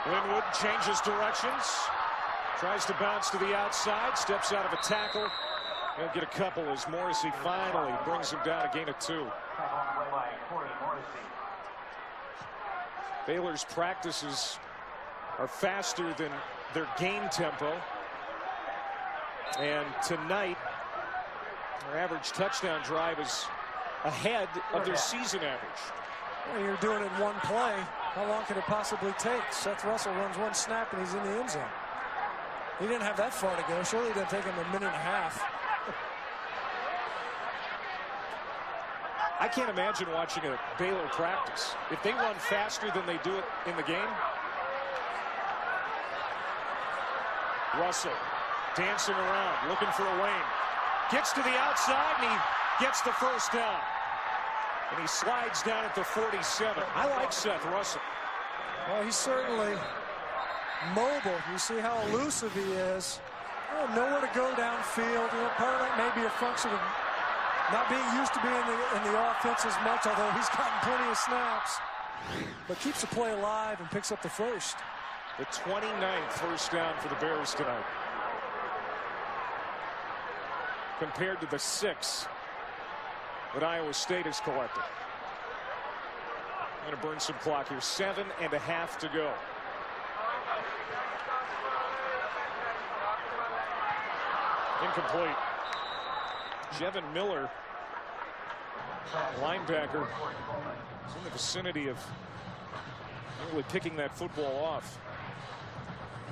Linwood changes directions. Tries to bounce to the outside. Steps out of a tackle. He'll get a couple as Morrissey finally brings him down, a gain of 2. Baylor's practices are faster than their game tempo. And tonight, their average touchdown drive is ahead of their season average. Well, you're doing it in one play. How long can it possibly take? Seth Russell runs 1 snap and he's in the end zone. He didn't have that far to go. Surely it didn't take him a minute and a half. I can't imagine watching a Baylor practice. If they run faster than they do it in the game. Russell dancing around, looking for a lane. Gets to the outside and he gets the first down. And he slides down at the 47. I like Seth Russell. Well, he's certainly mobile. You see how elusive he is. Nowhere to go downfield. Part of that may be a function of not being used to being in the offense as much, although he's gotten plenty of snaps. But keeps the play alive and picks up the first. The 29th first down for the Bears tonight. Compared to the 6 that Iowa State has collected. Going to burn some clock here. 7.5 to go. Incomplete. Jevin Miller, linebacker, is in the vicinity of really picking that football off.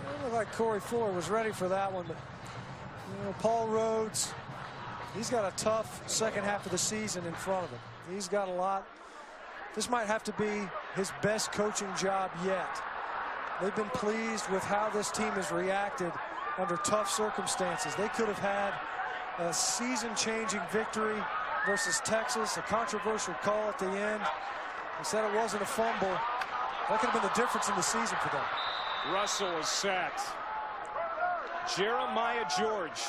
It looked like Corey Fuller was ready for that one, but Paul Rhodes, he's got a tough second half of the season in front of him. He's got a lot. This might have to be his best coaching job yet. They've been pleased with how this team has reacted under tough circumstances. They could have had a season-changing victory versus Texas, a controversial call at the end. Instead, it wasn't a fumble. That could have been the difference in the season for them. Russell is sacked. Jeremiah George.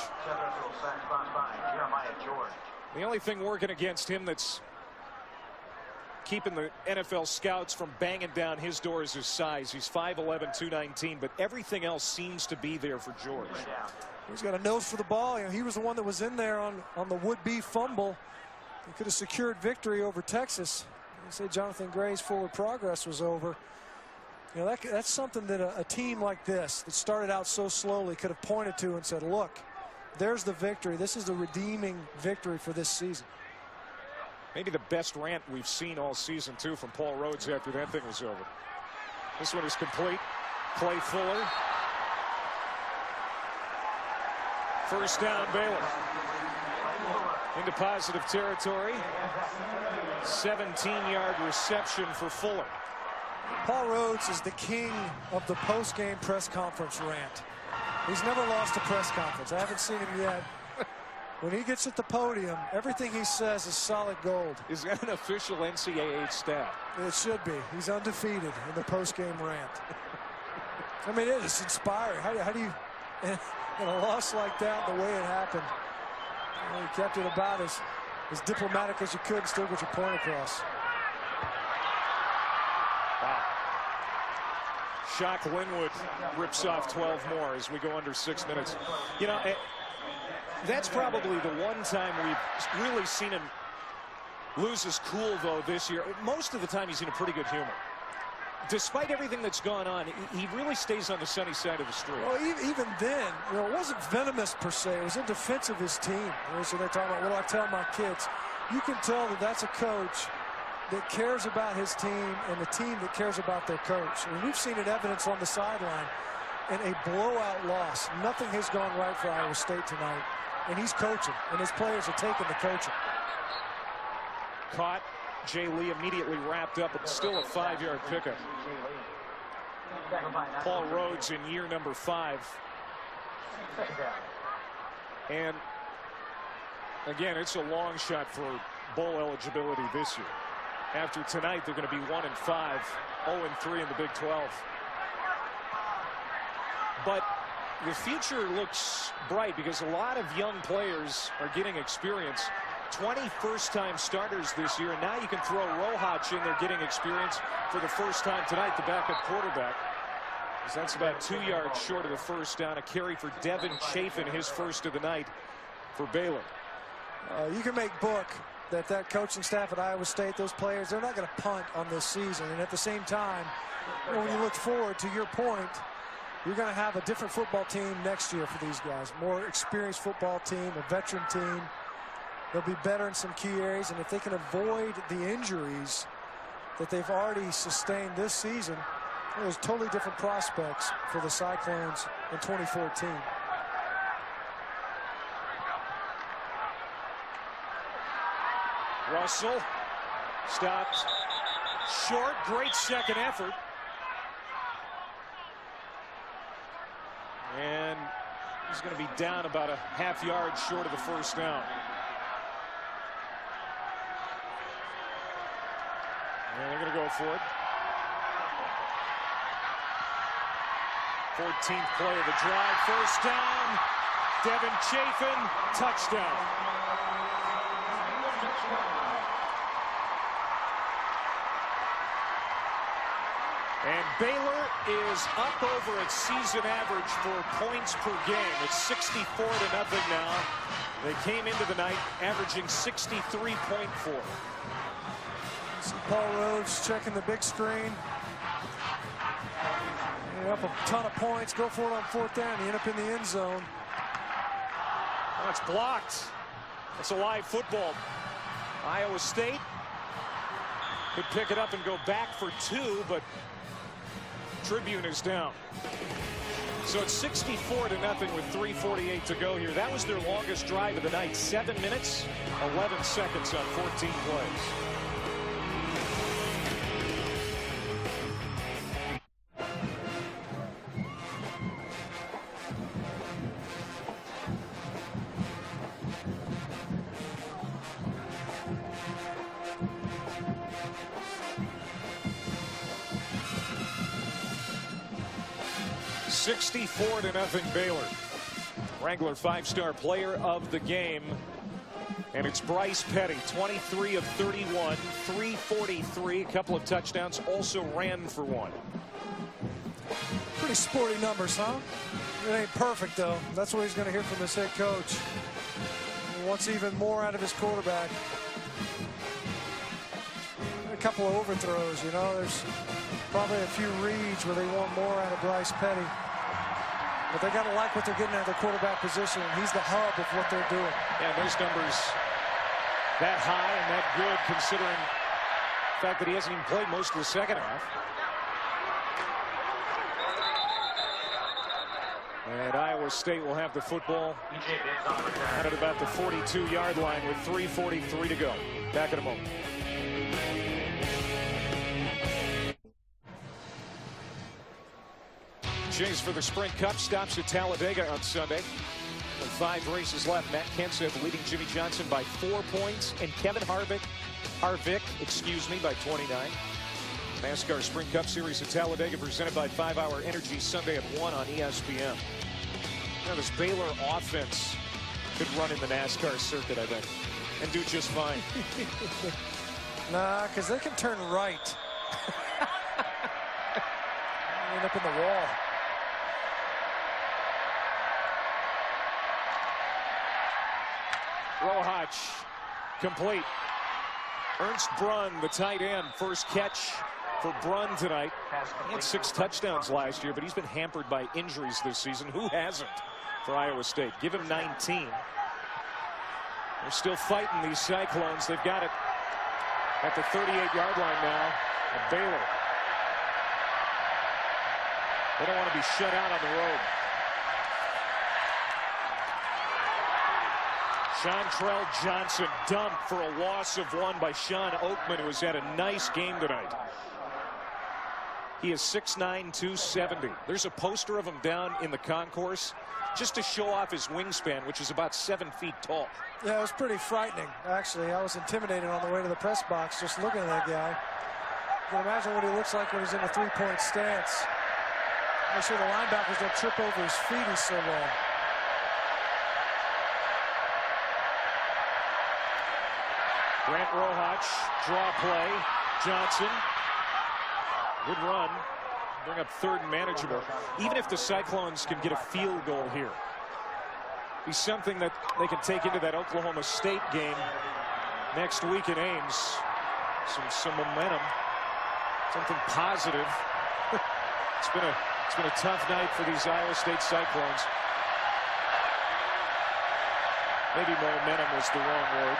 The only thing working against him that's keeping the NFL scouts from banging down his door is his size. He's 5'11", 219, but everything else seems to be there for George. He's got a nose for the ball. He was the one that was in there on the would-be fumble. He could have secured victory over Texas. You say Jonathan Gray's forward progress was over. That's something that a team like this that started out so slowly could have pointed to and said, look, there's the victory. This is the redeeming victory for this season. Maybe the best rant we've seen all season, too, from Paul Rhodes after that thing was over. This one is complete. Clay Fuller. First down, Baylor. Into positive territory. 17-yard reception for Fuller. Paul Rhodes is the king of the post-game press conference rant. He's never lost a press conference. I haven't seen him yet. When he gets at the podium, everything he says is solid gold. Is that an official NCAA stat? It should be. He's undefeated in the post-game rant. I mean, it is inspiring. How do you, in a loss like that, the way it happened, you kept it about as diplomatic as you could and still get your point across. Wow. Shock Linwood rips off 12 more as we go under 6 minutes. That's probably the one time we've really seen him lose his cool, though, this year. Most of the time, he's in a pretty good humor. Despite everything that's gone on, he really stays on the sunny side of the street. Well, even then, it wasn't venomous per se. It was in defense of his team. So they're talking about, what do I tell my kids? You can tell that that's a coach that cares about his team and a team that cares about their coach. And we've seen it evidence on the sideline in a blowout loss. Nothing has gone right for Iowa State tonight. and he's coaching, and his players are taking the coaching. Caught. Jay Lee immediately wrapped up, but still a 5-yard pickup. Paul Rhodes in year number 5. And again, it's a long shot for bowl eligibility this year. After tonight, they're going to be 1-5, 0-3 in the Big 12. But the future looks bright because a lot of young players are getting experience. 20 first-time starters this year, and now you can throw Rohach in there getting experience for the first time tonight, the backup quarterback. That's about 2 yards short of the first down. A carry for Devin Chafin, his first of the night for Baylor. You can make book that coaching staff at Iowa State, those players, they're not going to punt on this season. And at the same time, when you look forward to your point, you're going to have a different football team next year for these guys. More experienced football team, a veteran team. They'll be better in some key areas. And if they can avoid the injuries that they've already sustained this season, there's totally different prospects for the Cyclones in 2014. Russell stopped short. Great second effort. And he's going to be down about a half yard short of the first down. And they're going to go for it. 14th play of the drive. First down. Devin Chafin, touchdown. And Baylor is up over its season average for points per game. It's 64-0 now. They came into the night averaging 63.4. Paul Rhodes checking the big screen. Up a ton of points. Go for it on 4th down. You end up in the end zone. Oh, it's blocked. It's a live football. Iowa State could pick it up and go back for 2, but Tribune is down. So it's 64-0 with 3:48 to go here. That was their longest drive of the night. 7 minutes, 11 seconds on 14 plays. $64-0 Baylor. Wrangler 5-star player of the game. And it's Bryce Petty, 23 of 31, 343, a couple of touchdowns, also ran for 1. Pretty sporty numbers, huh? It ain't perfect, though. That's what he's going to hear from his head coach. He wants even more out of his quarterback. A couple of overthrows, you know. There's probably a few reads where they want more out of Bryce Petty. But they got to like what they're getting out of the quarterback position, and he's the hub of what they're doing. Yeah, those numbers that high and that good, considering the fact that he hasn't even played most of the second half. And Iowa State will have the football out at about the 42-yard line with 3:43 to go. Back in a moment. Chase for the Sprint Cup stops at Talladega on Sunday. With 5 races left, Matt Kenseth leading Jimmy Johnson by 4 points, and Kevin Harvick, by 29. NASCAR Sprint Cup Series at Talladega presented by 5 Hour Energy Sunday at 1 on ESPN. Now this Baylor offense could run in the NASCAR circuit, I think, and do just fine. Nah, because they can turn right. End up in the wall. Rohach complete. Ernst Brunn, the tight end, first catch for Brunn tonight. He had 6 touchdowns last year, but he's been hampered by injuries this season. Who hasn't for Iowa State? Give him 19. They're still fighting these Cyclones. They've got it at the 38-yard line now of Baylor. They don't want to be shut out on the road. Chantrell Johnson dumped for a loss of 1 by Sean Oakman, who has had a nice game tonight. He is 6'9", 270. There's a poster of him down in the concourse just to show off his wingspan, which is about 7 feet tall. Yeah, it was pretty frightening, actually. I was intimidated on the way to the press box just looking at that guy. You can imagine what he looks like when he's in a three-point stance. Make sure the linebackers don't trip over his feet, he's so long. Grant Rohach, draw play. Johnson. Good run. Bring up 3rd and manageable. Even if the Cyclones can get a field goal here, be something that they can take into that Oklahoma State game next week in Ames. Some momentum, something positive. It's been a tough night for these Iowa State Cyclones. Maybe momentum was the wrong word.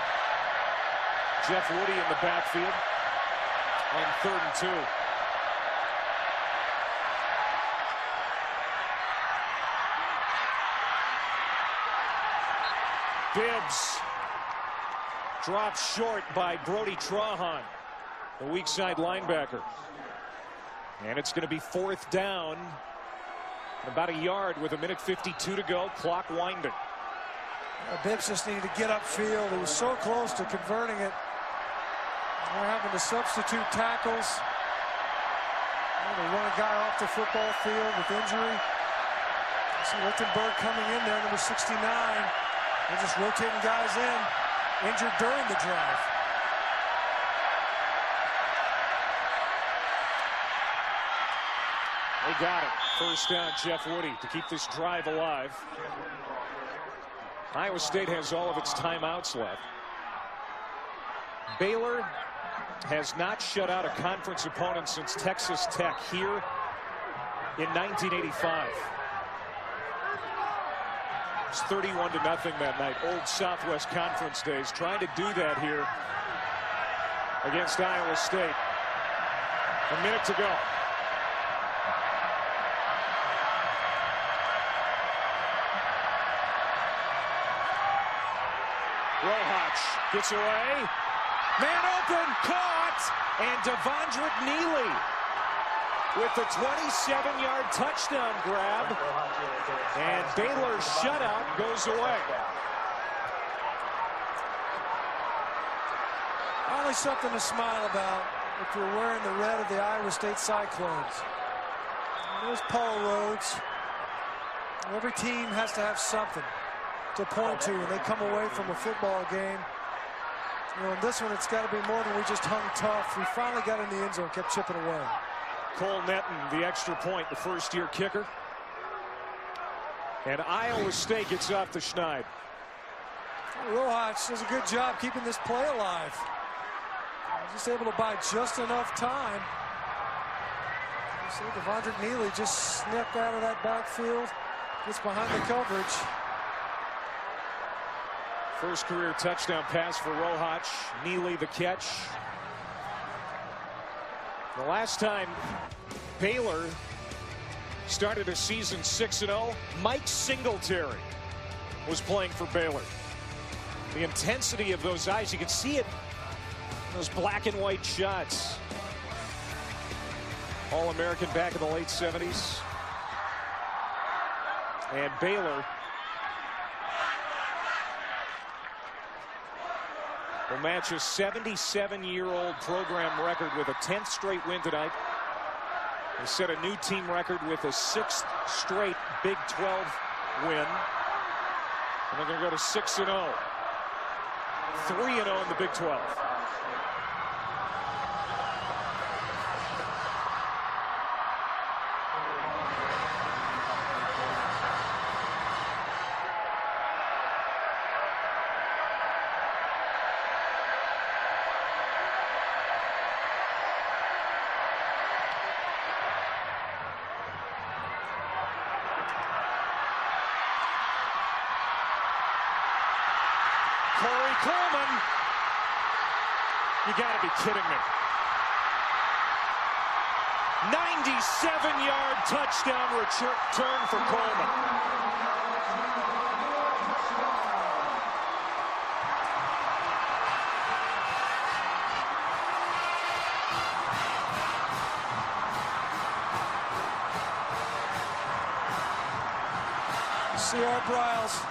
Jeff Woody in the backfield on 3rd and 2. Bibbs dropped short by Brody Trahan, the weak side linebacker. And it's going to be 4th down, about a yard with 1:52 to go, clock winding. Bibbs just needed to get upfield. He was so close to converting it. They're having to substitute tackles. They run a guy off the football field with injury. You see Lichtenberg coming in there, number 69. They're just rotating guys in, injured during the drive. They got it. 1st down, Jeff Woody, to keep this drive alive. Iowa State has all of its timeouts left. Baylor has not shut out a conference opponent since Texas Tech here in 1985. It's 31-0 that night. Old Southwest Conference days. Trying to do that here against Iowa State. A minute to go. Rohach gets away. Man open, caught, and Devondrick Neely with the 27-yard touchdown grab, and Baylor's shutout goes away. Only something to smile about if you're wearing the red of the Iowa State Cyclones. There's Paul Rhodes. Every team has to have something to point to when they come away from a football game. You know, in this one, it's got to be more than we just hung tough. We finally got in the end zone, kept chipping away. Cole Netton, the extra point, the first-year kicker. And Iowa State gets off the schneid. Rohach does a good job keeping this play alive. Just able to buy just enough time. You see Devondrick Neely just snipped out of that backfield. Gets behind the coverage. First career touchdown pass for Rohach. Neely the catch. The last time Baylor started a season 6-0, Mike Singletary was playing for Baylor. The intensity of those eyes, you can see it, those black and white shots. All-American back in the late 70s. And Baylor will match a 77-year-old program record with a 10th straight win tonight. They set a new team record with a 6th straight Big 12 win. And they're going to go to 6-0. 3-0 in the Big 12. Coleman, you got to be kidding me. 97-yard touchdown return for Coleman. see Art Briles.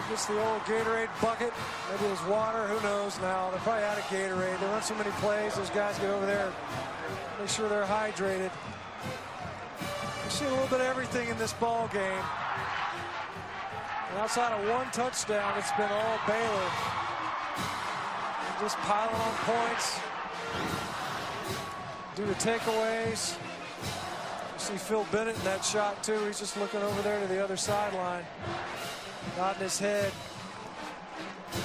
He gets the old Gatorade bucket. Maybe it was water. Who knows now? They're probably out of Gatorade. They run so many plays. Those guys get over there, make sure they're hydrated. You see a little bit of everything in this ball game. And outside of one touchdown, it's been all Baylor. They're just piling on points. Due to takeaways. You see Phil Bennett in that shot too. He's just looking over there to the other sideline, nodding his head.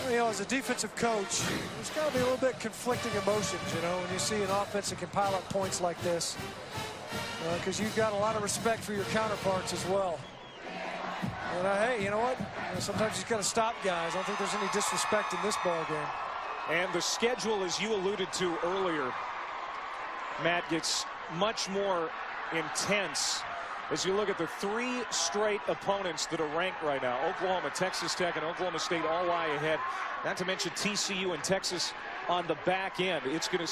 You know, as a defensive coach, there's got to be a little bit conflicting emotions, you know, when you see an offense that can pile up points like this. Because you've got a lot of respect for your counterparts as well. And hey, you know what? Sometimes you've got to stop guys. I don't think there's any disrespect in this ball game. And the schedule, as you alluded to earlier, Matt, gets much more intense as you look at the 3 straight opponents that are ranked right now. Oklahoma, Texas Tech, and Oklahoma State all lie ahead. Not to mention TCU and Texas on the back end. It's gonna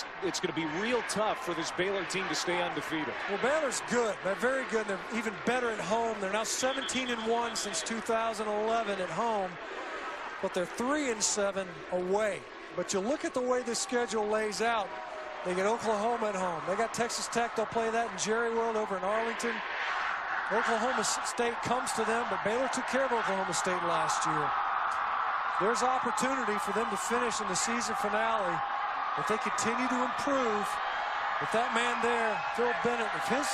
be real tough for this Baylor team to stay undefeated. Well, Baylor's good. They're very good. They're even better at home. They're now 17-1 since 2011 at home, but they're 3-7 away. But you look at the way the schedule lays out. They get Oklahoma at home. They got Texas Tech. They'll play that in Jerry World over in Arlington. Oklahoma State comes to them, but Baylor took care of Oklahoma State last year. There's opportunity for them to finish in the season finale if they continue to improve. If that man there, Phil Bennett, if his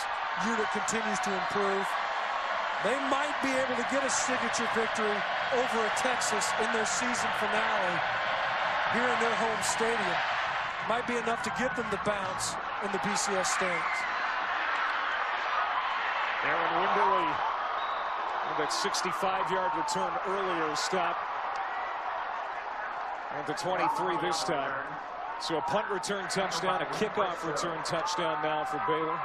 unit continues to improve, they might be able to get a signature victory over a Texas in their season finale here in their home stadium. Might be enough to get them the bounce in the BCS stands. Aaron Winderly with that 65-yard return earlier stopped at the 23 this time. So a punt return touchdown, a kickoff return touchdown now for Baylor.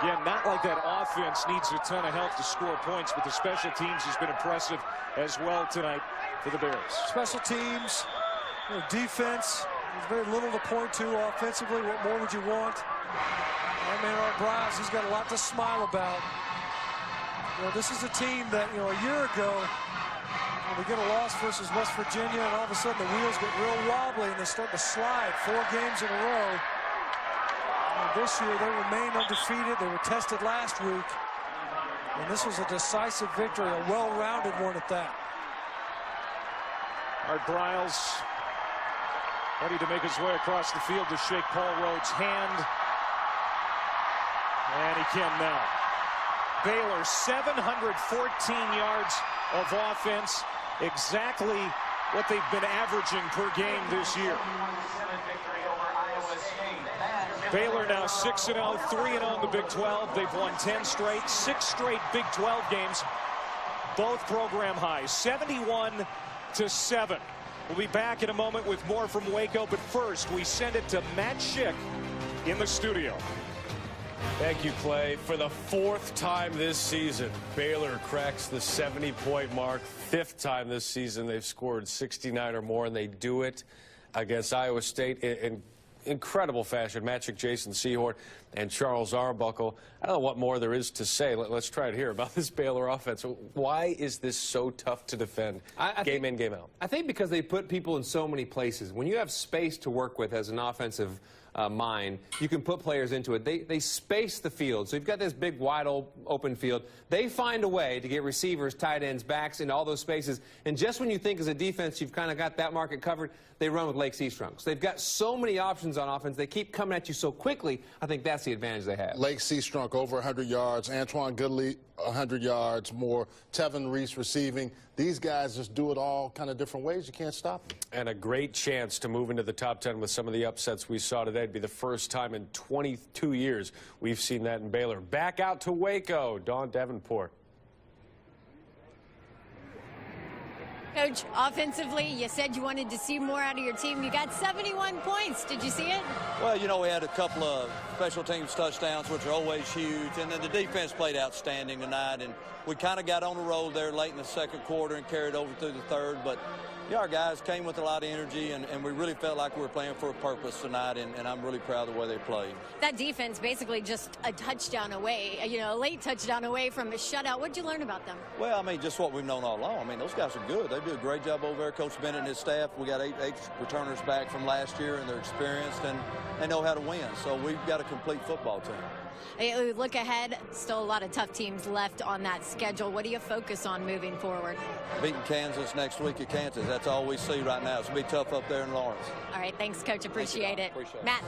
Again, not like that offense needs a ton of help to score points, but the special teams has been impressive as well tonight for the Bears. Special teams, you know, defense, there's very little to point to offensively. What more would you want? I mean, Art Briles, he's got a lot to smile about. You know, this is a team that, you know, a year ago, they get a loss versus West Virginia, and all of a sudden the wheels get real wobbly and they start to slide 4 games in a row. And this year they remained undefeated. They were tested last week, and this was a decisive victory, a well-rounded one at that. Art Briles ready to make his way across the field to shake Paul Rhodes' hand. And he can now. Baylor, 714 yards of offense, exactly what they've been averaging per game this year. Baylor now 6-0, 3-0 in the Big 12. They've won 10 straight, 6 straight Big 12 games, both program highs, 71-7. We'll be back in a moment with more from Waco, but first we send it to Matt Schick in the studio. Thank you, Clay. For the 4th time this season, Baylor cracks the 70-point mark. 5th time this season they've scored 69 or more, and they do it against Iowa State in incredible fashion. Magic Jason Sehorn and Charles Arbuckle. I don't know what more there is to say. Let's try it here about this Baylor offense. Why is this so tough to defend game in, game out? I think because they put people in so many places. When you have space to work with as an offensive mind, you can put players into it. They space the field. So you've got this big, wide open field. They find a way to get receivers, tight ends, backs into all those spaces. And just when you think as a defense you've kind of got that market covered, they run with Lake Seastrunk. So they've got so many options on offense. They keep coming at you so quickly. I think that's the advantage they have. Lake Seastrunk over 100 yards. Antoine Goodley 100 yards more. Tevin Reese receiving. These guys just do it all kind of different ways. You can't stop them. And a great chance to move into the top 10 with some of the upsets we saw today. It'd be the first time in 22 years we've seen that in Baylor. Back out to Waco, Dawn Davenport. Coach, offensively, you said you wanted to see more out of your team. You got 71 points. Did you see it? Well, you know, we had a couple of special teams touchdowns, which are always huge, and then the defense played outstanding tonight, and we kind of got on the roll there late in the second quarter and carried over through the third, but Yeah, our guys came with a lot of energy, and we really felt like we were playing for a purpose tonight, and I'm really proud of the way they played. That defense basically just a touchdown away, a late touchdown away from a shutout. What did you learn about them? Well, I mean, just what we've known all along. I mean, those guys are good. They do a great job over there. Coach Bennett and his staff, we got eight returners back from last year, and they're experienced, and they know how to win. So we've got a complete football team. Hey, look ahead, still a lot of tough teams left on that schedule. What do you focus on moving forward? Beating Kansas next week at Kansas. That's all we see right now. It's going to be tough up there in Lawrence. All right, thanks, Coach. Appreciate it. Appreciate it. Matt.